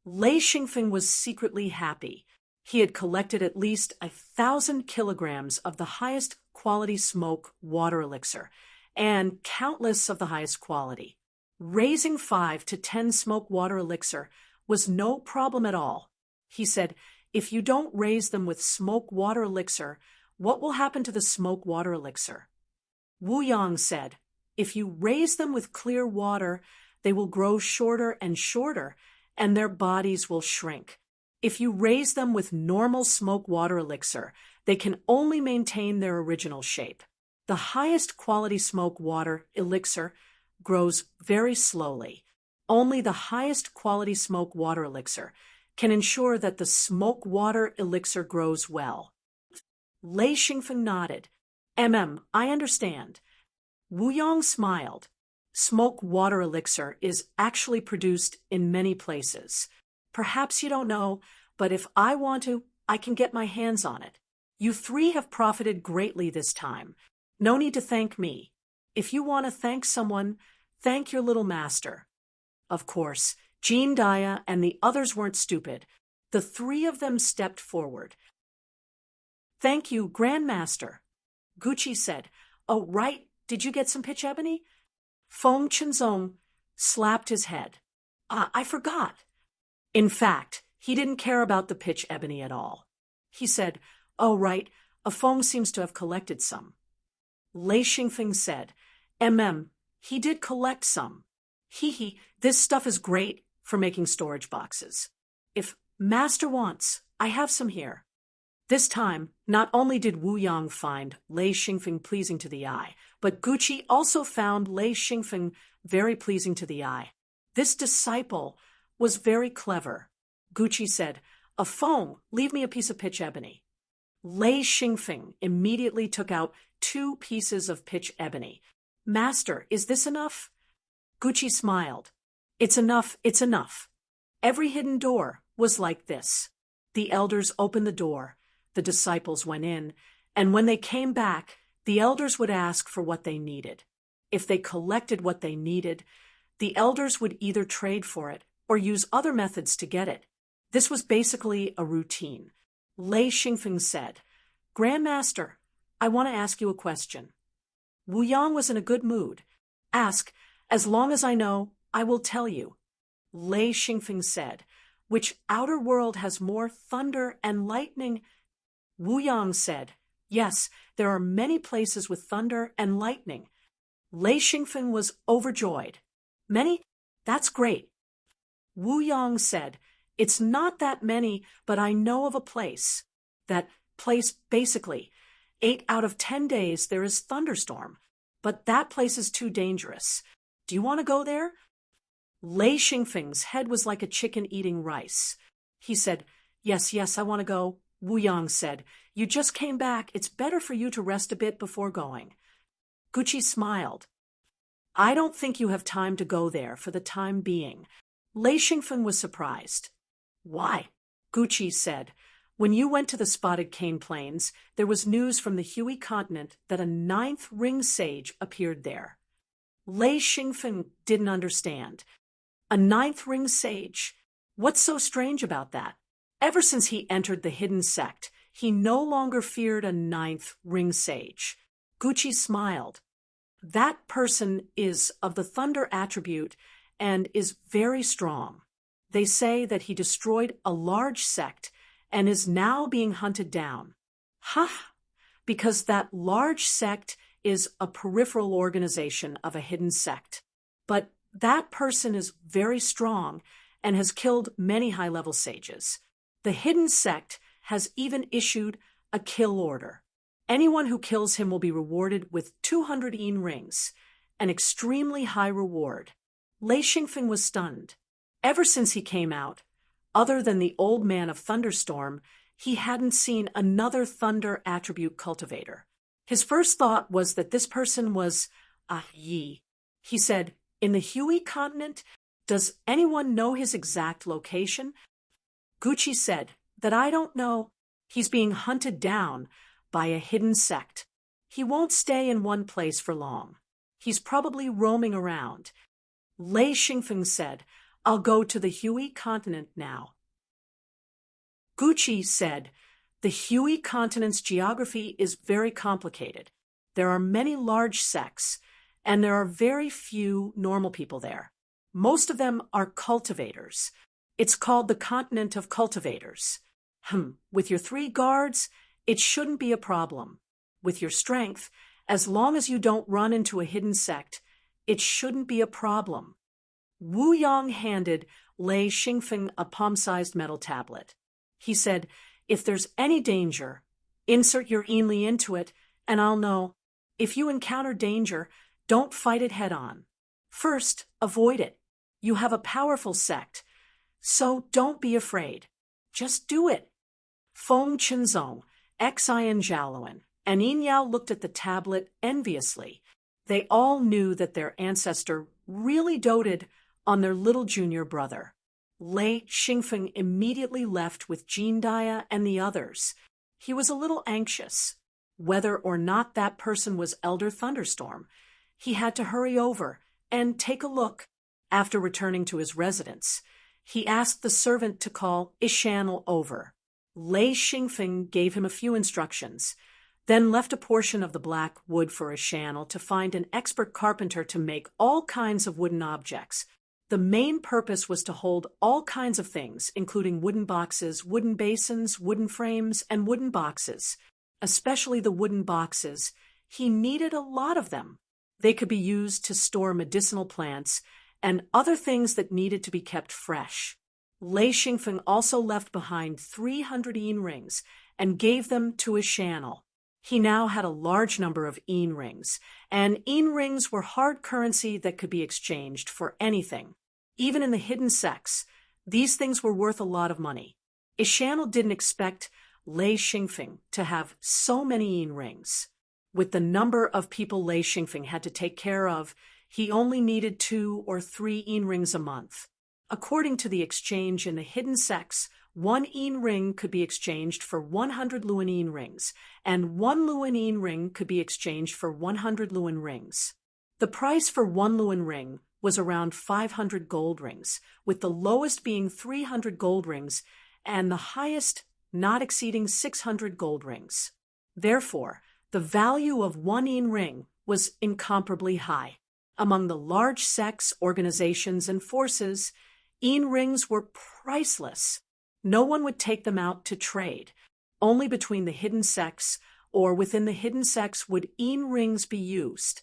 A: Lei Xingfeng was secretly happy. He had collected at least 1,000 kilograms of the highest quality smoke water elixir, and countless of the highest quality. Raising 5 to 10 smoke water elixir was no problem at all. He said, If you don't raise them with smoke water elixir, what will happen to the smoke water elixir? Wu Yang said, If you raise them with clear water, they will grow shorter and shorter, and their bodies will shrink. If you raise them with normal smoke water elixir, they can only maintain their original shape. The highest quality smoke water elixir grows very slowly. Only the highest quality smoke water elixir can ensure that the smoke water elixir grows well. Lei Xingfeng nodded. I understand. Wu Yong smiled. Smoke water elixir is actually produced in many places. Perhaps you don't know, but if I want to, I can get my hands on it. You three have profited greatly this time. No need to thank me. If you want to thank someone, thank your little master. Of course, Jean Daya and the others weren't stupid. The three of them stepped forward. Thank you, Grandmaster. Gucci said. Oh, right. Did you get some pitch ebony? Feng Chenzong slapped his head. I forgot. In fact, he didn't care about the pitch ebony at all. He said, oh, right. Feng seems to have collected some. Lei Xingfeng said, he did collect some. This stuff is great for making storage boxes. If Master wants, I have some here. This time, not only did Wu Yang find Lei Xingfeng pleasing to the eye, but Gucci also found Lei Xingfeng very pleasing to the eye. This disciple was very clever. Gucci said, Feng, leave me a piece of pitch ebony. Lei Xingfeng immediately took out 2 pieces of pitch ebony. Master, is this enough? Gucci smiled. It's enough, it's enough. Every hidden door was like this. The elders opened the door, the disciples went in, and when they came back, the elders would ask for what they needed. If they collected what they needed, the elders would either trade for it or use other methods to get it. This was basically a routine. Lei Xingfeng said, Grandmaster, I want to ask you a question. Wu Yang was in a good mood. Ask, as long as I know, I will tell you. Lei Xingfeng said, which outer world has more thunder and lightning? Wu Yang said, yes, there are many places with thunder and lightning. Lei Xingfeng was overjoyed. Many? That's great. Wu Yang said, it's not that many, but I know of a place. That place, basically, 8 out of 10 days there is thunderstorm, but that place is too dangerous. Do you want to go there? Lei Xingfeng's head was like a chicken eating rice. He said, yes, I want to go. Wu Yang said, you just came back. It's better for you to rest a bit before going. Gucci smiled. I don't think you have time to go there for the time being. Lei Xingfeng was surprised. Why? Gucci said, when you went to the Spotted Cane Plains, there was news from the Hui continent that a 9th ring sage appeared there. Lei Xingfeng didn't understand. A 9th ring sage? What's so strange about that? Ever since he entered the hidden sect, he no longer feared a 9th ring sage. Gucci smiled. That person is of the thunder attribute and is very strong. They say that he destroyed a large sect and is now being hunted down. Because that large sect is a peripheral organization of a hidden sect. But that person is very strong and has killed many high-level sages. The hidden sect has even issued a kill order. Anyone who kills him will be rewarded with 200 yin rings, an extremely high reward. Lei Xingfeng was stunned. Ever since he came out, other than the old man of Thunderstorm, he hadn't seen another thunder attribute cultivator. His first thought was that this person was Yi. He said, in the Hui continent, does anyone know his exact location? Gucci said that I don't know. He's being hunted down by a hidden sect. He won't stay in one place for long. He's probably roaming around. Lei Xingfeng said, I'll go to the Hui continent now. Gucci said, the Hui continent's geography is very complicated. There are many large sects, and there are very few normal people there. Most of them are cultivators. It's called the continent of cultivators. With your 3 guards, it shouldn't be a problem. With your strength, as long as you don't run into a hidden sect, it shouldn't be a problem. Wu Yang handed Lei Xingfeng a palm-sized metal tablet. He said, if there's any danger, insert your Yinli into it, and I'll know. If you encounter danger, don't fight it head-on. First, avoid it. You have a powerful sect, so don't be afraid. Just do it. Feng Chenzong Xian Jaluen, and Yin Yao looked at the tablet enviously. They all knew that their ancestor really doted on their little junior brother. Lei Xingfeng immediately left with Jean Dia and the others. He was a little anxious. Whether or not that person was Elder Thunderstorm, he had to hurry over and take a look. After returning to his residence, he asked the servant to call Ishanel over. Lei Xingfeng gave him a few instructions, then left a portion of the black wood for Ishanel to find an expert carpenter to make all kinds of wooden objects. The main purpose was to hold all kinds of things, including wooden boxes, wooden basins, wooden frames, and wooden boxes. Especially the wooden boxes. He needed a lot of them. They could be used to store medicinal plants and other things that needed to be kept fresh. Lei Xingfeng also left behind 300 yin rings and gave them to Ishanel. He now had a large number of yin rings, and yin rings were hard currency that could be exchanged for anything. Even in the hidden sects, these things were worth a lot of money. Ishanel didn't expect Lei Xingfeng to have so many yin rings. With the number of people Lei Xingfeng had to take care of, he only needed 2 or 3 yin rings a month. According to the exchange in the hidden sects, 1 yin ring could be exchanged for 100 Luan yin rings, and 1 Luan yin ring could be exchanged for 100 Luan rings. The price for 1 Luan ring was around 500 gold rings, with the lowest being 300 gold rings and the highest not exceeding 600 gold rings. Therefore, the value of 1 yin ring was incomparably high. Among the large sects, organizations, and forces, yin rings were priceless. No one would take them out to trade. Only between the hidden sects or within the hidden sects would yin rings be used.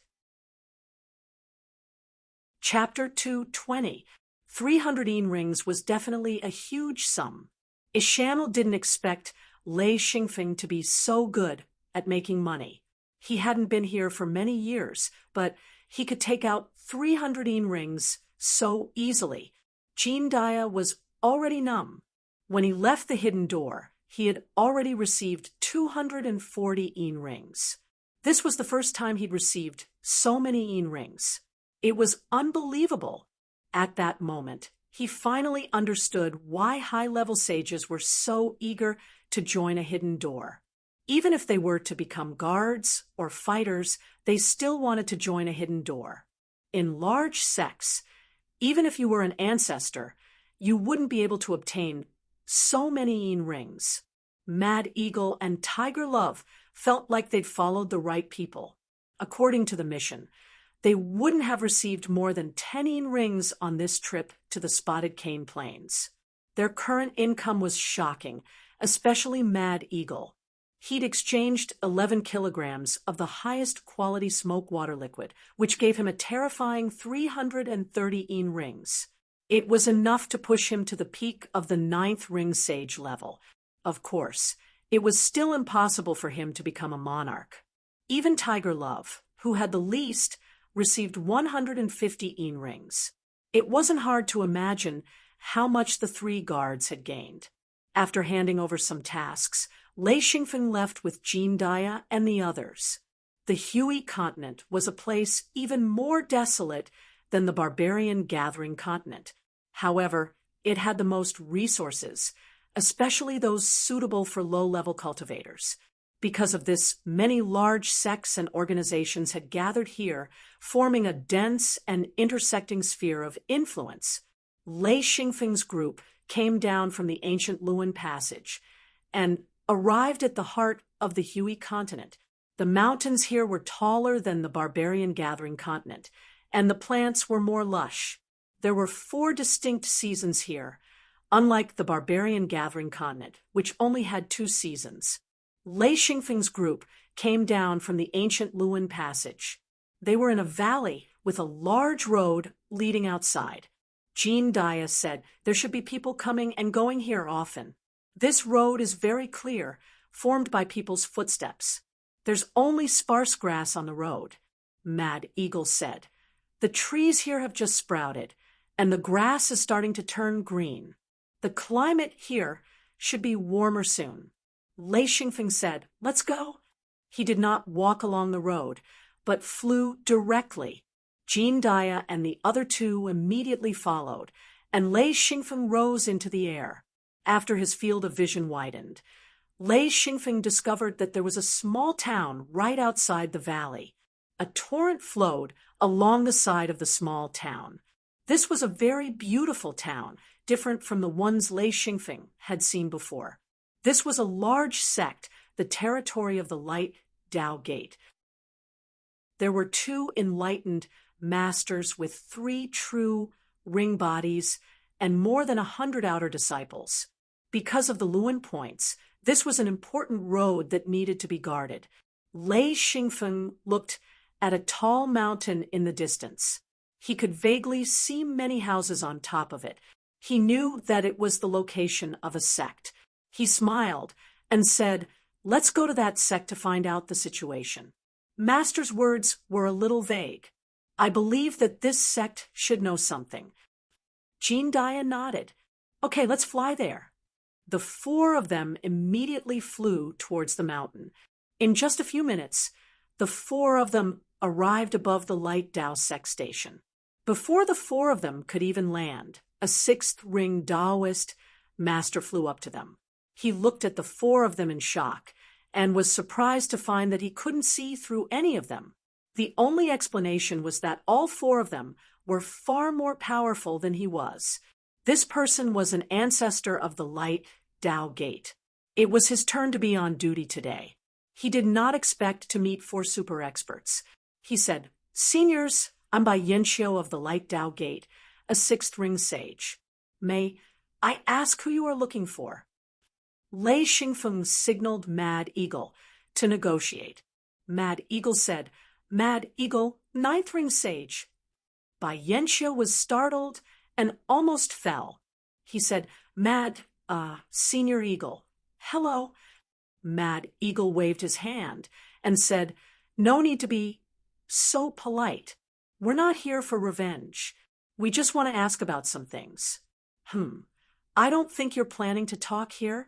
A: Chapter 2:20. 300 yin rings was definitely a huge sum. Ishanel didn't expect Lei Xingfeng to be so good at making money. He hadn't been here for many years, but he could take out 300 yin rings so easily. Jean Dia was already numb. When he left the hidden door, he had already received 240 yin rings. This was the first time he'd received so many yin rings. It was unbelievable. At that moment, he finally understood why high-level sages were so eager to join a hidden door. Even if they were to become guards or fighters, they still wanted to join a hidden door. In large sects, even if you were an ancestor, you wouldn't be able to obtain so many yin rings. Mad Eagle and Tiger Love felt like they'd followed the right people. According to the mission, they wouldn't have received more than 10 yin rings on this trip to the Spotted Cane Plains. Their current income was shocking, especially Mad Eagle. He'd exchanged 11 kilograms of the highest quality smoke water liquid, which gave him a terrifying 330 yin rings. It was enough to push him to the peak of the 9th ring sage level. Of course, it was still impossible for him to become a monarch. Even Tiger Love, who had the least, received 150 yin rings. It wasn't hard to imagine how much the 3 guards had gained. After handing over some tasks, Lei Xingfeng left with Jean Dia and the others. The Hui continent was a place even more desolate than the barbarian gathering continent. However, it had the most resources, especially those suitable for low-level cultivators. Because of this, many large sects and organizations had gathered here, forming a dense and intersecting sphere of influence. Lei Xingfeng's group came down from the ancient Luan Passage and arrived at the heart of the Hui continent. The mountains here were taller than the barbarian gathering continent, and the plants were more lush. There were 4 distinct seasons here, unlike the barbarian gathering continent, which only had 2 seasons. Lei Xingfeng's group came down from the ancient Luan Passage. They were in a valley with a large road leading outside. Jean Dia said there should be people coming and going here often. This road is very clear, formed by people's footsteps. There's only sparse grass on the road. Mad Eagle said, the trees here have just sprouted, and the grass is starting to turn green. The climate here should be warmer soon. Lei Xingfeng said, "Let's go." He did not walk along the road, but flew directly. Jean Dia and the other two immediately followed, and Lei Xingfeng rose into the air. After his field of vision widened, Lei Xingfeng discovered that there was a small town right outside the valley. A torrent flowed along the side of the small town. This was a very beautiful town, different from the ones Lei Xingfeng had seen before. This was a large sect, the territory of the Light Tao Gate. There were 2 enlightened masters with 3 true ring bodies and more than 100 outer disciples. Because of the Luan points, this was an important road that needed to be guarded. Lei Xingfeng looked at a tall mountain in the distance. He could vaguely see many houses on top of it. He knew that it was the location of a sect. He smiled and said, "Let's go to that sect to find out the situation." Master's words were a little vague. "I believe that this sect should know something." Jean Dia nodded. "Okay, let's fly there." The 4 of them immediately flew towards the mountain. In just a few minutes, the 4 of them arrived above the Light Tao sect station. Before the 4 of them could even land, a 6th ring Taoist master flew up to them. He looked at the 4 of them in shock and was surprised to find that he couldn't see through any of them. The only explanation was that all 4 of them were far more powerful than he was. This person was an ancestor of the Light Tao Gate. It was his turn to be on duty today. He did not expect to meet 4 super experts. He said, "Seniors, I'm by Yanxiu of the Light Tao Gate, a 6th ring sage. May I ask who you are looking for?" Lei Xingfeng signaled Mad Eagle to negotiate. Mad Eagle said, "Mad Eagle, 9th ring sage." Bai Yanxiu was startled and almost fell. He said, Senior Eagle, hello." Mad Eagle waved his hand and said, "No need to be so polite. We're not here for revenge. We just want to ask about some things." I don't think you're planning to talk here."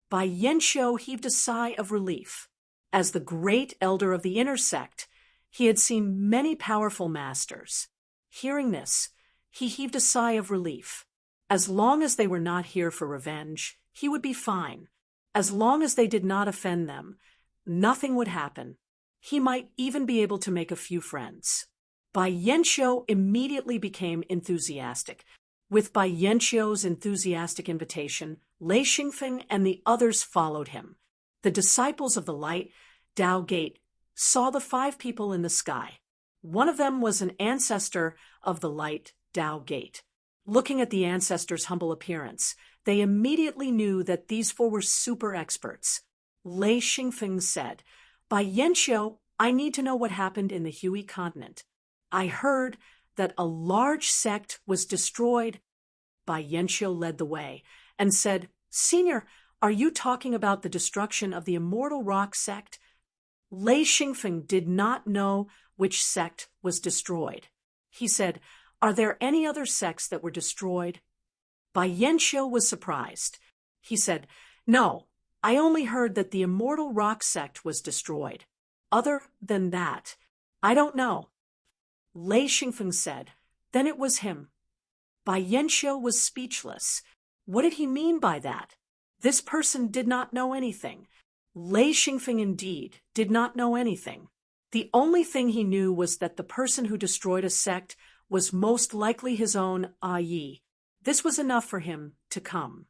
A: Bai Yanxiu heaved a sigh of relief. As the great elder of the inner sect, he had seen many powerful masters. Hearing this, he heaved a sigh of relief. As long as they were not here for revenge, he would be fine. As long as they did not offend them, nothing would happen. He might even be able to make a few friends. Bai Yanxiu immediately became enthusiastic. With Bai Yanxiu's enthusiastic invitation, Lei Xingfeng and the others followed him. The disciples of the Light Tao Gate saw the 5 people in the sky. One of them was an ancestor of the Light Tao Gate. Looking at the ancestor's humble appearance, they immediately knew that these 4 were super experts. Lei Xingfeng said, "Bai Yanxiu, I need to know what happened in the Hui continent. I heard that a large sect was destroyed." Bai Yanxiu led the way and said, "Senior, are you talking about the destruction of the Immortal Rock sect?" Lei Xingfeng did not know which sect was destroyed. He said, "Are there any other sects that were destroyed?" Bai Yanxiu was surprised. He said, "No, I only heard that the Immortal Rock sect was destroyed. Other than that, I don't know." Lei Xingfeng said, "Then it was him." Bai Yanxiu was speechless. What did he mean by that? This person did not know anything. Lei Xingfeng indeed did not know anything. The only thing he knew was that the person who destroyed a sect was most likely his own Yi. This was enough for him to come.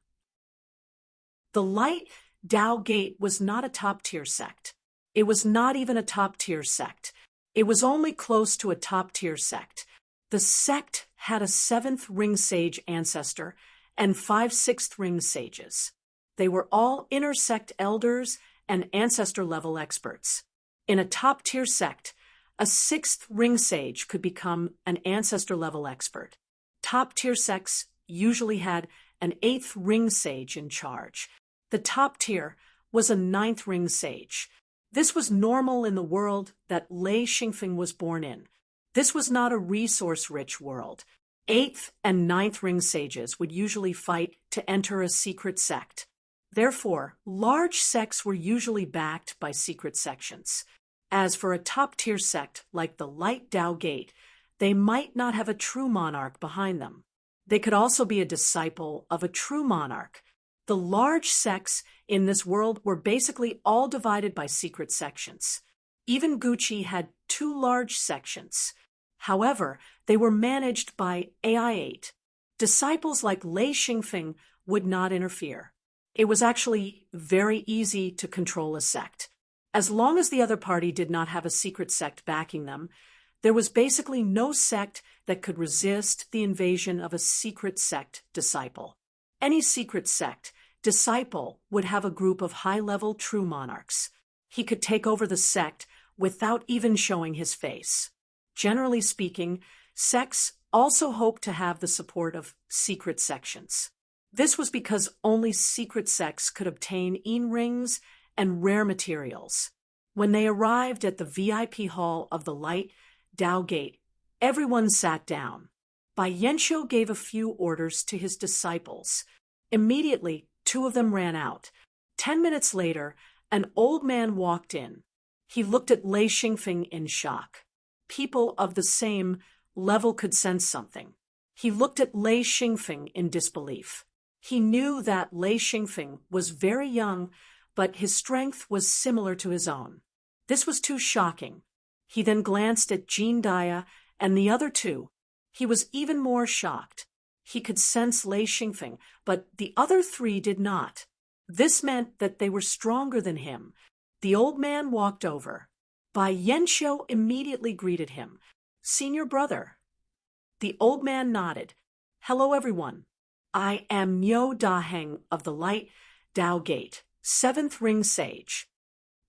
A: The Light Tao Gate was not a top-tier sect. It was not even a top-tier sect. It was only close to a top-tier sect. The sect had a 7th ring sage ancestor and 5 6th ring sages. They were all inner sect elders and ancestor-level experts. In a top-tier sect, a 6th ring sage could become an ancestor-level expert. Top-tier sects usually had an 8th ring sage in charge. The top tier was a 9th ring sage. This was normal in the world that Lei Xingfeng was born in. This was not a resource-rich world. 8th and 9th ring sages would usually fight to enter a secret sect. Therefore, large sects were usually backed by secret sections. As for a top-tier sect like the Light Tao Gate, they might not have a true monarch behind them. They could also be a disciple of a true monarch. The large sects in this world were basically all divided by secret sections. Even Gucci had 2 large sections. However, they were managed by AI-8. Disciples like Lei Xingfeng would not interfere. It was actually very easy to control a sect. As long as the other party did not have a secret sect backing them, there was basically no sect that could resist the invasion of a secret sect disciple. Any secret sect disciple would have a group of high-level true monarchs. He could take over the sect without even showing his face. Generally speaking, sects also hoped to have the support of secret sections. This was because only secret sects could obtain yin rings and rare materials. When they arrived at the VIP hall of the Light Tao Gate, everyone sat down. Bai Yanqiu gave a few orders to his disciples. Immediately, 2 of them ran out. 10 minutes later, an old man walked in. He looked at Lei Xingfeng in shock. People of the same level could sense something. He looked at Lei Xingfeng in disbelief. He knew that Lei Xingfeng was very young, but his strength was similar to his own. This was too shocking. He then glanced at Jean Dia and the other 2. He was even more shocked. He could sense Lei Xingfeng, but the other 3 did not. This meant that they were stronger than him. The old man walked over. Bai Yanqiu immediately greeted him. "Senior brother." The old man nodded. "Hello, everyone. I am Miao Daheng of the Light Tao Gate, 7th Ring Sage."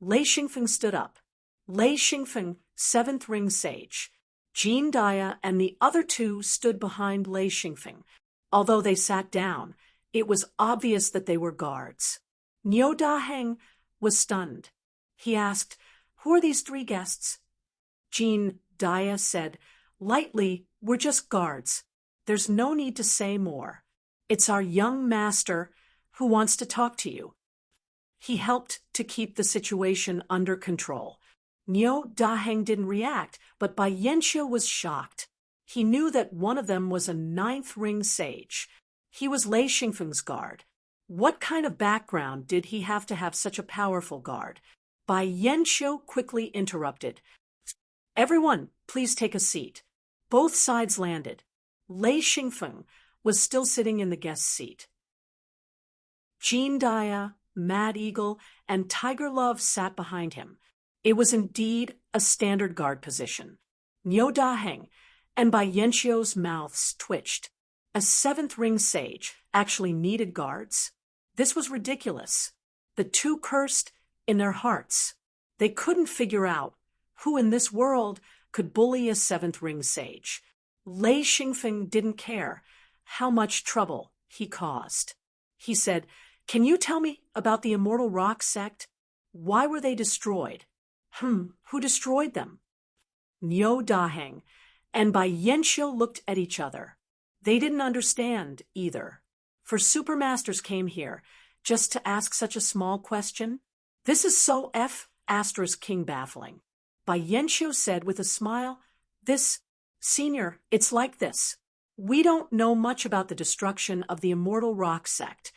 A: Lei Xingfeng stood up. Lei Xingfeng, 7th Ring Sage. Jean Dia and the other 2 stood behind Lei Xingfeng. Although they sat down, it was obvious that they were guards. Miao Daheng was stunned. He asked, "Who are these 3 guests?" Jean Dia said, lightly, "We're just guards. There's no need to say more. It's our young master who wants to talk to you." He helped to keep the situation under control. Miao Daheng didn't react, but Bai Yanqiu was shocked. He knew that one of them was a 9th Ring Sage. He was Lei Xingfeng's guard. What kind of background did he have to have such a powerful guard? Bai Yanqiu quickly interrupted. "Everyone, please take a seat." Both sides landed. Lei Xingfeng was still sitting in the guest seat. Jean Dia, Mad Eagle, and Tiger Love sat behind him. It was indeed a standard guard position. Miao Daheng and Bai Yanqiu's mouths twitched. A 7th Ring Sage actually needed guards? This was ridiculous. The 2 cursed in their hearts. They couldn't figure out who in this world could bully a 7th Ring Sage. Lei Xingfeng didn't care how much trouble he caused. He said, "Can you tell me about the Immortal Rock sect? Why were they destroyed?" Who destroyed them?" Miao Daheng and Bai Yanqiu looked at each other. They didn't understand either. For Supermasters came here just to ask such a small question? This is so King baffling. Bai Yanqiu said with a smile, Senior, it's like this. We don't know much about the destruction of the Immortal Rock sect.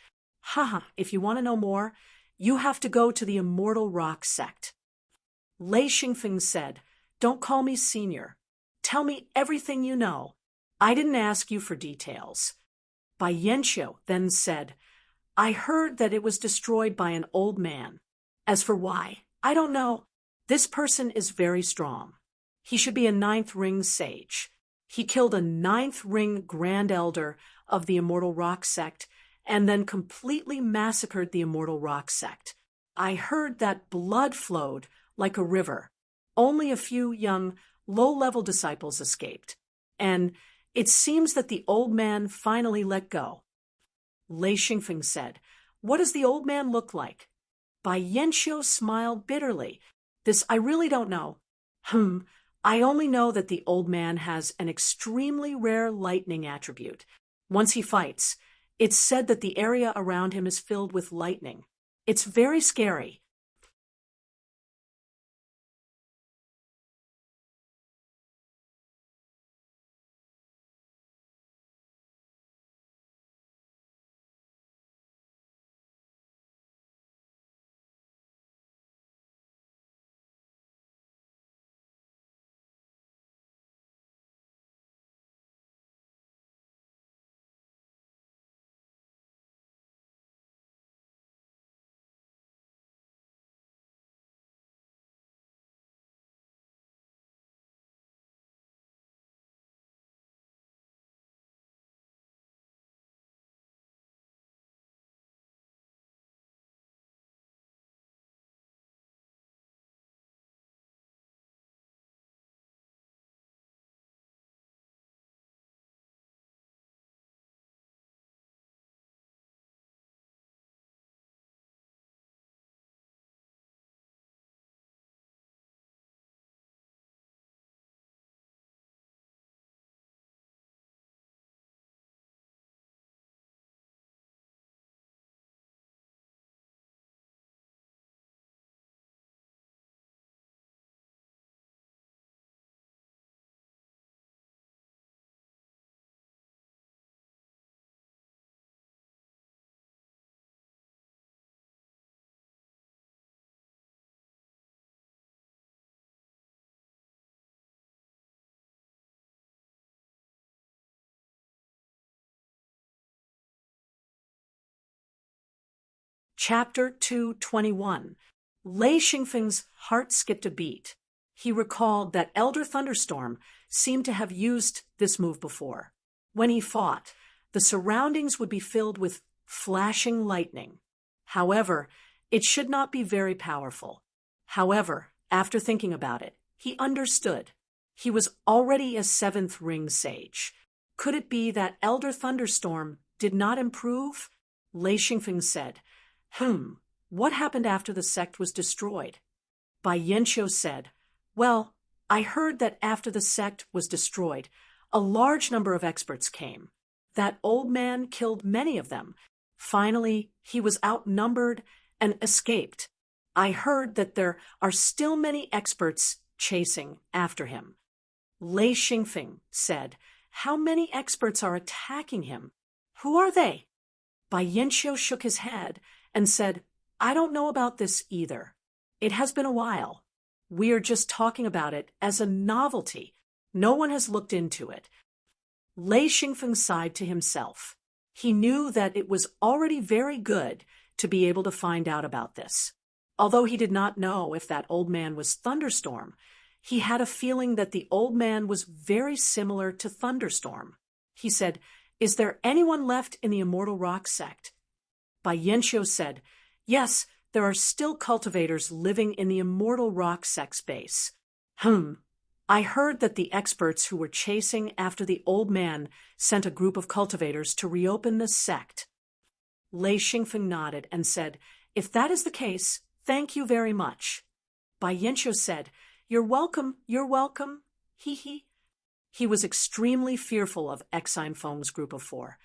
A: If you want to know more, you have to go to the Immortal Rock sect." Lei Xingfeng said, "Don't call me senior. Tell me everything you know. I didn't ask you for details." Bai Yanqiu then said, "I heard that it was destroyed by an old man. As for why, I don't know. This person is very strong. He should be a 9th Ring Sage. He killed a 9th Ring Grand Elder of the Immortal Rock sect and then completely massacred the Immortal Rock sect. I heard that blood flowed like a river. Only a few young, low-level disciples escaped. And it seems that the old man finally let go." Lei Xingfeng said, "What does the old man look like?" Bai Yanqiu smiled bitterly. I really don't know. I only know that the old man has an extremely rare lightning attribute. Once he fights, It's said that the area around him is filled with lightning. It's very scary. Chapter 221. Lei Xingfeng's heart skipped a beat. He recalled that Elder Thunderstorm seemed to have used this move before. When he fought, the surroundings would be filled with flashing lightning. However, it should not be very powerful. However, after thinking about it, he understood. He was already a seventh ring sage. Could it be that Elder Thunderstorm did not improve? Lei Xingfeng said, what happened after the sect was destroyed? Bai Yanqiu said, well, I heard that after the sect was destroyed, a large number of experts came. That old man killed many of them. Finally, he was outnumbered and escaped. I heard that there are still many experts chasing after him. Lei Xingfeng said, how many experts are attacking him? Who are they? Bai Yanqiu shook his head and said, I don't know about this either. It has been a while. We are just talking about it as a novelty. No one has looked into it. Lei Xingfeng sighed to himself. He knew that it was already very good to be able to find out about this. Although he did not know if that old man was Thunderstorm, he had a feeling that the old man was very similar to Thunderstorm. He said, is there anyone left in the Immortal Rock sect? Bai Yanqiu said, yes, there are still cultivators living in the Immortal Rock sect's base. I heard that the experts who were chasing after the old man sent a group of cultivators to reopen the sect. Lei Xingfeng nodded and said, if that is the case, thank you very much. Bai Yanqiu said, you're welcome, you're welcome. Hee. He was extremely fearful of Exine Feng's group of four.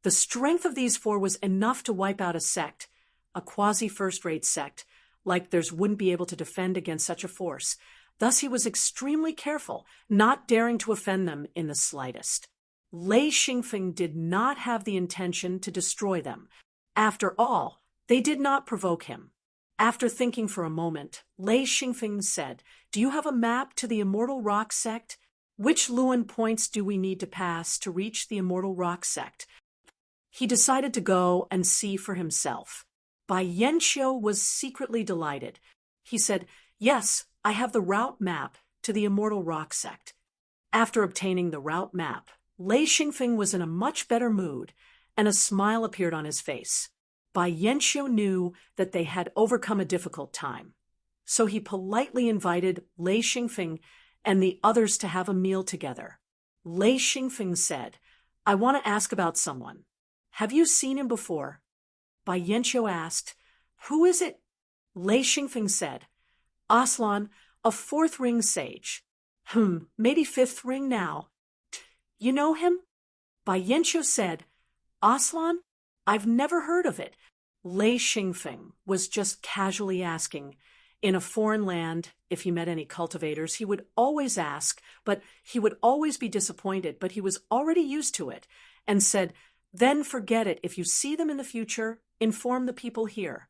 A: The strength of these four was enough to wipe out a sect, a quasi-first-rate sect, like theirs wouldn't be able to defend against such a force. Thus he was extremely careful, not daring to offend them in the slightest. Lei Xingfeng did not have the intention to destroy them. After all, they did not provoke him. After thinking for a moment, Lei Xingfeng said, do you have a map to the Immortal Rock sect? Which Luan points do we need to pass to reach the Immortal Rock sect? He decided to go and see for himself. Bai Yanqiu was secretly delighted. He said, yes, I have the route map to the Immortal Rock sect. After obtaining the route map, Lei Xingfeng was in a much better mood, and a smile appeared on his face. Bai Yanqiu knew that they had overcome a difficult time. So he politely invited Lei Xingfeng and the others to have a meal together. Lei Xingfeng said, I want to ask about someone. Have you seen him before? Bai Yanqiu asked, who is it? Lei Xingfeng said, Aslan, a fourth ring sage. Maybe fifth ring now. You know him? Bai Yanqiu said, Aslan? I've never heard of it. Lei Xingfeng was just casually asking. In a foreign land, if he met any cultivators, he would always ask, but he would always be disappointed, but he was already used to it, and said, "Then forget it. If you see them in the future, inform the people here."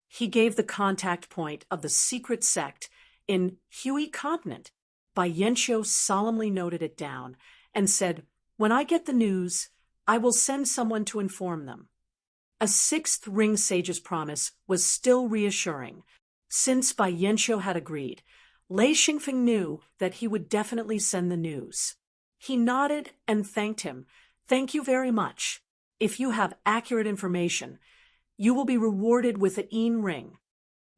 A: He gave the contact point of the secret sect in Hui Continent. Bai Yanqiu solemnly noted it down and said, "When I get the news, I will send someone to inform them." A sixth ring sage's promise was still reassuring. Since Bai Yanqiu had agreed, Lei Xingfeng knew that he would definitely send the news. He nodded and thanked him. "Thank you very much. If you have accurate information, you will be rewarded with an Yin ring."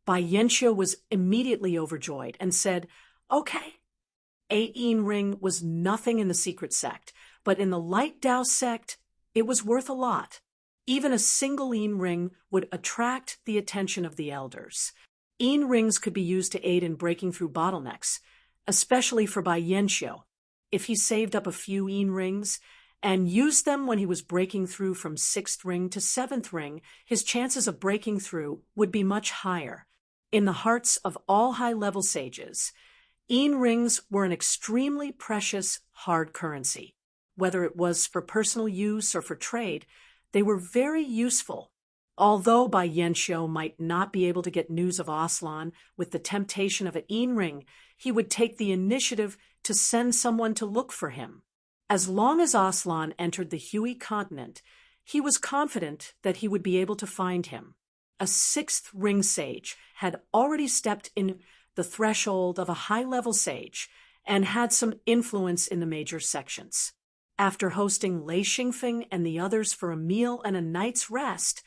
A: Bai Yanqiu was immediately overjoyed and said, "Okay." A Yin ring was nothing in the secret sect, but in the Light Dao sect, it was worth a lot. Even a single Yin ring would attract the attention of the elders. Yin rings could be used to aid in breaking through bottlenecks, especially for Bai Yanqiu. If he saved up a few Yin rings and used them when he was breaking through from 6th ring to 7th ring, his chances of breaking through would be much higher. In the hearts of all high-level sages, Yin rings were an extremely precious hard currency. Whether it was for personal use or for trade, they were very useful. Although Bai Yanqiu might not be able to get news of Aslan with the temptation of a Yin ring, he would take the initiative to send someone to look for him. As long as Aslan entered the Hui Continent, he was confident that he would be able to find him. A sixth ring sage had already stepped in the threshold of a high-level sage and had some influence in the major sections. After hosting Lei Xingfeng and the others for a meal and a night's rest,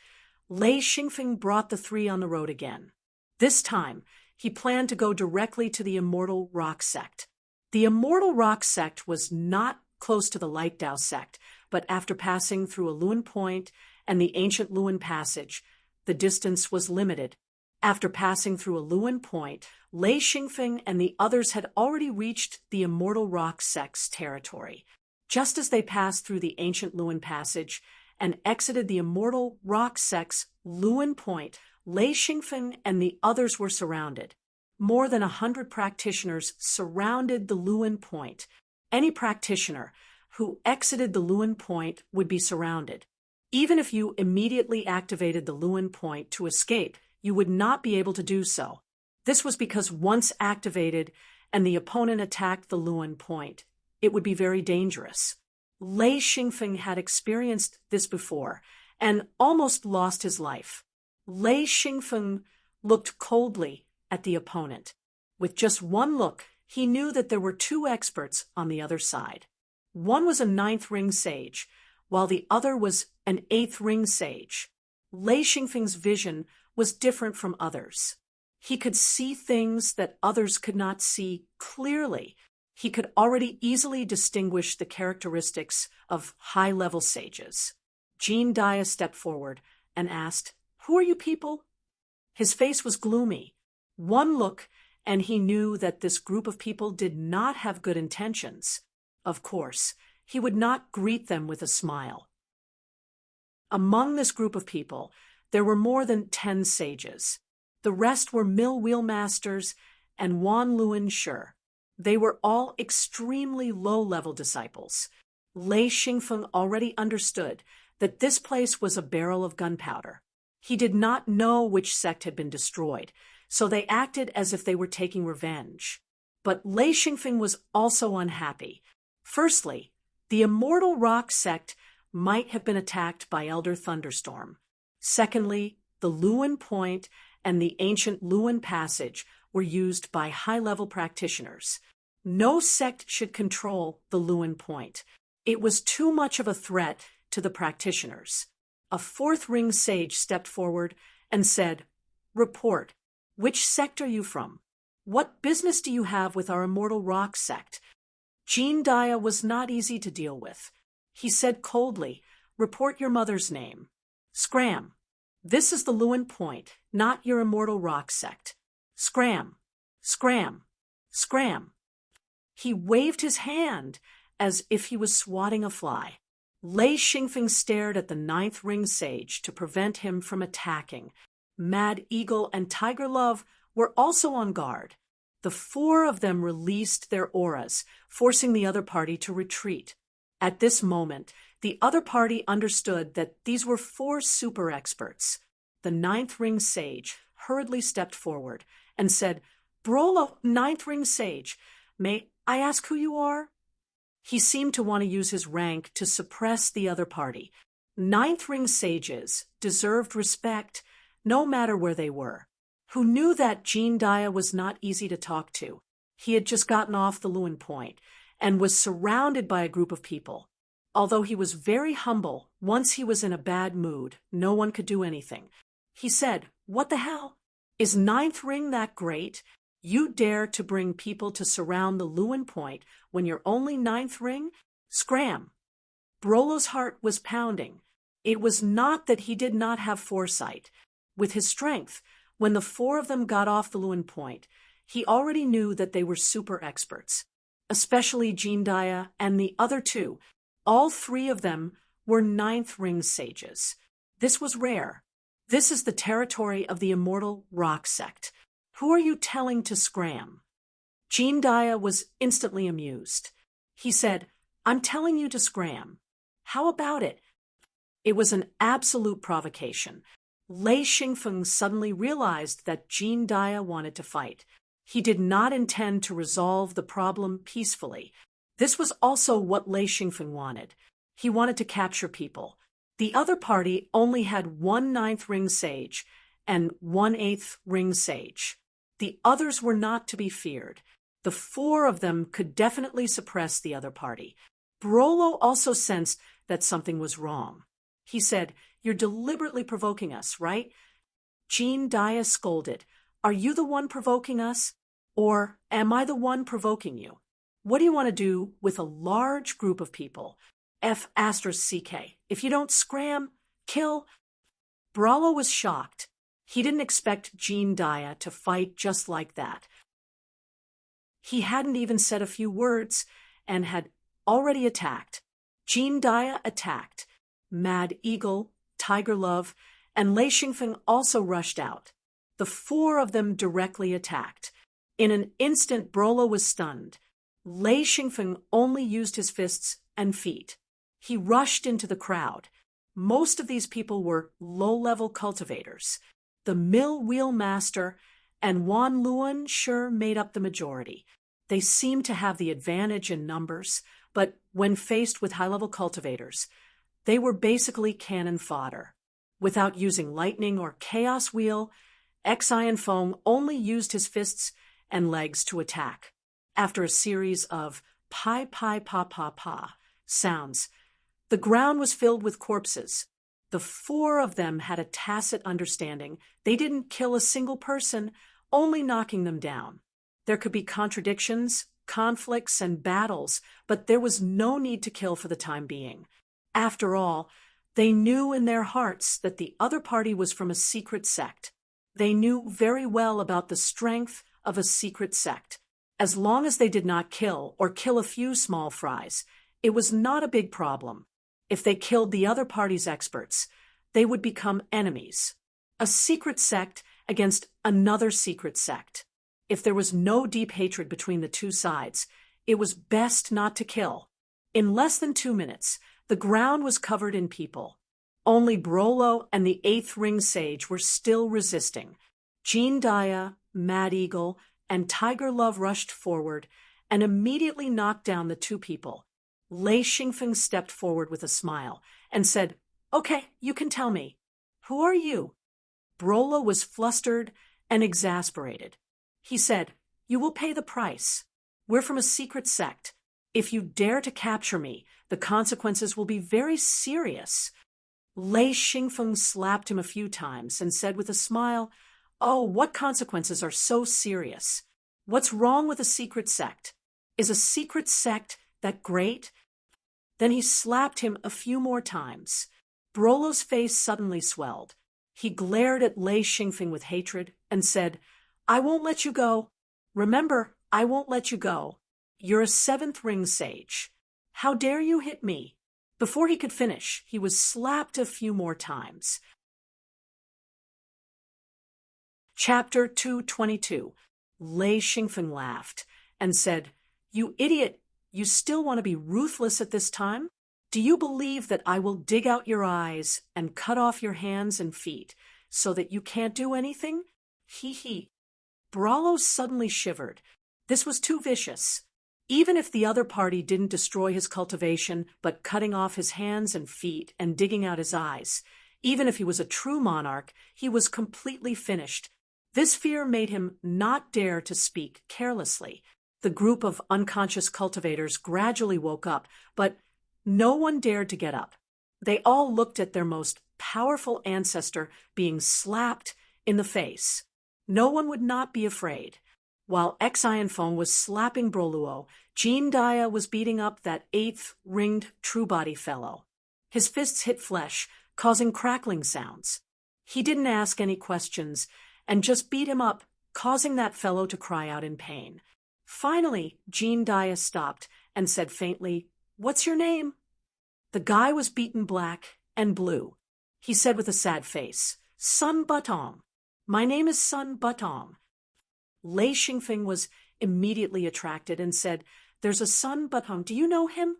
A: Lei Xingfeng brought the three on the road again. This time, he planned to go directly to the Immortal Rock sect. The Immortal Rock sect was not close to the Light Dao sect, but after passing through a Luan Point and the ancient Luan Passage, the distance was limited. After passing through a Luan Point, Lei Xingfeng and the others had already reached the Immortal Rock sect's territory. Just as they passed through the ancient Luan Passage and exited the Immortal Rock sect's Luan Point, Lei Xingfeng and the others were surrounded. More than 100 practitioners surrounded the Luan Point. Any practitioner who exited the Luan Point would be surrounded. Even if you immediately activated the Luan Point to escape, you would not be able to do so. This was because once activated and the opponent attacked the Luan Point, it would be very dangerous. Lei Xingfeng had experienced this before and almost lost his life. Lei Xingfeng looked coldly at the opponent. With just one look, he knew that there were two experts on the other side. One was a 9th ring sage, while the other was an 8th ring sage. Lei Xingfeng's vision was different from others. He could see things that others could not see clearly. He could already easily distinguish the characteristics of high-level sages. Jean Dia stepped forward and asked, "Who are you people?" His face was gloomy. One look, and he knew that this group of people did not have good intentions. Of course, he would not greet them with a smile. Among this group of people, there were more than 10 sages. The rest were mill wheelmasters and Wan Luan Shi. They were all extremely low-level disciples. Lei Xingfeng already understood that this place was a barrel of gunpowder. He did not know which sect had been destroyed, so they acted as if they were taking revenge. But Lei Xingfeng was also unhappy. Firstly, the Immortal Rock sect might have been attacked by Elder Thunderstorm. Secondly, the Luan Point and the ancient Luan Passage were used by high-level practitioners. No sect should control the Luan Point. It was too much of a threat to the practitioners. A 4th ring sage stepped forward and said, "Report. Which sect are you from? What business do you have with our Immortal Rock sect?" Jean Dia was not easy to deal with. He said coldly, "Report your mother's name." "Scram. This is the Luan Point, not your Immortal Rock sect." "Scram. Scram. Scram." He waved his hand as if he was swatting a fly. Lei Xingfeng stared at the ninth ring sage to prevent him from attacking. Mad Eagle and Tiger Love were also on guard. The four of them released their auras, forcing the other party to retreat. At this moment, the other party understood that these were four super experts. The ninth ring sage hurriedly stepped forward and said, "Brolo, ninth ring sage, may I ask who you are?" He seemed to want to use his rank to suppress the other party. Ninth ring sages deserved respect no matter where they were. Who knew that Jean Dia was not easy to talk to? He had just gotten off the Lewin Point and was surrounded by a group of people. Although he was very humble, once he was in a bad mood, no one could do anything. He said, "What the hell? Is ninth ring that great? You dare to bring people to surround the Lewin Point when you're only ninth ring? Scram!" Brolo's heart was pounding. It was not that he did not have foresight. With his strength, when the four of them got off the Lewin Point, he already knew that they were super experts, especially Jean Dia and the other two. All three of them were ninth ring sages. This was rare. This is the territory of the immortal rock sect. Who are you telling to scram? Jean Dia was instantly amused. He said, "I'm telling you to scram. How about it?" It was an absolute provocation. Lei Xingfeng suddenly realized that Jean Dia wanted to fight. He did not intend to resolve the problem peacefully. This was also what Lei Xingfeng wanted. He wanted to capture people. The other party only had one ninth ring sage and one eighth ring sage. The others were not to be feared. The four of them could definitely suppress the other party. Brolo also sensed that something was wrong. He said, "You're deliberately provoking us, right?" Jean Dia scolded, "Are you the one provoking us? Or am I the one provoking you? What do you want to do with a large group of people? F***CK. If you don't scram, kill." Brolo was shocked. He didn't expect Jean Dia to fight just like that. He hadn't even said a few words and had already attacked. Jean Dia attacked. Mad Eagle, Tiger Love, and Lei Xingfeng also rushed out. The four of them directly attacked. In an instant, Brolo was stunned. Lei Xingfeng only used his fists and feet. He rushed into the crowd. Most of these people were low-level cultivators. The mill wheel master and Wan Luan sure made up the majority. They seemed to have the advantage in numbers, but when faced with high-level cultivators, they were basically cannon fodder. Without using lightning or chaos wheel, Xian Feng only used his fists and legs to attack. After a series of pi pi pa pa pa sounds, the ground was filled with corpses. The four of them had a tacit understanding. They didn't kill a single person, only knocking them down. There could be contradictions, conflicts, and battles, but there was no need to kill for the time being. After all, they knew in their hearts that the other party was from a secret sect. They knew very well about the strength of a secret sect. As long as they did not kill or kill a few small fries, it was not a big problem. If they killed the other party's experts, they would become enemies. A secret sect against another secret sect. If there was no deep hatred between the two sides, it was best not to kill. In less than 2 minutes, the ground was covered in people. Only Brolo and the eighth ring sage were still resisting. Jean Dia, Mad Eagle, and Tiger Love rushed forward and immediately knocked down the two people. Lei Xingfeng stepped forward with a smile and said, "Okay, you can tell me. Who are you?" Brolo was flustered and exasperated. He said, "You will pay the price. We're from a secret sect. If you dare to capture me, the consequences will be very serious." Lei Xingfeng slapped him a few times and said with a smile, "Oh, what consequences are so serious? What's wrong with a secret sect? Is a secret sect that great?" Then he slapped him a few more times. Brolo's face suddenly swelled. He glared at Lei Xingfeng with hatred and said, "I won't let you go. Remember, I won't let you go. You're a seventh ring sage. How dare you hit me?" Before he could finish, he was slapped a few more times. Chapter 222. Lei Xingfeng laughed and said, "You idiot, you still want to be ruthless at this time? Do you believe that I will dig out your eyes and cut off your hands and feet so that you can't do anything? Hee hee." Bralo suddenly shivered. This was too vicious. Even if the other party didn't destroy his cultivation, but cutting off his hands and feet and digging out his eyes, even if he was a true monarch, he was completely finished. This fear made him not dare to speak carelessly. The group of unconscious cultivators gradually woke up, but no one dared to get up. They all looked at their most powerful ancestor being slapped in the face. No one would not be afraid. While Xianfeng was slapping Broluo, Jean Dia was beating up that eighth ringed Truebody fellow. His fists hit flesh, causing crackling sounds. He didn't ask any questions and just beat him up, causing that fellow to cry out in pain. Finally, Jean Dia stopped and said faintly, "What's your name?" The guy was beaten black and blue. He said with a sad face, "Sun Butong. My name is Sun Butong." Lei Xingfeng was immediately attracted and said, "There's a Sun Butong. Do you know him?"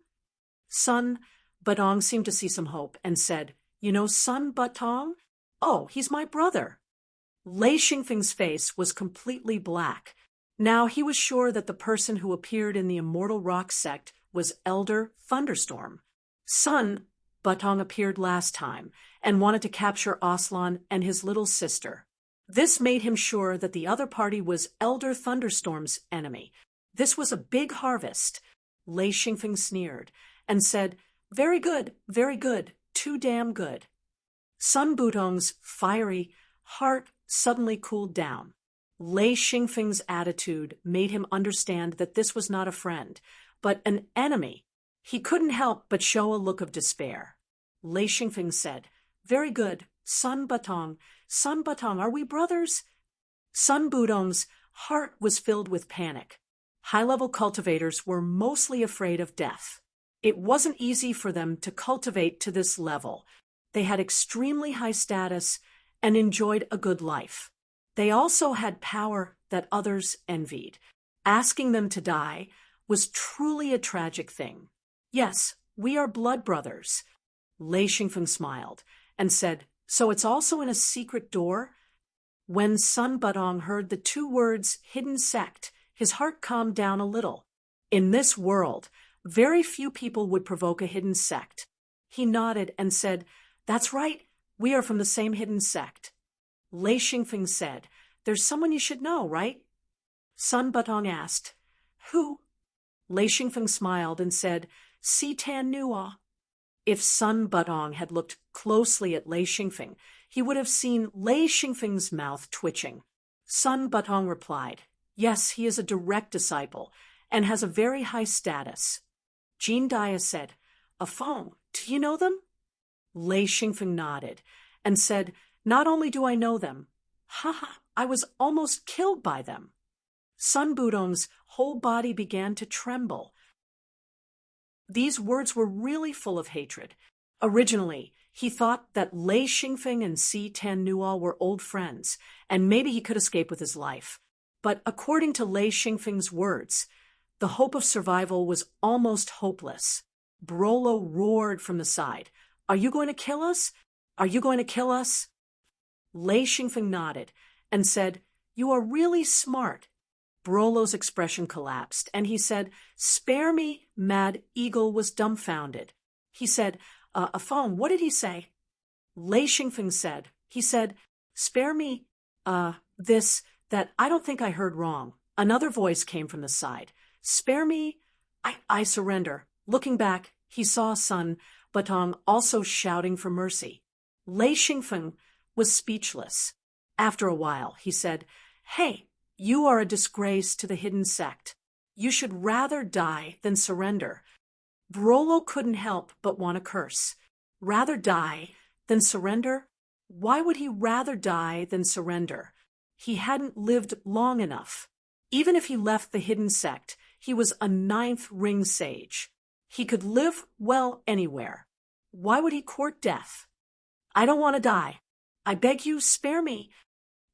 A: Sun Butong seemed to see some hope and said, "You know Sun Butong? Oh, he's my brother." Lei Xingfeng's face was completely black. Now he was sure that the person who appeared in the Immortal Rock sect was Elder Thunderstorm. Sun Butong appeared last time and wanted to capture Aslan and his little sister. This made him sure that the other party was Elder Thunderstorm's enemy. This was a big harvest. Lei Xingfeng sneered and said, very good, too damn good." Sun Butong's fiery heart suddenly cooled down. Lei Xingfeng's attitude made him understand that this was not a friend, but an enemy. He couldn't help but show a look of despair. Lei Xingfeng said, "Very good, Sun Butong. Sun Butong, are we brothers?" Sun Butong's heart was filled with panic. High-level cultivators were mostly afraid of death. It wasn't easy for them to cultivate to this level. They had extremely high status and enjoyed a good life. They also had power that others envied. Asking them to die was truly a tragic thing. "Yes, we are blood brothers." Lei Xingfeng smiled and said, "So it's also in a secret door?" When Sun Butong heard the two words hidden sect, his heart calmed down a little. In this world, very few people would provoke a hidden sect. He nodded and said, "That's right, we are from the same hidden sect." Lei Xingfeng said, "There's someone you should know, right?" Sun Butong asked, "Who?" Lei Xingfeng smiled and said, "Si Tan Nua." If Sun Butong had looked closely at Lei Xingfeng, he would have seen Lei Xingfeng's mouth twitching. Sun Butong replied, "Yes, he is a direct disciple and has a very high status." Jean Dia said, "Afong, do you know them?" Lei Xingfeng nodded and said, "Not only do I know them, I was almost killed by them." Sun Butong's whole body began to tremble. These words were really full of hatred. Originally, he thought that Lei Xingfeng and Si Tan Nual were old friends, and maybe he could escape with his life. But according to Lei Xingfeng's words, the hope of survival was almost hopeless. Brolo roared from the side, "Are you going to kill us? Are you going to kill us?" Lei Xingfeng nodded and said, "You are really smart." Brolo's expression collapsed, and he said, "Spare me." Mad Eagle was dumbfounded. He said, Afong, what did he say?" Lei Xingfeng said, "Spare me, that I don't think I heard wrong." Another voice came from the side. "Spare me, I surrender." Looking back, he saw Sun Butong also shouting for mercy. Lei Xingfeng was speechless. After a while, he said, "Hey, you are a disgrace to the hidden sect. You should rather die than surrender." Brolo couldn't help but want to curse. Rather die than surrender? Why would he rather die than surrender? He hadn't lived long enough. Even if he left the hidden sect, he was a ninth ring sage. He could live well anywhere. Why would he court death? I don't want to die. I beg you, spare me.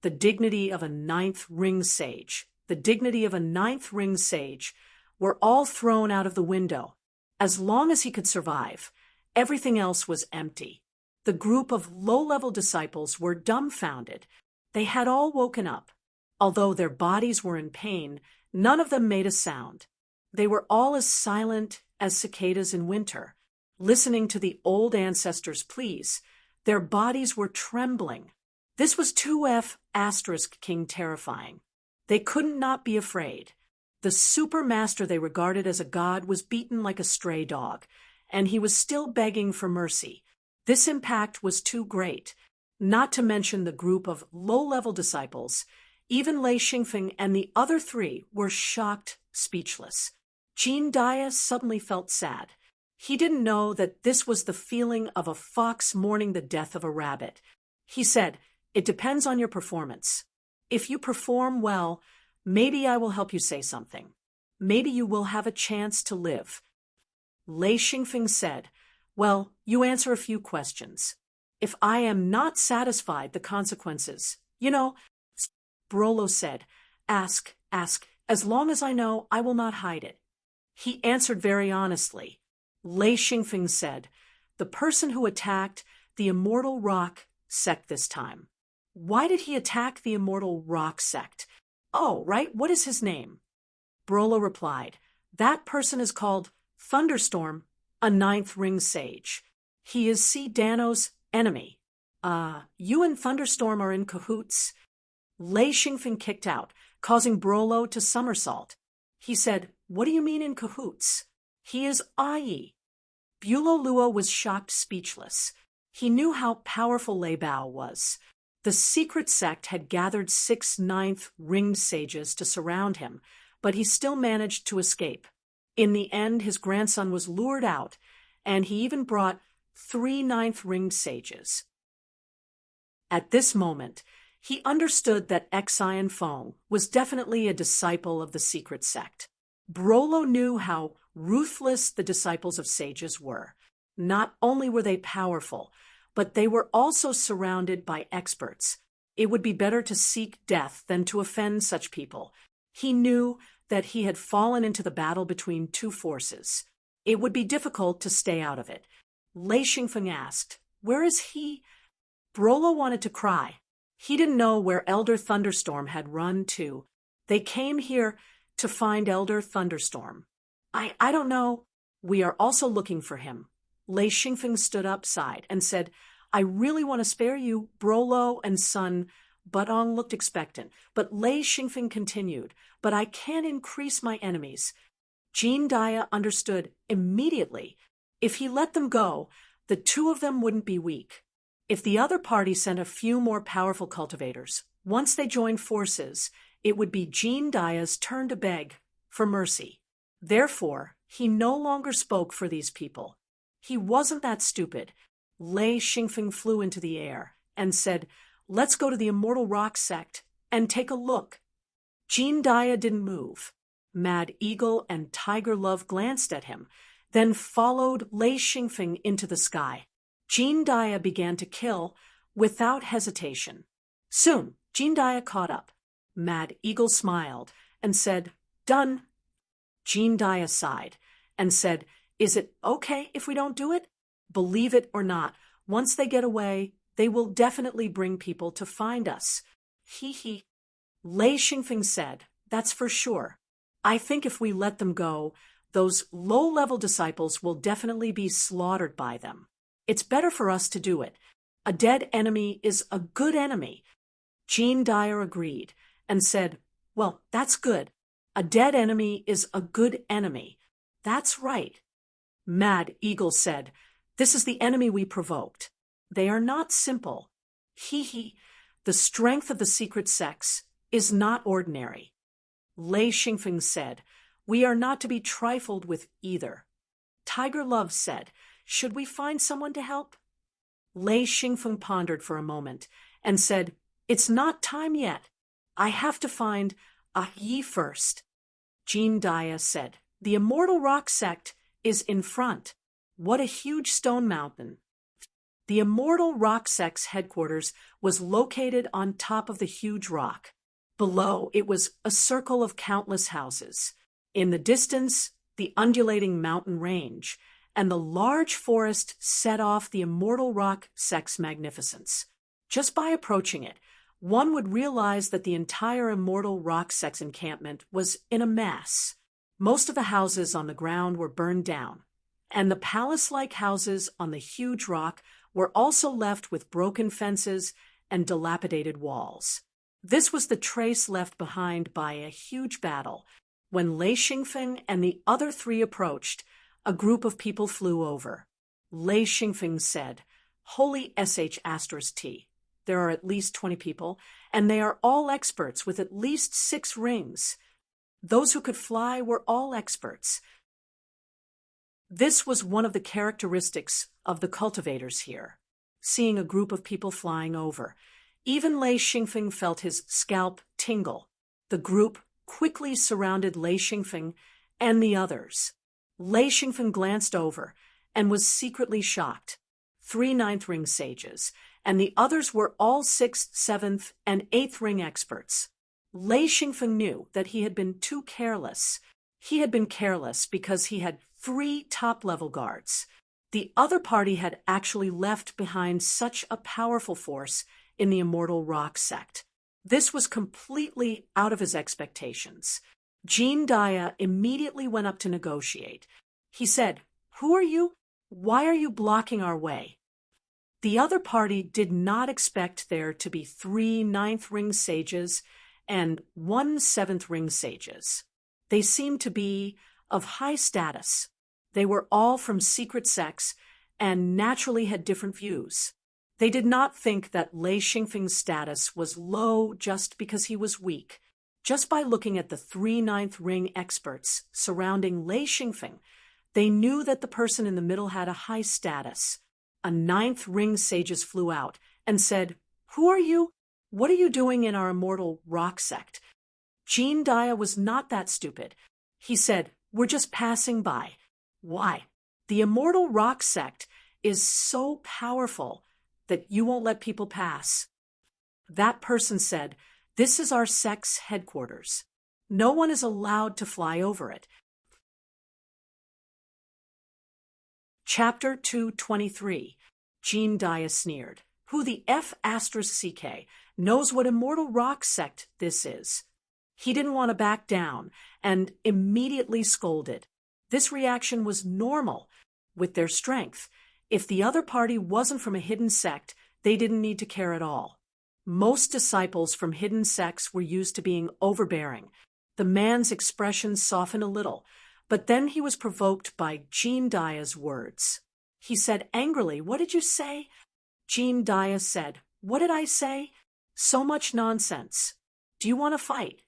A: The dignity of a ninth ring sage, the dignity of a ninth ring sage, were all thrown out of the window. As long as he could survive, everything else was empty. The group of low-level disciples were dumbfounded. They had all woken up. Although their bodies were in pain, none of them made a sound. They were all as silent as cicadas in winter, listening to the old ancestors' pleas. Their bodies were trembling. This was 2F asterisk king terrifying. They couldn't not be afraid. The supermaster they regarded as a god was beaten like a stray dog, and he was still begging for mercy. This impact was too great, not to mention the group of low-level disciples. Even Lei Xingfeng and the other three were shocked, speechless. Jin Daya suddenly felt sad. He didn't know that this was the feeling of a fox mourning the death of a rabbit. He said, "It depends on your performance. If you perform well, maybe I will help you say something. Maybe you will have a chance to live." Lei Xingfeng said, "Well, you answer a few questions. If I am not satisfied, the consequences, you know." Brolo said, Ask. As long as I know, I will not hide it." He answered very honestly. Lei Xingfeng said, "The person who attacked the Immortal Rock sect this time." "Why did he attack the Immortal Rock sect?" "Oh, right, what is his name?" Brolo replied, "That person is called Thunderstorm, a ninth ring sage. He is C. Dano's enemy." You and Thunderstorm are in cahoots?" Lei Xingfeng kicked out, causing Brolo to somersault. He said, "What do you mean in cahoots? He is Ai." Bulo Luo was shocked, speechless. He knew how powerful Lei Bao was. The secret sect had gathered 6 ninth ringed sages to surround him, but he still managed to escape. In the end, his grandson was lured out, and he even brought 3 ninth ringed sages. At this moment, he understood that Xian Feng was definitely a disciple of the secret sect. Brolo knew how ruthless the disciples of sages were. Not only were they powerful, but they were also surrounded by experts. It would be better to seek death than to offend such people. He knew that he had fallen into the battle between 2 forces. It would be difficult to stay out of it. Lei Xingfeng asked, "Where is he?" Brolo wanted to cry. He didn't know where Elder Thunderstorm had run to. They came here to find Elder Thunderstorm. I don't know. We are also looking for him." Lei Xingfeng stood upside and said, "I really want to spare you, Brolo and son." Budong looked expectant, but Lei Xingfeng continued, "But I can't increase my enemies." Jin Daya understood immediately. If he let them go, the 2 of them wouldn't be weak. If the other party sent a few more powerful cultivators, once they joined forces, it would be Jin Daya's turn to beg for mercy. Therefore, he no longer spoke for these people. He wasn't that stupid. Lei Xingfeng flew into the air and said, "Let's go to the Immortal Rock sect and take a look." Jin Daya didn't move. Mad Eagle and Tiger Love glanced at him, then followed Lei Xingfeng into the sky. Jin Daya began to kill without hesitation. Soon, Jin Daya caught up. Mad Eagle smiled and said, "Done." Jin Daya sighed and said, "Is it okay if we don't do it? Believe it or not, once they get away, they will definitely bring people to find us." He. Lei Xingfeng said, "That's for sure. I think if we let them go, those low-level disciples will definitely be slaughtered by them. It's better for us to do it. A dead enemy is a good enemy." Jin Daya agreed and said, "Well, that's good. A dead enemy is a good enemy. That's right." Mad Eagle said, "This is the enemy we provoked. They are not simple. The strength of the secret sects is not ordinary." Lei Xingfeng said, "We are not to be trifled with either." Tiger Love said, "Should we find someone to help?" Lei Xingfeng pondered for a moment and said, "It's not time yet. I have to find Yi first." Jin Daya said, "The Immortal Rock sect is in front." What a huge stone mountain! The immortal rock sect's headquarters was located on top of the huge rock. Below, it was a circle of countless houses. In the distance, the undulating mountain range, and the large forest set off the immortal rock sect's magnificence. Just by approaching it, one would realize that the entire immortal rock sect's encampment was in a mess. Most of the houses on the ground were burned down, and the palace-like houses on the huge rock were also left with broken fences and dilapidated walls. This was the trace left behind by a huge battle. When Lei Xingfeng and the other three approached, a group of people flew over. Lei Xingfeng said, "Holy SH*T. There are at least 20 people, and they are all experts with at least 6 rings. Those who could fly were all experts." This was one of the characteristics of the cultivators here, seeing a group of people flying over. Even Lei Xingfeng felt his scalp tingle. The group quickly surrounded Lei Xingfeng and the others. Lei Xingfeng glanced over and was secretly shocked. 3 ninth ring sages, and the others were all 6th, 7th, and 8th ring experts. Lei Xingfeng knew that he had been too careless. He had been careless because he had 3 top-level guards. The other party had actually left behind such a powerful force in the immortal rock sect. This was completely out of his expectations. Jean Dia immediately went up to negotiate. He said, "Who are you? Why are you blocking our way?" The other party did not expect there to be 3 ninth ring sages and 1 7th ring sages. They seemed to be of high status. They were all from secret sects and naturally had different views. They did not think that Lei Xingfeng's status was low just because he was weak. Just by looking at the 3 ninth ring experts surrounding Lei Xingfeng, they knew that the person in the middle had a high status. A 9th ring sages flew out and said, "Who are you? What are you doing in our immortal rock sect?" Jean Dia was not that stupid. He said, "We're just passing by." Why? The immortal rock sect is so powerful that you won't let people pass. That person said, "This is our sect's headquarters. No one is allowed to fly over it." Chapter 223. Jean Dia sneered. Who the F***CK knows what immortal rock sect this is? He didn't want to back down and immediately scolded. This reaction was normal with their strength. If the other party wasn't from a hidden sect, they didn't need to care at all. Most disciples from hidden sects were used to being overbearing. The man's expression softened a little, but then he was provoked by Jean Dia's words. He said angrily, "What did you say?" Jean Dia said, "What did I say? So much nonsense. Do you want to fight?"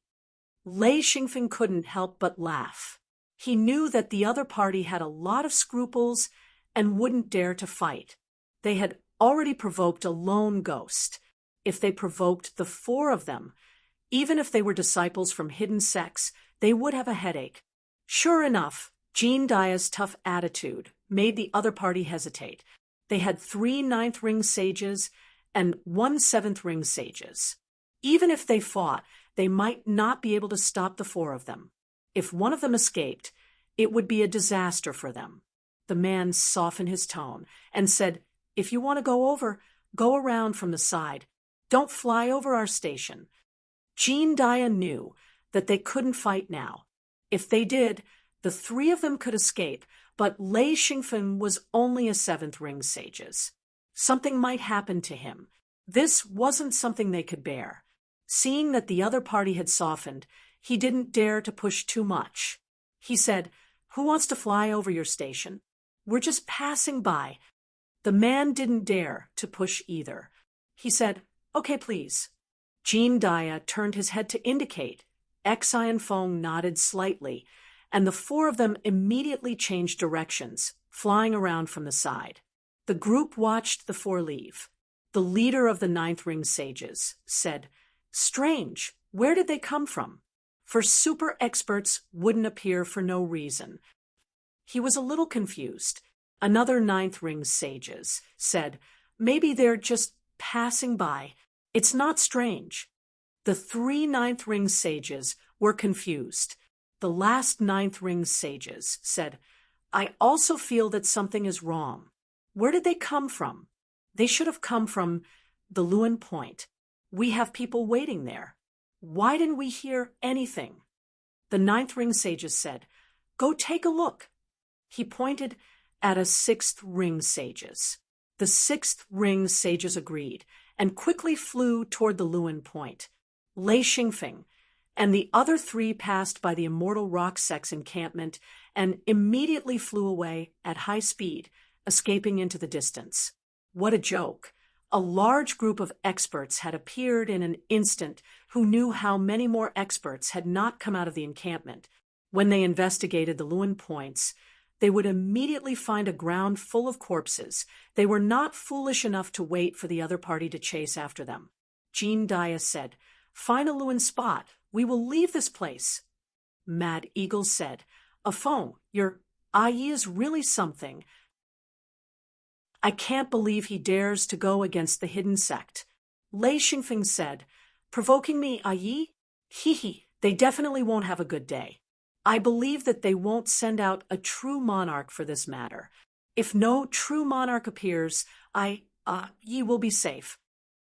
A: Lei Xingfeng couldn't help but laugh. He knew that the other party had a lot of scruples and wouldn't dare to fight. They had already provoked a lone ghost. If they provoked the 4 of them, even if they were disciples from hidden sects, they would have a headache. Sure enough, Jean Dia's tough attitude made the other party hesitate. They had 3 ninth ring sages and 1 7th ring sages. Even if they fought, they might not be able to stop the 4 of them. If one of them escaped, it would be a disaster for them. The man softened his tone and said, "If you want to go over, go around from the side. Don't fly over our station." Jean Dia knew that they couldn't fight now. If they did, the 3 of them could escape, but Lei Xingfeng was only a 7th ring sages. Something might happen to him. This wasn't something they could bear. Seeing that the other party had softened, he didn't dare to push too much. He said, "Who wants to fly over your station? We're just passing by." The man didn't dare to push either. He said, "Okay, please." Jean Dia turned his head to indicate. Xi and Feng nodded slightly, and the 4 of them immediately changed directions, flying around from the side. The group watched the 4 leave. The leader of the 9th ring sages said, "Strange, where did they come from? For super experts wouldn't appear for no reason." He was a little confused. Another ninth ring sages said, maybe they're just passing by. It's not strange. The three ninth ring sages were confused. The last ninth ring sages said, I also feel that something is wrong. Where did they come from? They should have come from the Lewin Point. We have people waiting there. Why didn't we hear anything? The ninth ring sages said, go take a look. He pointed at a sixth ring sages. The sixth ring sages agreed and quickly flew toward the Lewin Point. Lei Xingfeng and the other three passed by the immortal rock sex encampment and immediately flew away at high speed, escaping into the distance. What a joke! A large group of experts had appeared in an instant who knew how many more experts had not come out of the encampment. When they investigated the Lewin Points, they would immediately find a ground full of corpses. They were not foolish enough to wait for the other party to chase after them. Jean Dia said, find a Lewin spot. We will leave this place. Mad Eagle said, Afon, your Ai is really something. I can't believe he dares to go against the hidden sect. Lei Xingfeng said, provoking me, Ai? Hee, they definitely won't have a good day. I believe that they won't send out a true monarch for this matter. If no true monarch appears, ye will be safe.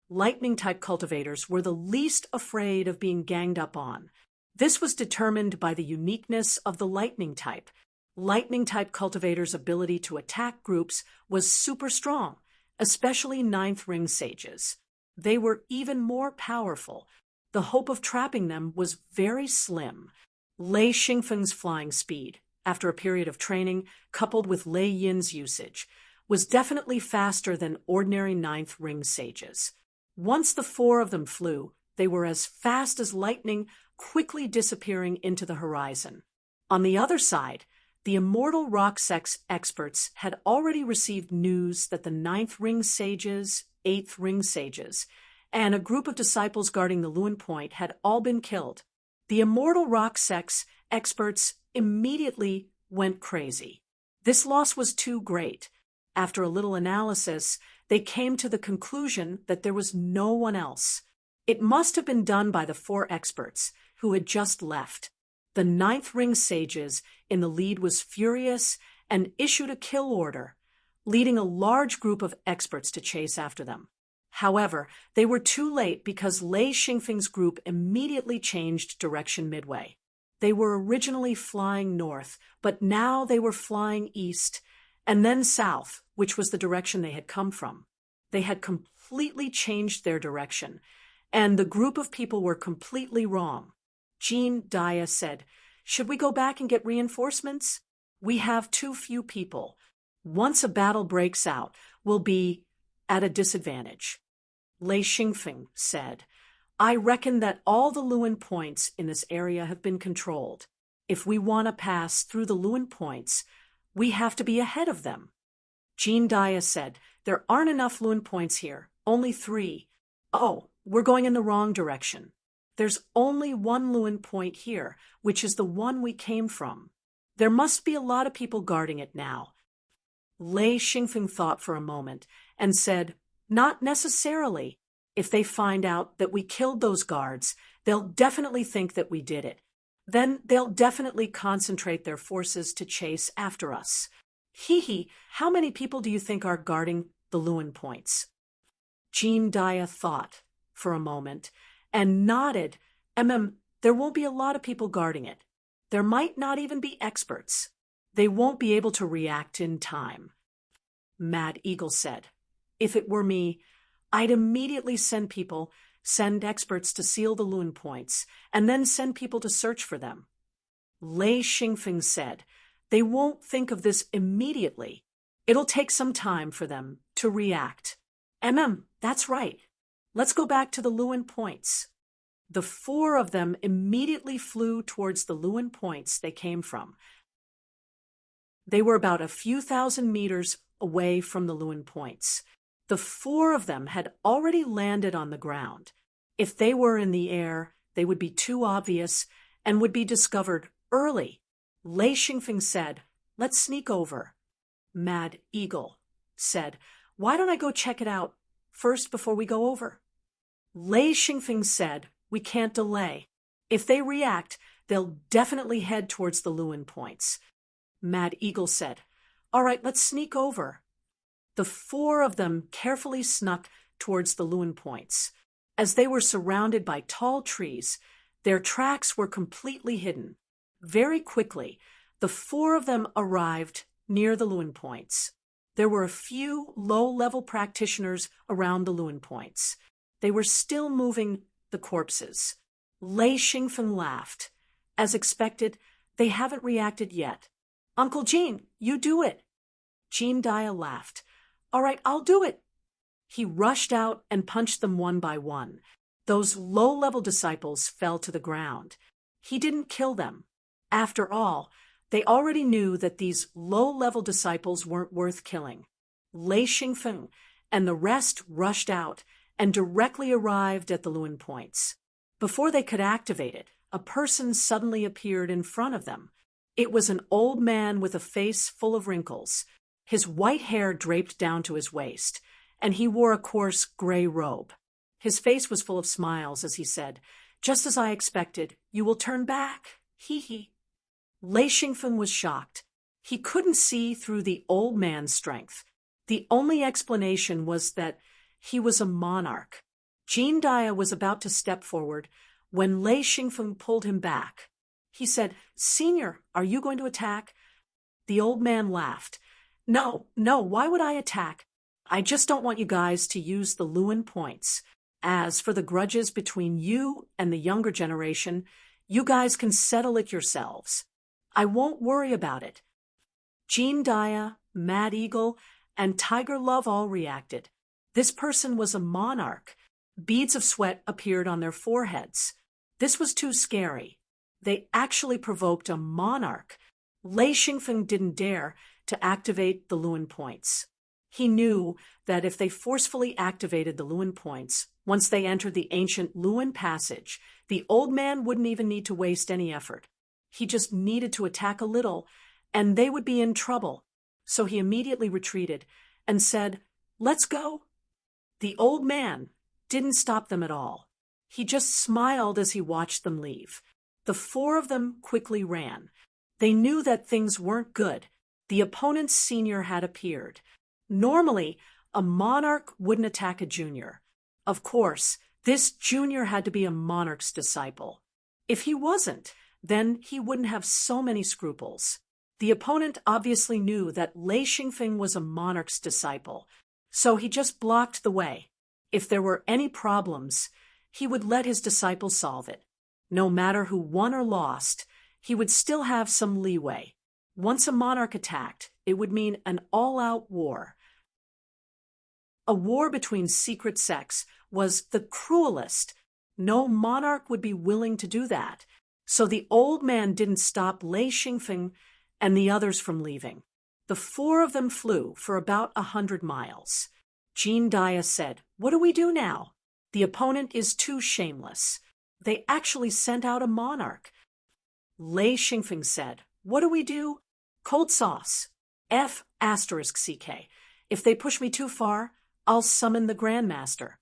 A: Lightning-type cultivators were the least afraid of being ganged up on. This was determined by the uniqueness of the lightning type. Lightning-type cultivators' ability to attack groups was super strong, especially ninth ring sages. They were even more powerful. The hope of trapping them was very slim. Lei Xingfeng's flying speed, after a period of training coupled with Lei Yin's usage, was definitely faster than ordinary ninth ring sages. Once the four of them flew, they were as fast as lightning, quickly disappearing into the horizon. On the other side, the immortal rock sex experts had already received news that the ninth ring sages, eighth ring sages, and a group of disciples guarding the Lewin Point had all been killed. The immortal rock sex experts immediately went crazy. This loss was too great. After a little analysis, they came to the conclusion that there was no one else. It must have been done by the four experts who had just left. The ninth ring sages in the lead was furious and issued a kill order, leading a large group of experts to chase after them. However, they were too late because Lei Xingfeng's group immediately changed direction midway. They were originally flying north, but now they were flying east, and then south, which was the direction they had come from. They had completely changed their direction, and the group of people were completely wrong. Jean Dia said, should we go back and get reinforcements? We have too few people. Once a battle breaks out, we'll be at a disadvantage. Lei Xingfeng said, I reckon that all the Lewin Points in this area have been controlled. If we want to pass through the Lewin Points, we have to be ahead of them. Jean Dia said, there aren't enough Lewin Points here, only 3. Oh, we're going in the wrong direction. There's only one Lewin Point here, which is the one we came from. There must be a lot of people guarding it now. Lei Xingfeng thought for a moment and said, not necessarily. If they find out that we killed those guards, they'll definitely think that we did it. Then they'll definitely concentrate their forces to chase after us. Hee, how many people do you think are guarding the Lewin Points? Jean Dia thought for a moment and nodded. There won't be a lot of people guarding it. There might not even be experts. They won't be able to react in time. Mad Eagle said, if it were me, I'd immediately send experts to seal the Lewin Points, and then send people to search for them. Lei Xingfeng said, they won't think of this immediately. It'll take some time for them to react. That's right. Let's go back to the Lewin Points. The 4 of them immediately flew towards the Lewin Points they came from. They were about a few thousand meters away from the Lewin Points. The 4 of them had already landed on the ground. If they were in the air, they would be too obvious and would be discovered early. Lei Xingfeng said, let's sneak over. Mad Eagle said, "Why don't I go check it out first before we go over?" Lei Xingfeng said, "We can't delay. If they react, they'll definitely head towards the Lewin points." Mad Eagle said, "All right, let's sneak over." The four of them carefully snuck towards the Lewin points. As they were surrounded by tall trees, their tracks were completely hidden. Very quickly, the four of them arrived near the Lewin points. There were a few low-level practitioners around the Lewin points. They were still moving the corpses. Lei Xingfeng laughed. As expected, they haven't reacted yet. "Uncle Jean, you do it." Jean Dia laughed. "All right, I'll do it." He rushed out and punched them one by one. Those low-level disciples fell to the ground. He didn't kill them. After all, they already knew that these low-level disciples weren't worth killing. Lei Xingfeng and the rest rushed out and directly arrived at the Lewin points. Before they could activate it, a person suddenly appeared in front of them. It was an old man with a face full of wrinkles. His white hair draped down to his waist, and he wore a coarse gray robe. His face was full of smiles as he said, "Just as I expected, you will turn back. Hee hee." Lei Xingfeng was shocked. He couldn't see through the old man's strength. The only explanation was that he was a monarch. Jean Dia was about to step forward when Lei Xingfeng pulled him back. He said, "Senior, are you going to attack?" The old man laughed. No, why would I attack? I just don't want you guys to use the Lewin points. As for the grudges between you and the younger generation, you guys can settle it yourselves. I won't worry about it." Jean Dia, Mad Eagle, and Tiger Love all reacted. This person was a monarch. Beads of sweat appeared on their foreheads. This was too scary. They actually provoked a monarch. Lei Xingfeng didn't dare to activate the Lewin points. He knew that if they forcefully activated the Lewin points, once they entered the ancient Lewin passage, the old man wouldn't even need to waste any effort. He just needed to attack a little, and they would be in trouble. So he immediately retreated and said, "Let's go." The old man didn't stop them at all. He just smiled as he watched them leave. The four of them quickly ran. They knew that things weren't good. The opponent's senior had appeared. Normally, a monarch wouldn't attack a junior. Of course, this junior had to be a monarch's disciple. If he wasn't, then he wouldn't have so many scruples. The opponent obviously knew that Lei Xingfeng was a monarch's disciple, so he just blocked the way. If there were any problems, he would let his disciple solve it. No matter who won or lost, he would still have some leeway. Once a monarch attacked, it would mean an all-out war. A war between secret sects was the cruelest. No monarch would be willing to do that. So the old man didn't stop Lei Xingfeng and the others from leaving. The four of them flew for about 100 miles. Jean Dia said, "What do we do now? The opponent is too shameless. They actually sent out a monarch." Lei Xingfeng said, "What do we do? Cold sauce. F***CK. If they push me too far, I'll summon the Grandmaster."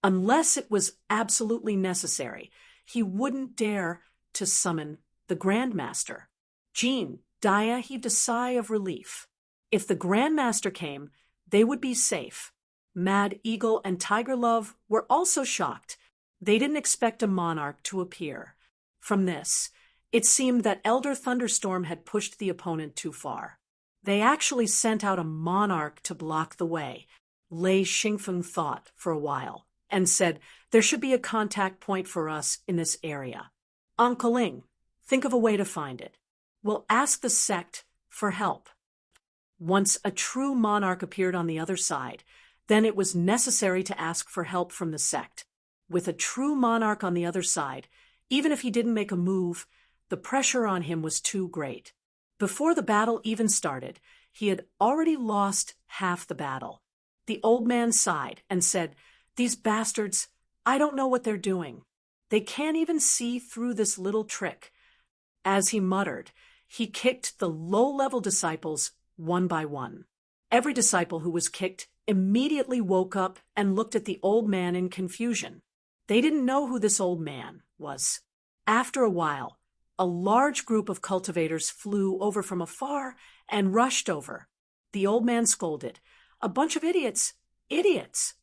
A: Unless it was absolutely necessary, he wouldn't dare to summon the Grandmaster. Jean Dia heaved a sigh of relief. If the Grandmaster came, they would be safe. Mad Eagle and Tiger Love were also shocked. They didn't expect a monarch to appear. From this, it seemed that Elder Thunderstorm had pushed the opponent too far. They actually sent out a monarch to block the way. Lei Xingfeng thought for a while and said, "There should be a contact point for us in this area. Uncle Ling, think of a way to find it. We'll ask the sect for help." Once a true monarch appeared on the other side, then it was necessary to ask for help from the sect. With a true monarch on the other side, even if he didn't make a move, the pressure on him was too great. Before the battle even started, he had already lost half the battle. The old man sighed and said, "These bastards, I don't know what they're doing. They can't even see through this little trick." As he muttered, he kicked the low-level disciples one by one. Every disciple who was kicked immediately woke up and looked at the old man in confusion. They didn't know who this old man was. After a while, a large group of cultivators flew over from afar and rushed over. The old man scolded, "A bunch of idiots! Idiots!"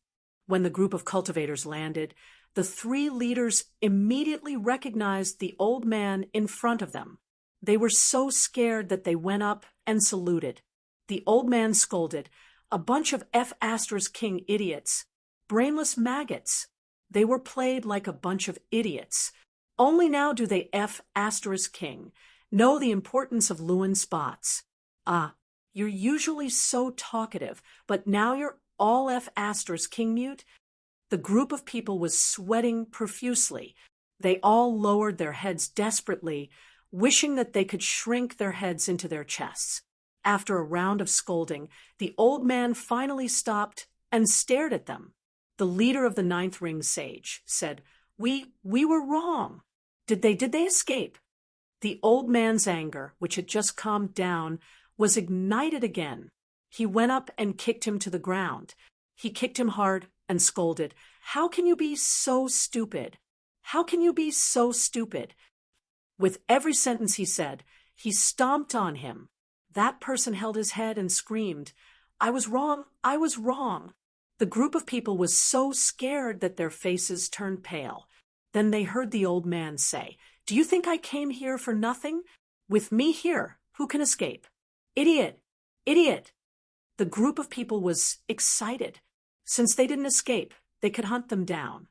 A: When the group of cultivators landed, the three leaders immediately recognized the old man in front of them. They were so scared that they went up and saluted. The old man scolded, "A bunch of F***king idiots! Brainless maggots! They were played like a bunch of idiots. Only now do they F***king know the importance of Lewin spots. Ah, you're usually so talkative, but now you're all F***king mute." The group of people was sweating profusely. They all lowered their heads desperately, wishing that they could shrink their heads into their chests. After a round of scolding, the old man finally stopped and stared at them. The leader of the ninth ring sage said, We were wrong. Did they escape?" The old man's anger, which had just calmed down, was ignited again. He went up and kicked him to the ground. He kicked him hard and scolded, "How can you be so stupid? How can you be so stupid?" With every sentence he said, he stomped on him. That person held his head and screamed, "I was wrong, I was wrong." The group of people was so scared that their faces turned pale. Then they heard the old man say, "Do you think I came here for nothing? With me here, who can escape? Idiot! Idiot!" The group of people was excited. Since they didn't escape, they could hunt them down.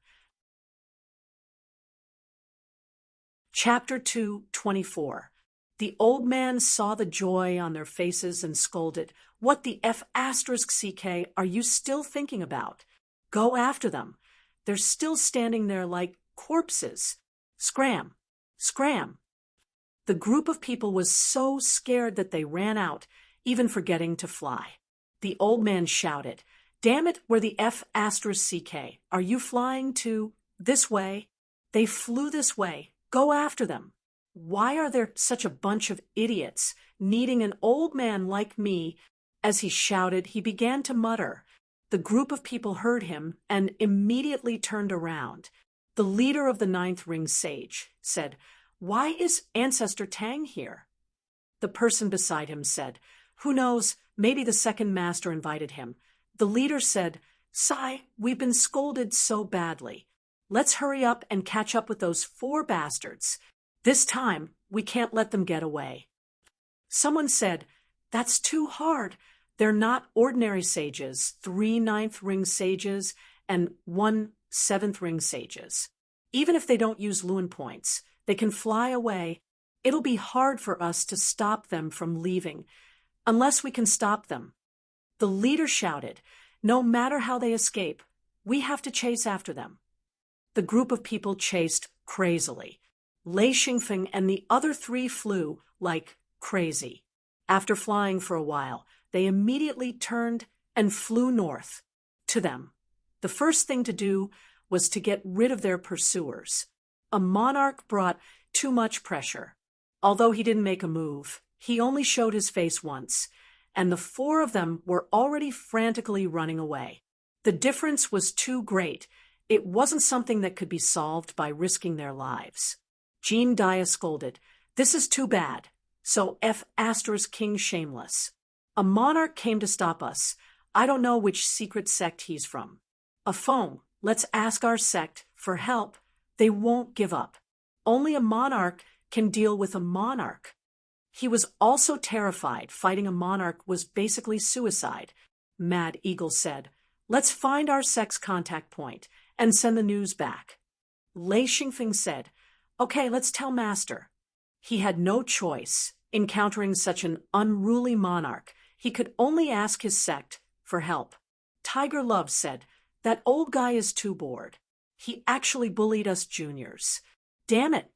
A: Chapter 2:24. The old man saw the joy on their faces and scolded, "What the F***ck are you still thinking about? Go after them. They're still standing there like corpses. Scram! Scram!" The group of people was so scared that they ran out, even forgetting to fly. The old man shouted, "Damn it, where the F***ck? Are you flying to this way? They flew this way. Go after them. Why are there such a bunch of idiots needing an old man like me?" As he shouted, he began to mutter. The group of people heard him and immediately turned around. The leader of the ninth ring sage said, "Why is Ancestor Tang here?" The person beside him said, "Who knows, maybe the second master invited him." The leader said, "Sai, we've been scolded so badly. Let's hurry up and catch up with those 4 bastards. This time, we can't let them get away." Someone said, "That's too hard. They're not ordinary sages, 3 ninth ring sages and 1 7th ring sages. Even if they don't use Lewin points, they can fly away. It'll be hard for us to stop them from leaving, unless we can stop them." The leader shouted, "No matter how they escape, we have to chase after them." The group of people chased crazily. Lei Xingfeng and the other 3 flew like crazy. After flying for a while, they immediately turned and flew north. To them, the first thing to do was to get rid of their pursuers. A monarch brought too much pressure. Although he didn't make a move, he only showed his face once, and the 4 of them were already frantically running away. The difference was too great. It wasn't something that could be solved by risking their lives. Jean Dia scolded, "This is too bad. So F***king shameless. A monarch came to stop us. I don't know which secret sect he's from. A phone. Let's ask our sect for help. They won't give up. Only a monarch can deal with a monarch." He was also terrified. Fighting a monarch was basically suicide. Mad Eagle said, "Let's find our sect's contact point and send the news back." Lei Xingfeng said, "Okay, let's tell Master." He had no choice. Encountering such an unruly monarch, he could only ask his sect for help. Tiger Love said, "That old guy is too bored. He actually bullied us juniors. Damn it."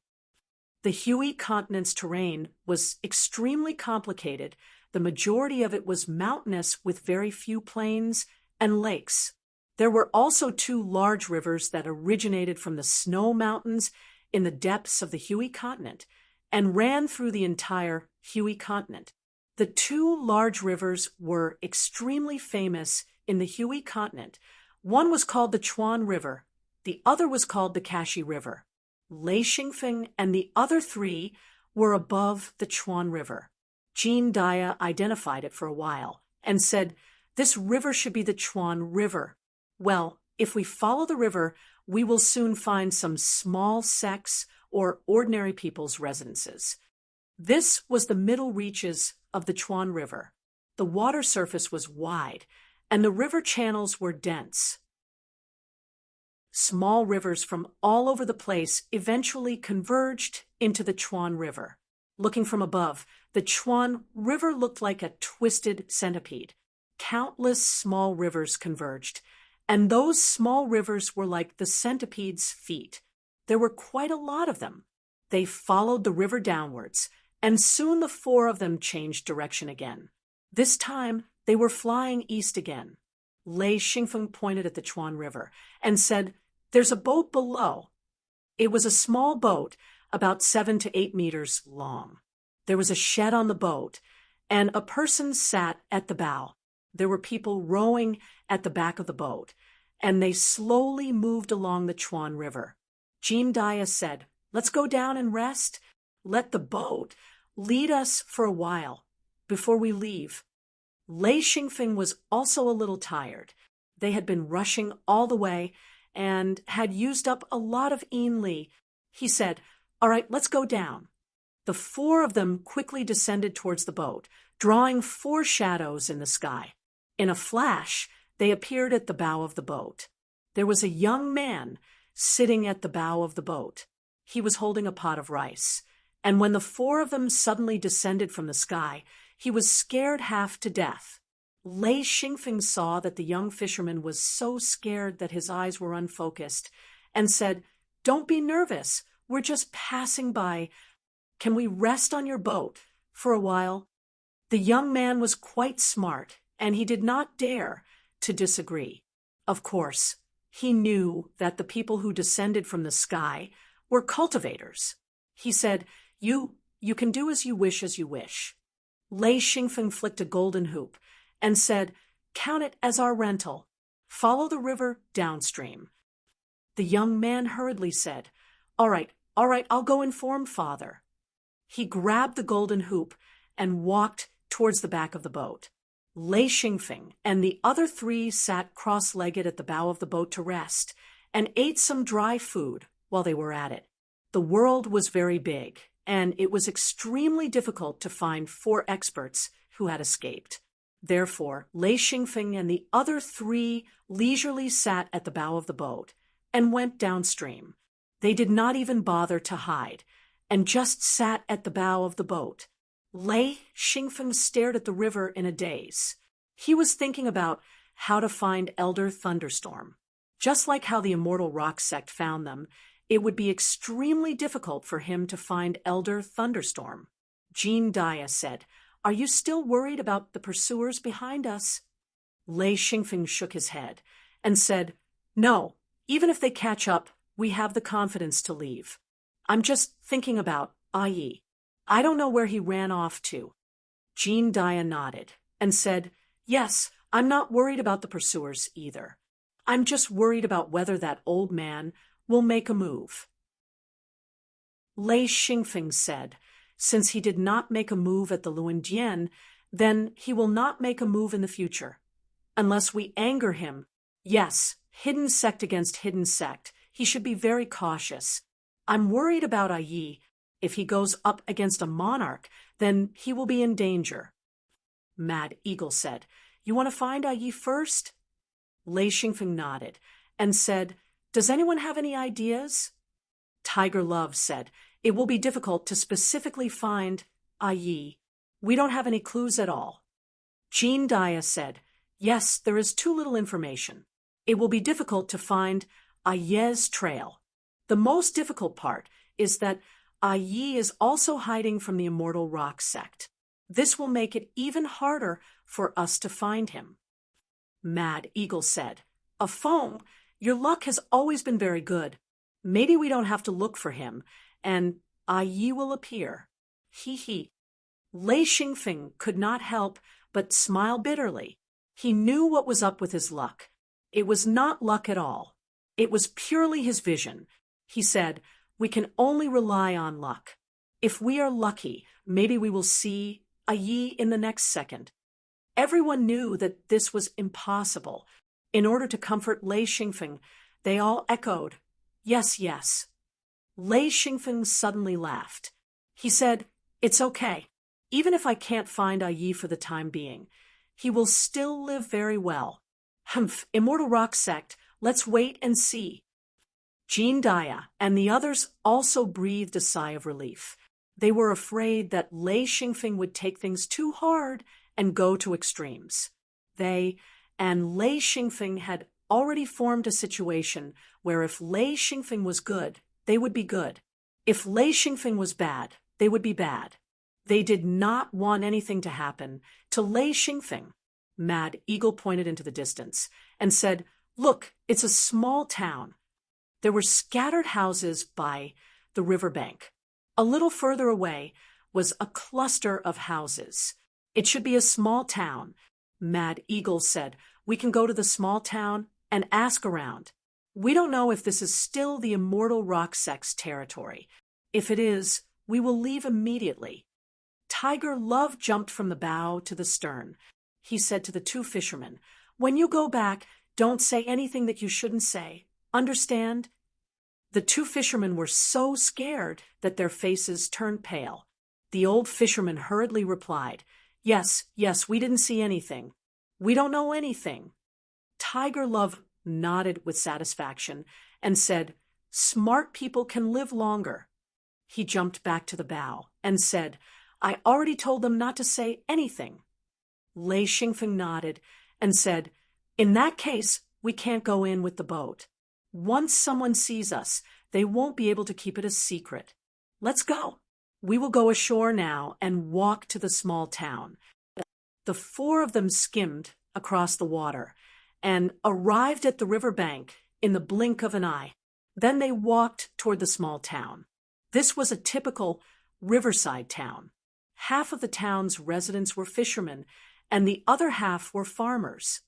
A: The Hui continent's terrain was extremely complicated. The majority of it was mountainous with very few plains and lakes. There were also 2 large rivers that originated from the snow mountains in the depths of the Hui continent and ran through the entire Hui continent. The two large rivers were extremely famous in the Hui continent. One was called the Chuan River. The other was called the Kashi River. Lei Xingfeng and the other three were above the Chuan River. Jean Daya identified it for a while and said, "This river should be the Chuan River. Well, if we follow the river, we will soon find some small sects or ordinary people's residences." This was the middle reaches of the Chuan River. The water surface was wide, and the river channels were dense. Small rivers from all over the place eventually converged into the Chuan River. Looking from above, the Chuan River looked like a twisted centipede. Countless small rivers converged, and those small rivers were like the centipede's feet. There were quite a lot of them. They followed the river downwards, and soon the four of them changed direction again. This time, they were flying east again. Lei Xingfeng pointed at the Chuan River and said, "There's a boat below." It was a small boat, about 7 to 8 meters long. There was a shed on the boat, and a person sat at the bow. There were people rowing at the back of the boat, and they slowly moved along the Chuan River. Jean Daya said, "Let's go down and rest. Let the boat lead us for a while before we leave." Lei Xingfeng was also a little tired. They had been rushing all the way and had used up a lot of Li. He said, "All right, let's go down." The four of them quickly descended towards the boat, drawing 4 shadows in the sky. In a flash, they appeared at the bow of the boat. There was a young man sitting at the bow of the boat. He was holding a pot of rice, and when the 4 of them suddenly descended from the sky, he was scared half to death. Lei Xingfeng saw that the young fisherman was so scared that his eyes were unfocused, and said, "Don't be nervous. We're just passing by. Can we rest on your boat for a while?" The young man was quite smart, and he did not dare to disagree. Of course, he knew that the people who descended from the sky were cultivators. He said, You can do as you wish. Lei Xingfeng flicked a golden hoop and said, "Count it as our rental. Follow the river downstream." The young man hurriedly said, All right, I'll go inform father." He grabbed the golden hoop and walked towards the back of the boat. Lei Xingfeng and the other 3 sat cross-legged at the bow of the boat to rest and ate some dry food while they were at it. The world was very big, and it was extremely difficult to find 4 experts who had escaped. Therefore, Lei Xingfeng and the other 3 leisurely sat at the bow of the boat and went downstream. They did not even bother to hide, and just sat at the bow of the boat. Lei Xingfeng stared at the river in a daze. He was thinking about how to find Elder Thunderstorm. Just like how the Immortal Rock sect found them, it would be extremely difficult for him to find Elder Thunderstorm. Jean Daya said, "Are you still worried about the pursuers behind us?" Lei Xingfeng shook his head and said, "No, even if they catch up, we have the confidence to leave. I'm just thinking about Yi. I don't know where he ran off to." Jean Daya nodded and said, "Yes, I'm not worried about the pursuers either. I'm just worried about whether that old man will make a move." Lei Xingfeng said, "Since he did not make a move at the Luandian, then he will not make a move in the future. Unless we anger him. Yes, hidden sect against hidden sect. He should be very cautious. I'm worried about Yi. If he goes up against a monarch, then he will be in danger." Mad Eagle said, "You want to find Yi first?" Lei Xingfeng nodded and said, "Does anyone have any ideas?" Tiger Love said, "It will be difficult to specifically find Yi. We don't have any clues at all." Jean Daya said, "Yes, there is too little information. It will be difficult to find Yi's trail. The most difficult part is that Yi is also hiding from the Immortal Rock sect. This will make it even harder for us to find him." Mad Eagle said, "A foam, your luck has always been very good. Maybe we don't have to look for him, and Yi will appear. Hee hee." Lei Xingfeng could not help but smile bitterly. He knew what was up with his luck. It was not luck at all. It was purely his vision. He said, "We can only rely on luck. If we are lucky, maybe we will see a Yi in the next second." Everyone knew that this was impossible. In order to comfort Lei Xingfeng, they all echoed, "Yes, yes." Lei Xingfeng suddenly laughed. He said, "It's okay. Even if I can't find a Yi for the time being, he will still live very well. Humph, Immortal Rock Sect, let's wait and see." Jean Daya and the others also breathed a sigh of relief. They were afraid that Lei Xingfeng would take things too hard and go to extremes. They and Lei Xingfeng had already formed a situation where if Lei Xingfeng was good, they would be good. If Lei Xingfeng was bad, they would be bad. They did not want anything to happen to Lei Xingfeng. Mad Eagle pointed into the distance and said, "Look, it's a small town." There were scattered houses by the riverbank. A little further away was a cluster of houses. "It should be a small town." Mad Eagle said, "We can go to the small town and ask around. We don't know if this is still the Immortal Rock Sect's territory. If it is, we will leave immediately." Tiger Love jumped from the bow to the stern. He said to the two fishermen, "When you go back, don't say anything that you shouldn't say. Understand?" The two fishermen were so scared that their faces turned pale. The old fisherman hurriedly replied, "Yes, yes, we didn't see anything. We don't know anything." Tiger Love nodded with satisfaction and said, "Smart people can live longer." He jumped back to the bow and said, "I already told them not to say anything." Lei Xingfeng nodded and said, "In that case, we can't go in with the boat. Once someone sees us, they won't be able to keep it a secret. Let's go." We will go ashore now and walk to the small town. The four of them skimmed across the water and arrived at the river bank in the blink of an eye. Then they walked toward the small town. This was a typical riverside town. Half of the town's residents were fishermen, and the other half were farmers.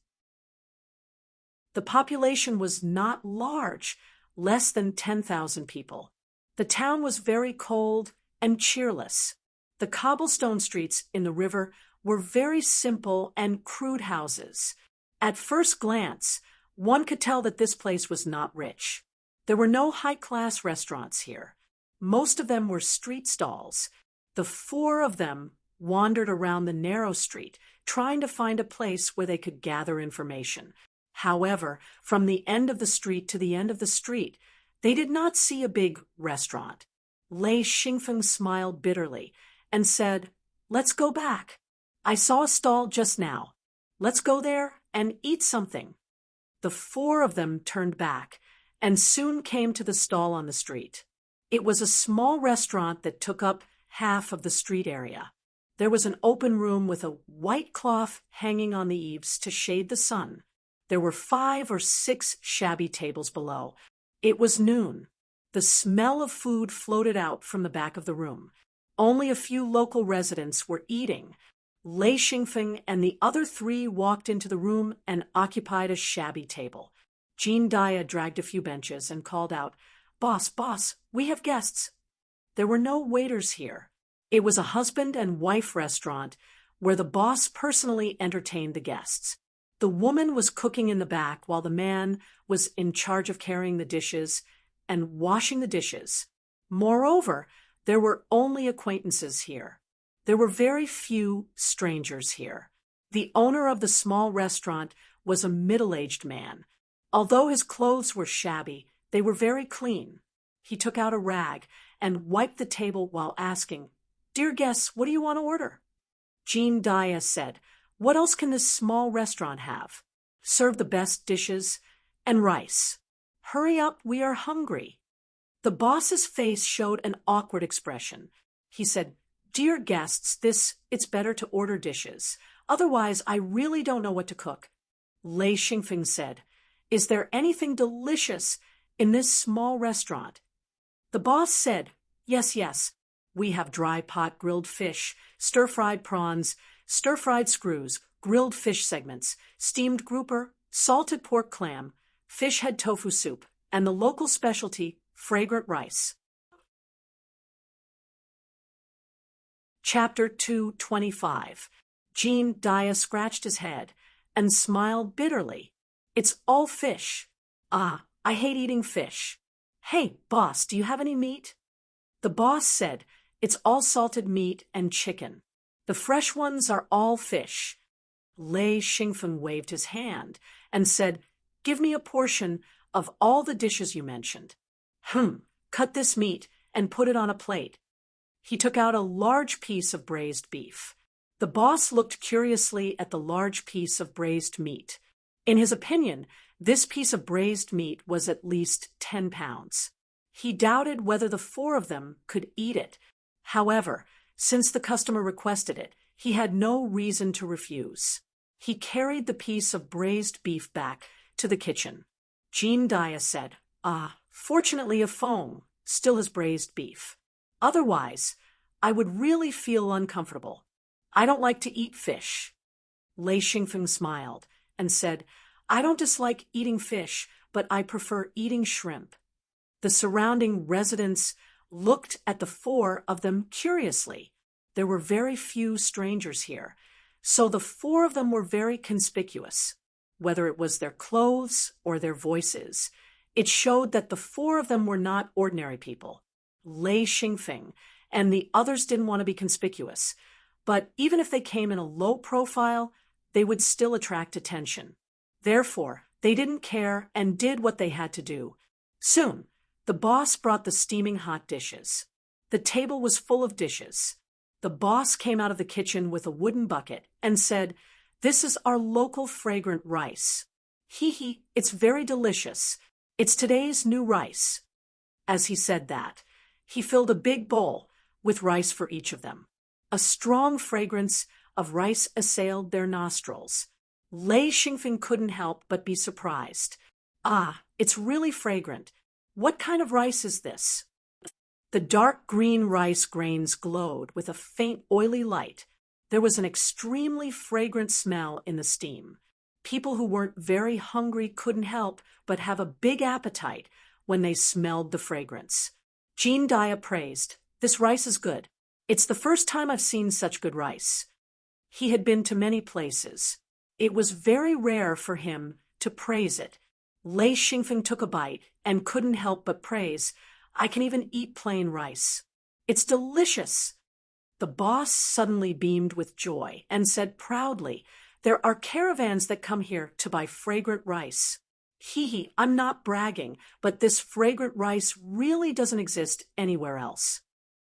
A: The population was not large, less than 10,000 people. The town was very cold and cheerless. The cobblestone streets in the river were very simple and crude houses. At first glance, one could tell that this place was not rich. There were no high-class restaurants here. Most of them were street stalls. The four of them wandered around the narrow street, trying to find a place where they could gather information. However, from the end of the street to the end of the street, they did not see a big restaurant. Lei Xingfeng smiled bitterly and said, "Let's go back. I saw a stall just now. Let's go there and eat something." The four of them turned back and soon came to the stall on the street. It was a small restaurant that took up half of the street area. There was an open room with a white cloth hanging on the eaves to shade the sun. There were 5 or 6 shabby tables below. It was noon. The smell of food floated out from the back of the room. Only a few local residents were eating. Lei Xingfeng and the other 3 walked into the room and occupied a shabby table. Jean Daya dragged a few benches and called out, "Boss, boss, we have guests." There were no waiters here. It was a husband and wife restaurant where the boss personally entertained the guests. The woman was cooking in the back while the man was in charge of carrying the dishes and washing the dishes. Moreover, there were only acquaintances here. There were very few strangers here. The owner of the small restaurant was a middle-aged man. Although his clothes were shabby, they were very clean. He took out a rag and wiped the table while asking, "Dear guests, what do you want to order?" Jean Daya said, "What else can this small restaurant have? Serve the best dishes and rice. Hurry up, we are hungry." The boss's face showed an awkward expression. He said, "Dear guests, it's better to order dishes. Otherwise, I really don't know what to cook." Lei Xingfeng said, "Is there anything delicious in this small restaurant?" The boss said, "Yes, yes. We have dry pot grilled fish, stir-fried prawns, stir-fried screws, grilled fish segments, steamed grouper, salted pork clam, fish head tofu soup, and the local specialty, fragrant rice. Chapter 225. Jean Dia scratched his head and smiled bitterly. It's all fish. Ah, I hate eating fish. Hey, boss, do you have any meat? The boss said, it's all salted meat and chicken. The fresh ones are all fish. Lei Xingfeng waved his hand and said, give me a portion of all the dishes you mentioned. Cut this meat and put it on a plate. He took out a large piece of braised beef. The boss looked curiously at the large piece of braised meat. In his opinion, this piece of braised meat was at least 10 pounds. He doubted whether the four of them could eat it. However, since the customer requested it, he had no reason to refuse. He carried the piece of braised beef back to the kitchen. Jean Dia said, fortunately a phone still has braised beef. Otherwise, I would really feel uncomfortable. I don't like to eat fish. Lei Xingfeng smiled and said, I don't dislike eating fish, but I prefer eating shrimp. The surrounding residents looked at the four of them curiously. There were very few strangers here, so the four of them were very conspicuous. Whether it was their clothes or their voices, it showed that the four of them were not ordinary people. Lei Xingfeng and the others didn't want to be conspicuous, but even if they came in a low profile, they would still attract attention. Therefore, they didn't care and did what they had to do. Soon, the boss brought the steaming hot dishes. The table was full of dishes. The boss came out of the kitchen with a wooden bucket and said, this is our local fragrant rice. Hee, it's very delicious. It's today's new rice. As he said that, he filled a big bowl with rice for each of them. A strong fragrance of rice assailed their nostrils. Lei Xingfeng couldn't help but be surprised. It's really fragrant. What kind of rice is this? The dark green rice grains glowed with a faint oily light. There was an extremely fragrant smell in the steam. People who weren't very hungry couldn't help but have a big appetite when they smelled the fragrance. Jean Dia praised, this rice is good. It's the first time I've seen such good rice. He had been to many places. It was very rare for him to praise it. Lei Xingfeng took a bite and couldn't help but praise, I can even eat plain rice. It's delicious. The boss suddenly beamed with joy and said proudly, there are caravans that come here to buy fragrant rice. Hee, I'm not bragging, but this fragrant rice really doesn't exist anywhere else.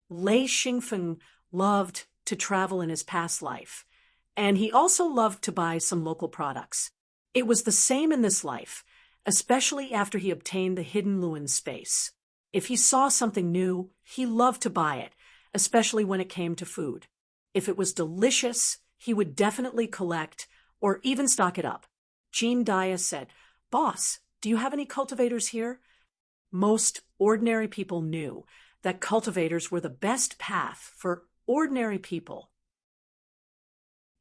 A: Lei Xingfeng loved to travel in his past life, and he also loved to buy some local products. It was the same in this life, especially after he obtained the hidden Luin space. If he saw something new, he loved to buy it, especially when it came to food. If it was delicious, he would definitely collect or even stock it up. Jean Dia said, boss, do you have any cultivators here? Most ordinary people knew that cultivators were the best path for ordinary people.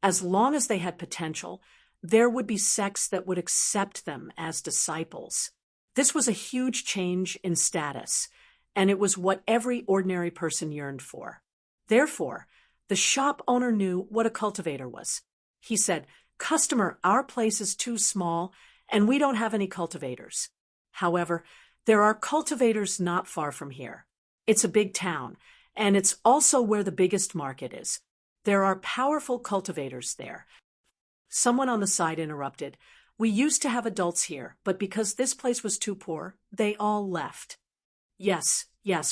A: As long as they had potential, there would be sects that would accept them as disciples. This was a huge change in status, and it was what every ordinary person yearned for. Therefore, the shop owner knew what a cultivator was. He said, customer, our place is too small, and we don't have any cultivators. However, there are cultivators not far from here. It's a big town, and it's also where the biggest market is. There are powerful cultivators there. Someone on the side interrupted. We used to have adults here, but because this place was too poor, they all left. Yes,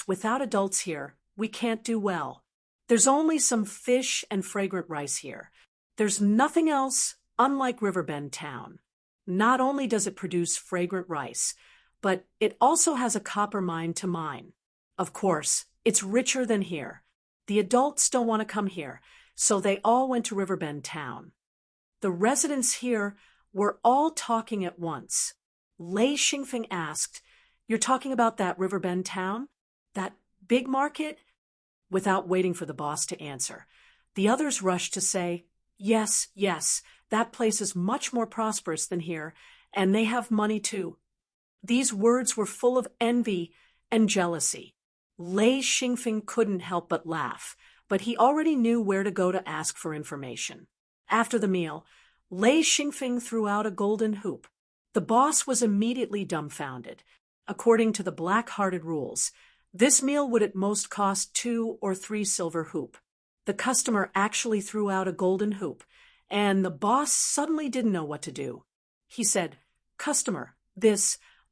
A: without adults here, we can't do well. There's only some fish and fragrant rice here. There's nothing else, unlike Riverbend Town. Not only does it produce fragrant rice, but it also has a copper mine to mine. Of course, it's richer than here. The adults don't want to come here, so they all went to Riverbend Town. The residents here were all talking at once. Lei Xingfeng asked, you're talking about that Riverbend Town? That big market? without waiting for the boss to answer. The others rushed to say, "Yes, yes, that place is much more prosperous than here, and they have money too." These words were full of envy and jealousy. Lei Xingfeng couldn't help but laugh, but he already knew where to go to ask for information. After the meal, Lei Xingfeng threw out a golden hoop. The boss was immediately dumbfounded. According to the black-hearted rules, this meal would at most cost 2 or 3 silver hoop. The customer actually threw out a golden hoop, and the boss suddenly didn't know what to do. He said, "Customer,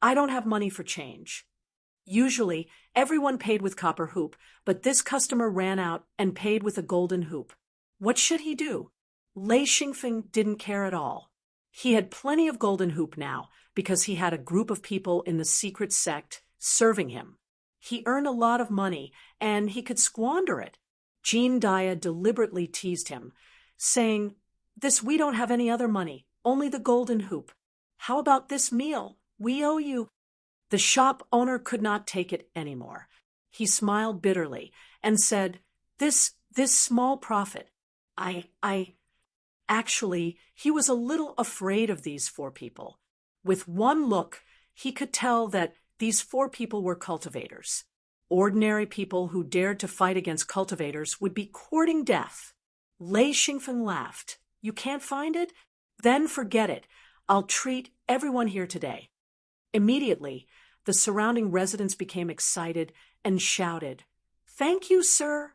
A: I don't have money for change." Usually, everyone paid with copper hoop, but this customer ran out and paid with a golden hoop. What should he do? Lei Xingfeng didn't care at all. He had plenty of golden hoop now because he had a group of people in the secret sect serving him. He earned a lot of money, and he could squander it. Jean Dia deliberately teased him, saying, We don't have any other money, only the golden hoop. How about this meal? We owe you." The shop owner could not take it anymore. He smiled bitterly and said, This small profit. Actually, he was a little afraid of these 4 people. With one look, he could tell that these 4 people were cultivators. Ordinary people who dared to fight against cultivators would be courting death. Lei Xingfeng laughed. "You can't find it? Then forget it. I'll treat everyone here today." Immediately, the surrounding residents became excited and shouted, "Thank you, sir."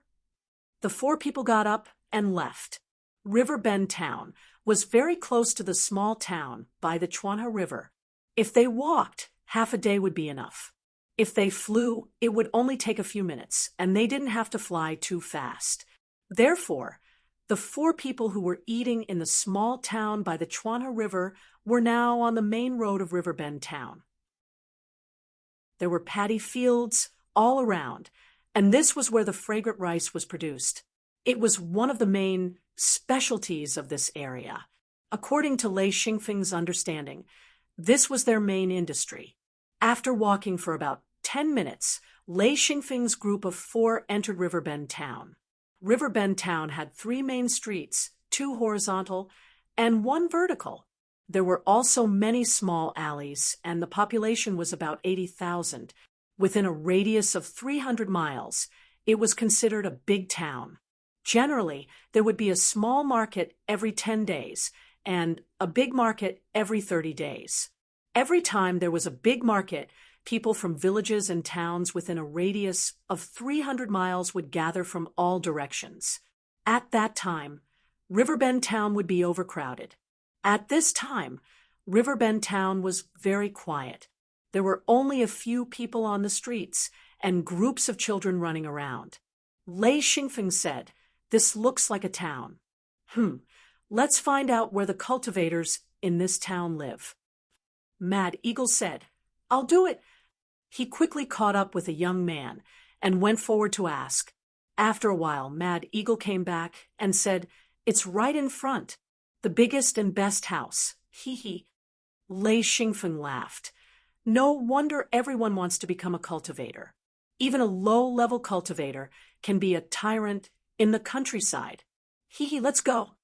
A: The 4 people got up and left. Riverbend Town was very close to the small town by the Chuanha River. If they walked, half a day would be enough. If they flew, it would only take a few minutes, and they didn't have to fly too fast. Therefore, the 4 people who were eating in the small town by the Chuanha River were now on the main road of Riverbend Town. There were paddy fields all around, and this was where the fragrant rice was produced. It was one of the main specialties of this area. According to Lei Xingfeng's understanding, this was their main industry. After walking for about 10 minutes, Lei Xingfeng's group of 4 entered Riverbend Town. Riverbend Town had 3 main streets, 2 horizontal and 1 vertical. There were also many small alleys, and the population was about 80,000. Within a radius of 300 miles, it was considered a big town. Generally, there would be a small market every 10 days and a big market every 30 days. Every time there was a big market, people from villages and towns within a radius of 300 miles would gather from all directions. At that time, Riverbend Town would be overcrowded. At this time, Riverbend Town was very quiet. There were only a few people on the streets and groups of children running around. Lei Xingfeng said, "This looks like a town. Let's find out where the cultivators in this town live." Mad Eagle said, "I'll do it." He quickly caught up with a young man and went forward to ask. After a while, Mad Eagle came back and said, "It's right in front. The biggest and best house. Hee." Lei Xingfeng laughed. No wonder everyone wants to become a cultivator. Even a low-level cultivator can be a tyrant in the countryside. Let's go.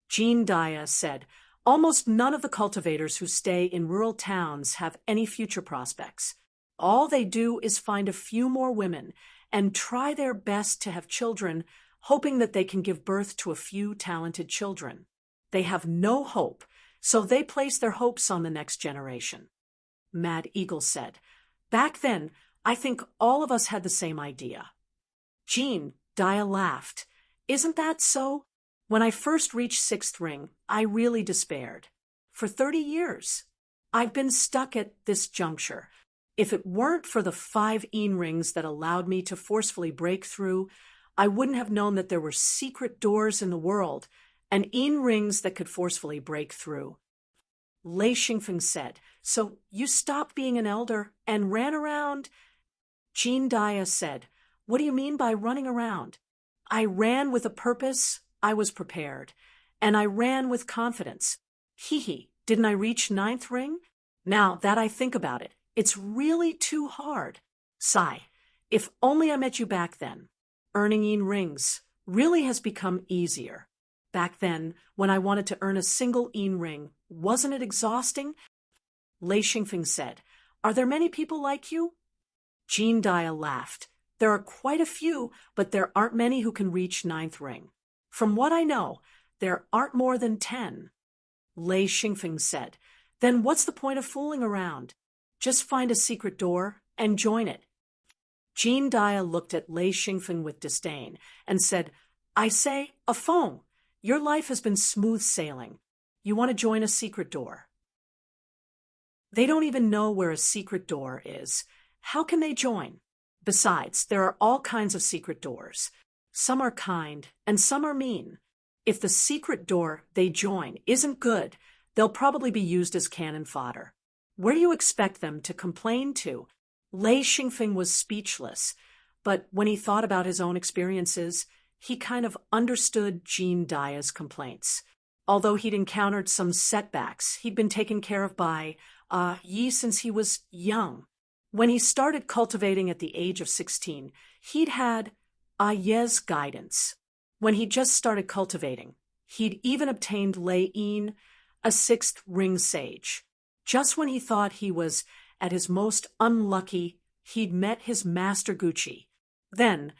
A: Jean Dia said, "Almost none of the cultivators who stay in rural towns have any future prospects. All they do is find a few more women and try their best to have children, hoping that they can give birth to a few talented children. They have no hope, so they place their hopes on the next generation." Mad Eagle said, "Back then, I think all of us had the same idea." Jean Dia laughed. "Isn't that so? When I first reached 6th ring, I really despaired. For 30 years, I've been stuck at this juncture. If it weren't for the 5 Een rings that allowed me to forcefully break through, I wouldn't have known that there were secret doors in the world and Een rings that could forcefully break through." Lei Xingfeng said, "So you stopped being an elder and ran around?" Jean Dia said, "What do you mean by running around? I ran with a purpose, I was prepared, and I ran with confidence. Didn't I reach 9th ring? Now that I think about it, it's really too hard. Sigh, if only I met you back then. earning yin rings really has become easier. Back then, when I wanted to earn a single yin ring, wasn't it exhausting? Lei Xingfeng said, "Are there many people like you?" Jean Dia laughed. "There are quite a few, but there aren't many who can reach ninth ring. From what I know, there aren't more than 10. Lei Xingfeng said, "Then what's the point of fooling around? Just find a secret door and join it." Jean Dia looked at Lei Xingfeng with disdain and said, "I say, a phone. Your life has been smooth sailing. You want to join a secret door?" They don't even know where a secret door is. How can they join? Besides, there are all kinds of secret doors. Some are kind and some are mean. If the secret door they join isn't good, they'll probably be used as cannon fodder. Where do you expect them to complain to? Lei Xingfeng was speechless, but when he thought about his own experiences, he kind of understood Jean Dia's complaints. Although he'd encountered some setbacks, he'd been taken care of by Yi since he was young. When he started cultivating at the age of 16, he'd had Ye's guidance. When he just started cultivating, he'd even obtained Lei Yin, a sixth ring sage. Just when he thought he was at his most unlucky, he'd met his master Gucci. Then,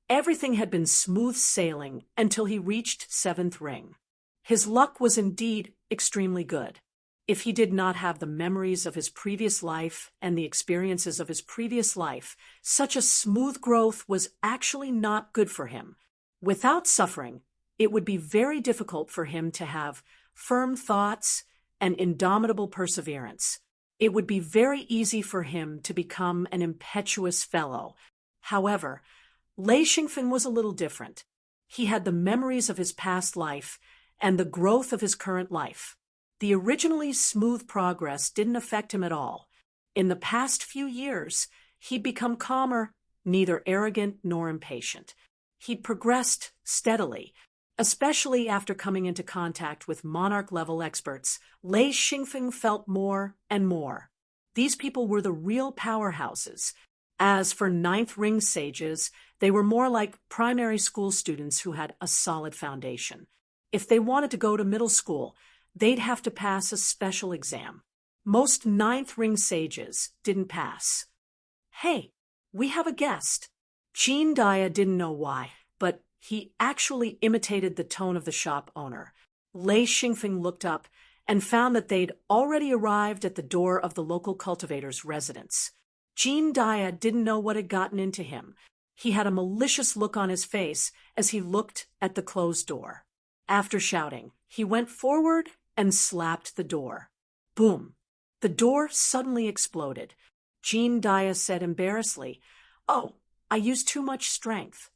A: everything had been smooth sailing until he reached seventh ring. His luck was indeed extremely good. If he did not have the memories of his previous life and the experiences of his previous life, such a smooth growth was actually not good for him. Without suffering, it would be very difficult for him to have firm thoughts and indomitable perseverance. It would be very easy for him to become an impetuous fellow. However, Lei Xingfeng was a little different. He had the memories of his past life and the growth of his current life. The originally smooth progress didn't affect him at all. In the past few years, he'd become calmer, neither arrogant nor impatient. He'd progressed steadily, especially after coming into contact with monarch-level experts. Lei Xingfeng felt more and more. These people were the real powerhouses. As for ninth ring sages, they were more like primary school students who had a solid foundation. If they wanted to go to middle school, they'd have to pass a special exam. Most ninth ring sages didn't pass. "Hey, we have a guest." Jean Dia didn't know why, but he actually imitated the tone of the shop owner. Lei Xingfeng looked up and found that they'd already arrived at the door of the local cultivator's residence. Jean Dia didn't know what had gotten into him. He had a malicious look on his face as he looked at the closed door. After shouting, he went forward and slapped the door. Boom! The door suddenly exploded. Jean Dia said embarrassedly, "Oh, I used too much strength."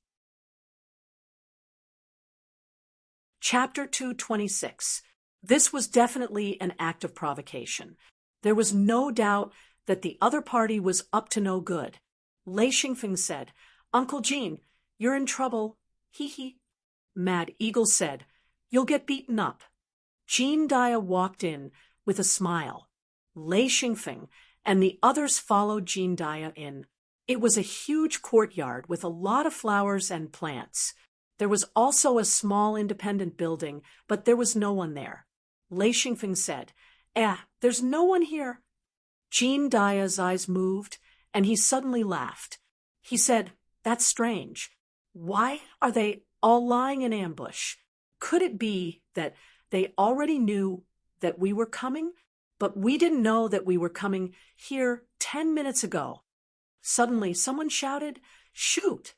A: Chapter 226. This was definitely an act of provocation. There was no doubt that the other party was up to no good. Lei Xingfeng said, "Uncle Jean, you're in trouble. Hee hee." Mad Eagle said, "You'll get beaten up." Jean Dia walked in with a smile. Lei Xingfeng and the others followed Jean Dia in. It was a huge courtyard with a lot of flowers and plants. There was also a small independent building, but there was no one there. Lei Xingfeng said, there's no one here." Jean Dia's eyes moved, and he suddenly laughed. He said, "That's strange. Why are they all lying in ambush? Could it be that they already knew that we were coming, but we didn't know that we were coming here 10 minutes ago?" Suddenly, someone shouted, "Shoot!"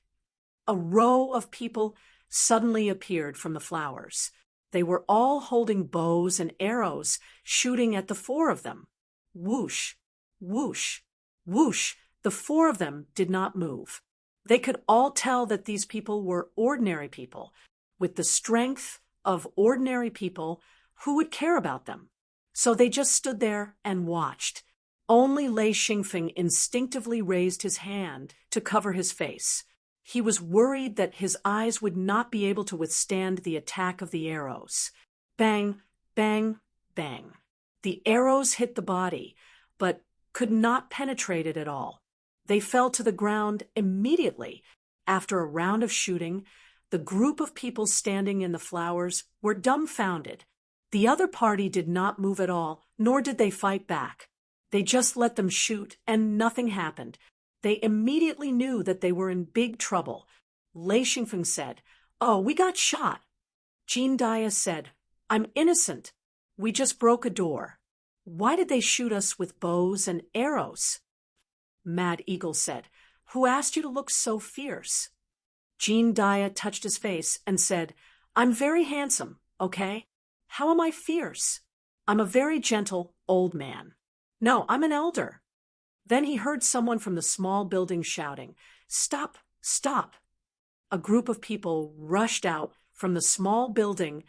A: A row of people suddenly appeared from the flowers. They were all holding bows and arrows, shooting at the four of them. Whoosh, whoosh, whoosh. The four of them did not move. They could all tell that these people were ordinary people, with the strength of ordinary people. Who would care about them? So they just stood there and watched. Only Lei Xingfeng instinctively raised his hand to cover his face. He was worried that his eyes would not be able to withstand the attack of the arrows. Bang, bang, bang. The arrows hit the body, but could not penetrate it at all. They fell to the ground immediately. After a round of shooting, the group of people standing in the flowers were dumbfounded. The other party did not move at all, nor did they fight back. They just let them shoot, and nothing happened. They immediately knew that they were in big trouble. Lei Xingfeng said, "Oh, we got shot." Jean Dia said, "I'm innocent. We just broke a door. Why did they shoot us with bows and arrows?" Mad Eagle said, "Who asked you to look so fierce?" Jean Dia touched his face and said, "I'm very handsome, okay? How am I fierce? I'm a very gentle old man. No, I'm an elder." Then he heard someone from the small building shouting, "Stop, stop." A group of people rushed out from the small building,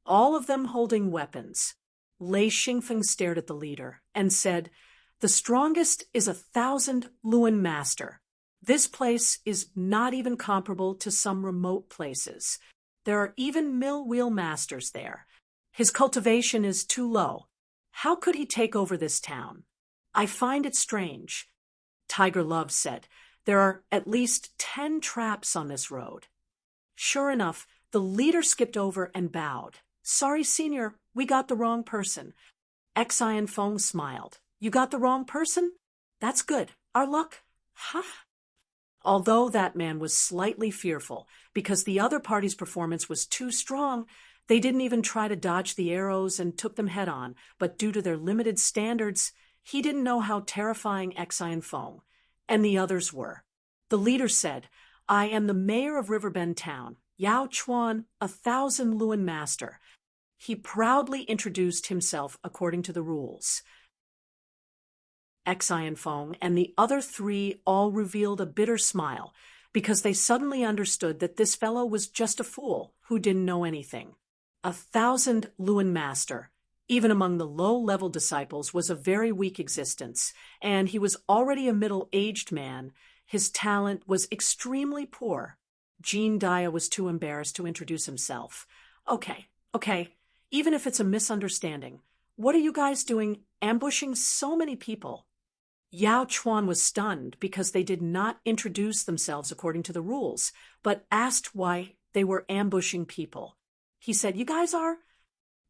A: all of them holding weapons. Lei Xingfeng stared at the leader and said, "The strongest is 1,000 Luan master. This place is not even comparable to some remote places. There are even mill wheel masters there. His cultivation is too low. How could he take over this town? I find it strange." Tiger Love said, "There are at least 10 traps on this road." Sure enough, the leader skipped over and bowed. "Sorry, Senior, we got the wrong person." Xian Feng smiled. "You got the wrong person? That's good. Our luck? Huh?" Although that man was slightly fearful because the other party's performance was too strong, they didn't even try to dodge the arrows and took them head on, but due to their limited standards, he didn't know how terrifying Xian Feng and the others were. The leader said, "I am the mayor of Riverbend Town, Yao Chuan, 1,000 Luan master." He proudly introduced himself according to the rules. Xian Feng and the other 3 all revealed a bitter smile because they suddenly understood that this fellow was just a fool who didn't know anything. 1,000 Luan master, even among the low-level disciples, was a very weak existence, and he was already a middle-aged man. His talent was extremely poor. Jean Dia was too embarrassed to introduce himself. Okay, even if it's a misunderstanding, what are you guys doing ambushing so many people?" Yao Chuan was stunned because they did not introduce themselves according to the rules, but asked why they were ambushing people. He said, "You guys are?"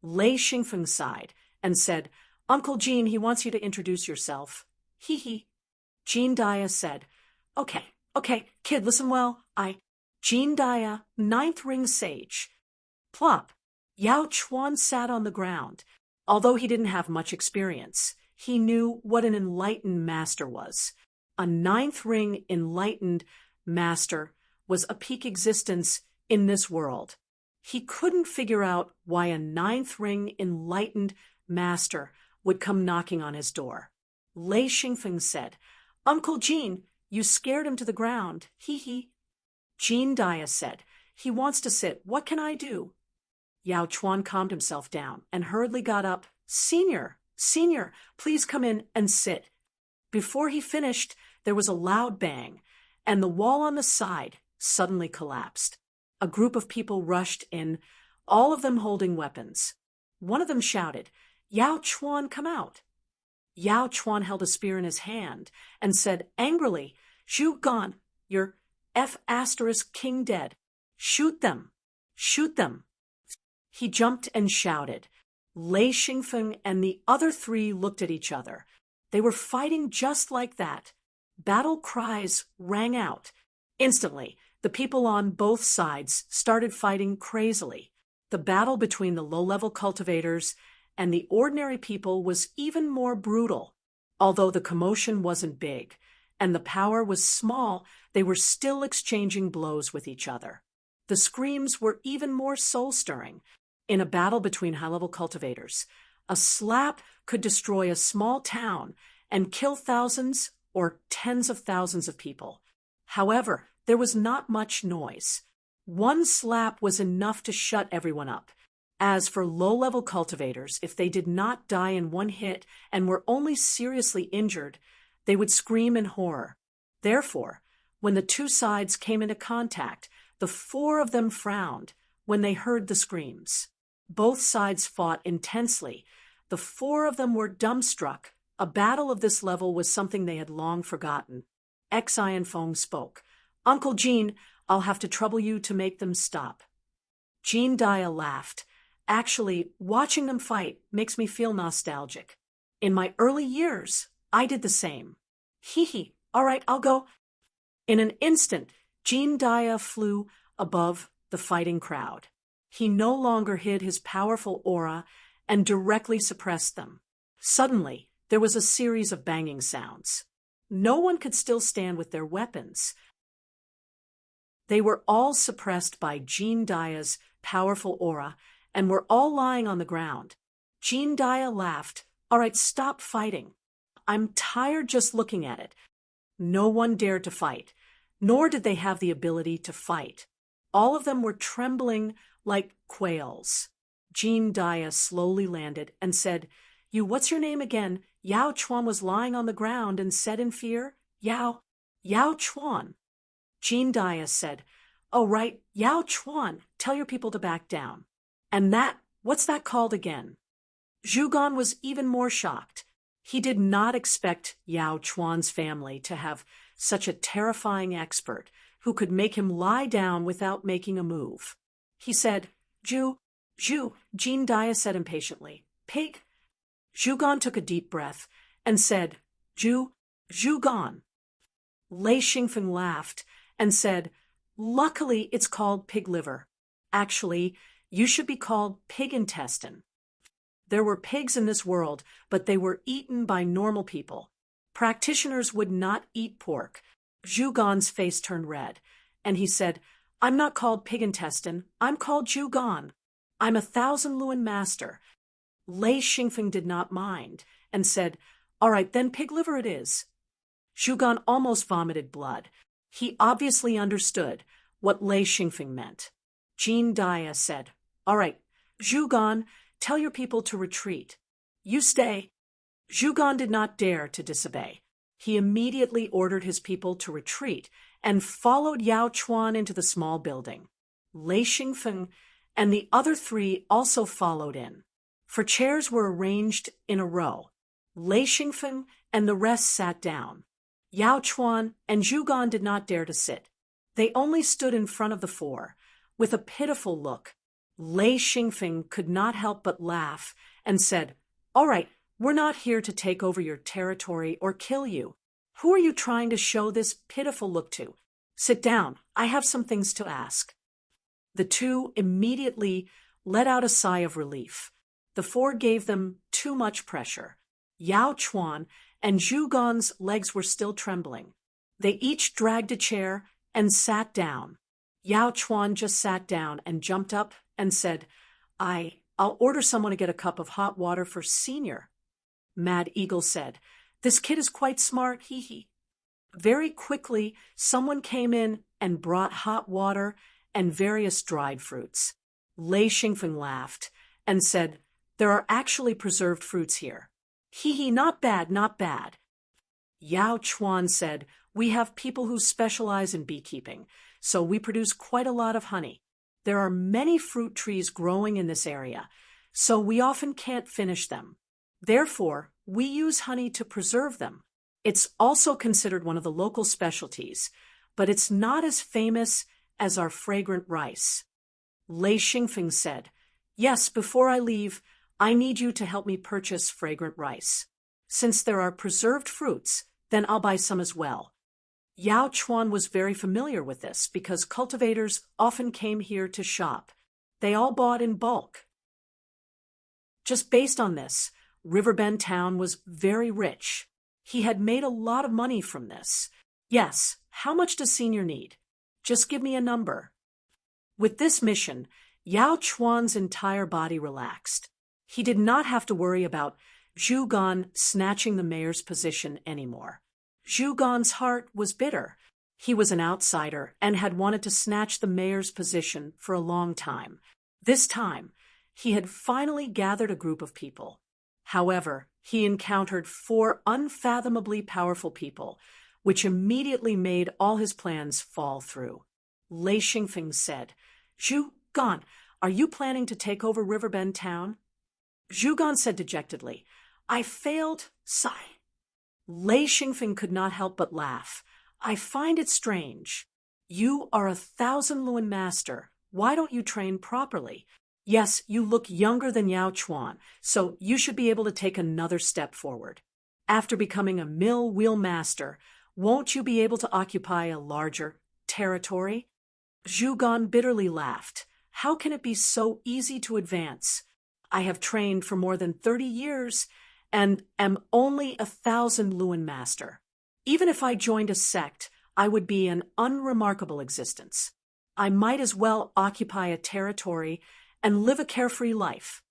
A: Lei Xingfeng sighed and said, "Uncle Jean, he wants you to introduce yourself." Hee hee. Jean Dia said, Okay, kid, listen well. Jean Dia, 9th ring sage." Plop. Yao Chuan sat on the ground. Although he didn't have much experience, he knew what an enlightened master was. A 9th ring enlightened master was a peak existence in this world. He couldn't figure out why a 9th ring enlightened master would come knocking on his door. Lei Xingfeng said, "Uncle Jean, you scared him to the ground. Hee hee." Jean Dia said, "He wants to sit. What can I do?" Yao Chuan calmed himself down and hurriedly got up. Senior, please come in and sit." Before he finished, there was a loud bang, and the wall on the side suddenly collapsed. A group of people rushed in, all of them holding weapons. One of them shouted, "Yao Chuan, come out." Yao Chuan held a spear in his hand and said angrily, "Zhu Gan, you're F*** dead. Shoot them. Shoot them." He jumped and shouted. Lei Xingfeng and the other 3 looked at each other. They were fighting just like that. Battle cries rang out. Instantly, the people on both sides started fighting crazily. The battle between the low-level cultivators and the ordinary people was even more brutal. Although the commotion wasn't big and the power was small, they were still exchanging blows with each other. The screams were even more soul-stirring. In a battle between high-level cultivators, a slap could destroy a small town and kill thousands or tens of thousands of people. However, there was not much noise. One slap was enough to shut everyone up. As for low-level cultivators, if they did not die in one hit and were only seriously injured, they would scream in horror. Therefore, when the 2 sides came into contact, the 4 of them frowned when they heard the screams. Both sides fought intensely. The 4 of them were dumbstruck. A battle of this level was something they had long forgotten. Xian Feng spoke. "Uncle Jean, I'll have to trouble you to make them stop. Jean Dia laughed. Actually, watching them fight makes me feel nostalgic. In my early years, I did the same. Hee hee, all right, I'll go. In an instant, Jean Dia flew above the fighting crowd. He no longer hid his powerful aura and directly suppressed them. Suddenly, there was a series of banging sounds. No one could still stand with their weapons. They were all suppressed by Jean Dia's powerful aura and were all lying on the ground. Jean Dia laughed. All right, stop fighting. I'm tired just looking at it. No one dared to fight, nor did they have the ability to fight. All of them were trembling like quails. Jean Dia slowly landed and said, What's your name again? Yao Chuan was lying on the ground and said in fear, Yao Chuan. Jean Dia said, Oh, right, Yao Chuan, tell your people to back down. And what's that called again? Zhu Gan was even more shocked. He did not expect Yao Chuan's family to have such a terrifying expert who could make him lie down without making a move. He said, Zhu, Jean Dia said impatiently. Pig. Zhu Gan took a deep breath and said, Zhu Gan. Lei Xingfeng laughed and said, Luckily it's called pig liver. Actually, you should be called pig intestine. There were pigs in this world, but they were eaten by normal people. Practitioners would not eat pork. Zhu Gan's face turned red, and he said, I'm not called pig intestine, I'm called Zhu Gan. I'm a 1,000 Luan master. Lei Xingfeng did not mind, and said, All right, then pig liver it is. Zhu Gan almost vomited blood. He obviously understood what Lei Xingfeng meant. Jean Dia said, All right, Zhu Gan, tell your people to retreat. You stay. Zhu Gan did not dare to disobey. He immediately ordered his people to retreat and followed Yao Chuan into the small building. Lei Xingfeng and the other three also followed in. For chairs were arranged in a row. Lei Xingfeng and the rest sat down. Yao Chuan and Zhu Gan did not dare to sit. They only stood in front of the four, with a pitiful look. Lei Xingfeng could not help but laugh and said, All right, we're not here to take over your territory or kill you. Who are you trying to show this pitiful look to? Sit down, I have some things to ask. The two immediately let out a sigh of relief. The four gave them too much pressure. Yao Chuan and Zhu Gan's legs were still trembling. They each dragged a chair and sat down. Yao Chuan just sat down and jumped up and said, I'll order someone to get a cup of hot water for Senior. Mad Eagle said, This kid is quite smart, hee hee. Very quickly, someone came in and brought hot water and various dried fruits. Lei Xingfeng laughed and said, There are actually preserved fruits here. Hee hee, not bad, not bad. Yao Chuan said, We have people who specialize in beekeeping, so we produce quite a lot of honey. There are many fruit trees growing in this area, so we often can't finish them. Therefore, we use honey to preserve them. It's also considered one of the local specialties, but it's not as famous as our fragrant rice. Lei Xingfeng said, Yes, before I leave, I need you to help me purchase fragrant rice. Since there are preserved fruits, then I'll buy some as well. Yao Chuan was very familiar with this because cultivators often came here to shop. They all bought in bulk. Just based on this, Riverbend Town was very rich. He had made a lot of money from this. Yes, how much does Senior need? Just give me a number. With this mission, Yao Chuan's entire body relaxed. He did not have to worry about Zhu Gan snatching the mayor's position anymore. Zhu Gan's heart was bitter. He was an outsider and had wanted to snatch the mayor's position for a long time. This time, he had finally gathered a group of people. However, he encountered 4 unfathomably powerful people, which immediately made all his plans fall through. Lei Xingfeng said, Zhu Gan, are you planning to take over Riverbend Town? Zhu Gan said dejectedly, I failed, sigh. Lei Xingfeng could not help but laugh. I find it strange. You are 1,000 Luan master. Why don't you train properly? Yes, you look younger than Yao Chuan, so you should be able to take another step forward. After becoming a wheel master, won't you be able to occupy a larger territory? Zhu Gan bitterly laughed. How can it be so easy to advance? I have trained for more than 30 years and am only 1,000 Luan master. Even if I joined a sect, I would be an unremarkable existence. I might as well occupy a territory and live a carefree life.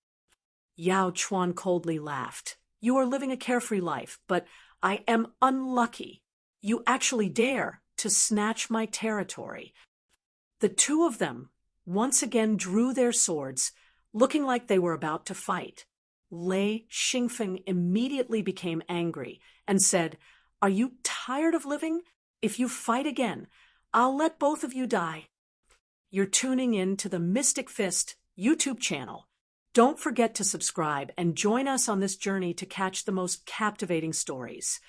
A: Yao Chuan coldly laughed. You are living a carefree life, but I am unlucky. You actually dare to snatch my territory. The two of them once again drew their swords, looking like they were about to fight. Lei Xingfeng immediately became angry and said, "Are you tired of living? If you fight again, I'll let both of you die." You're tuning in to the Mystic Fist YouTube channel. Don't forget to subscribe and join us on this journey to catch the most captivating stories.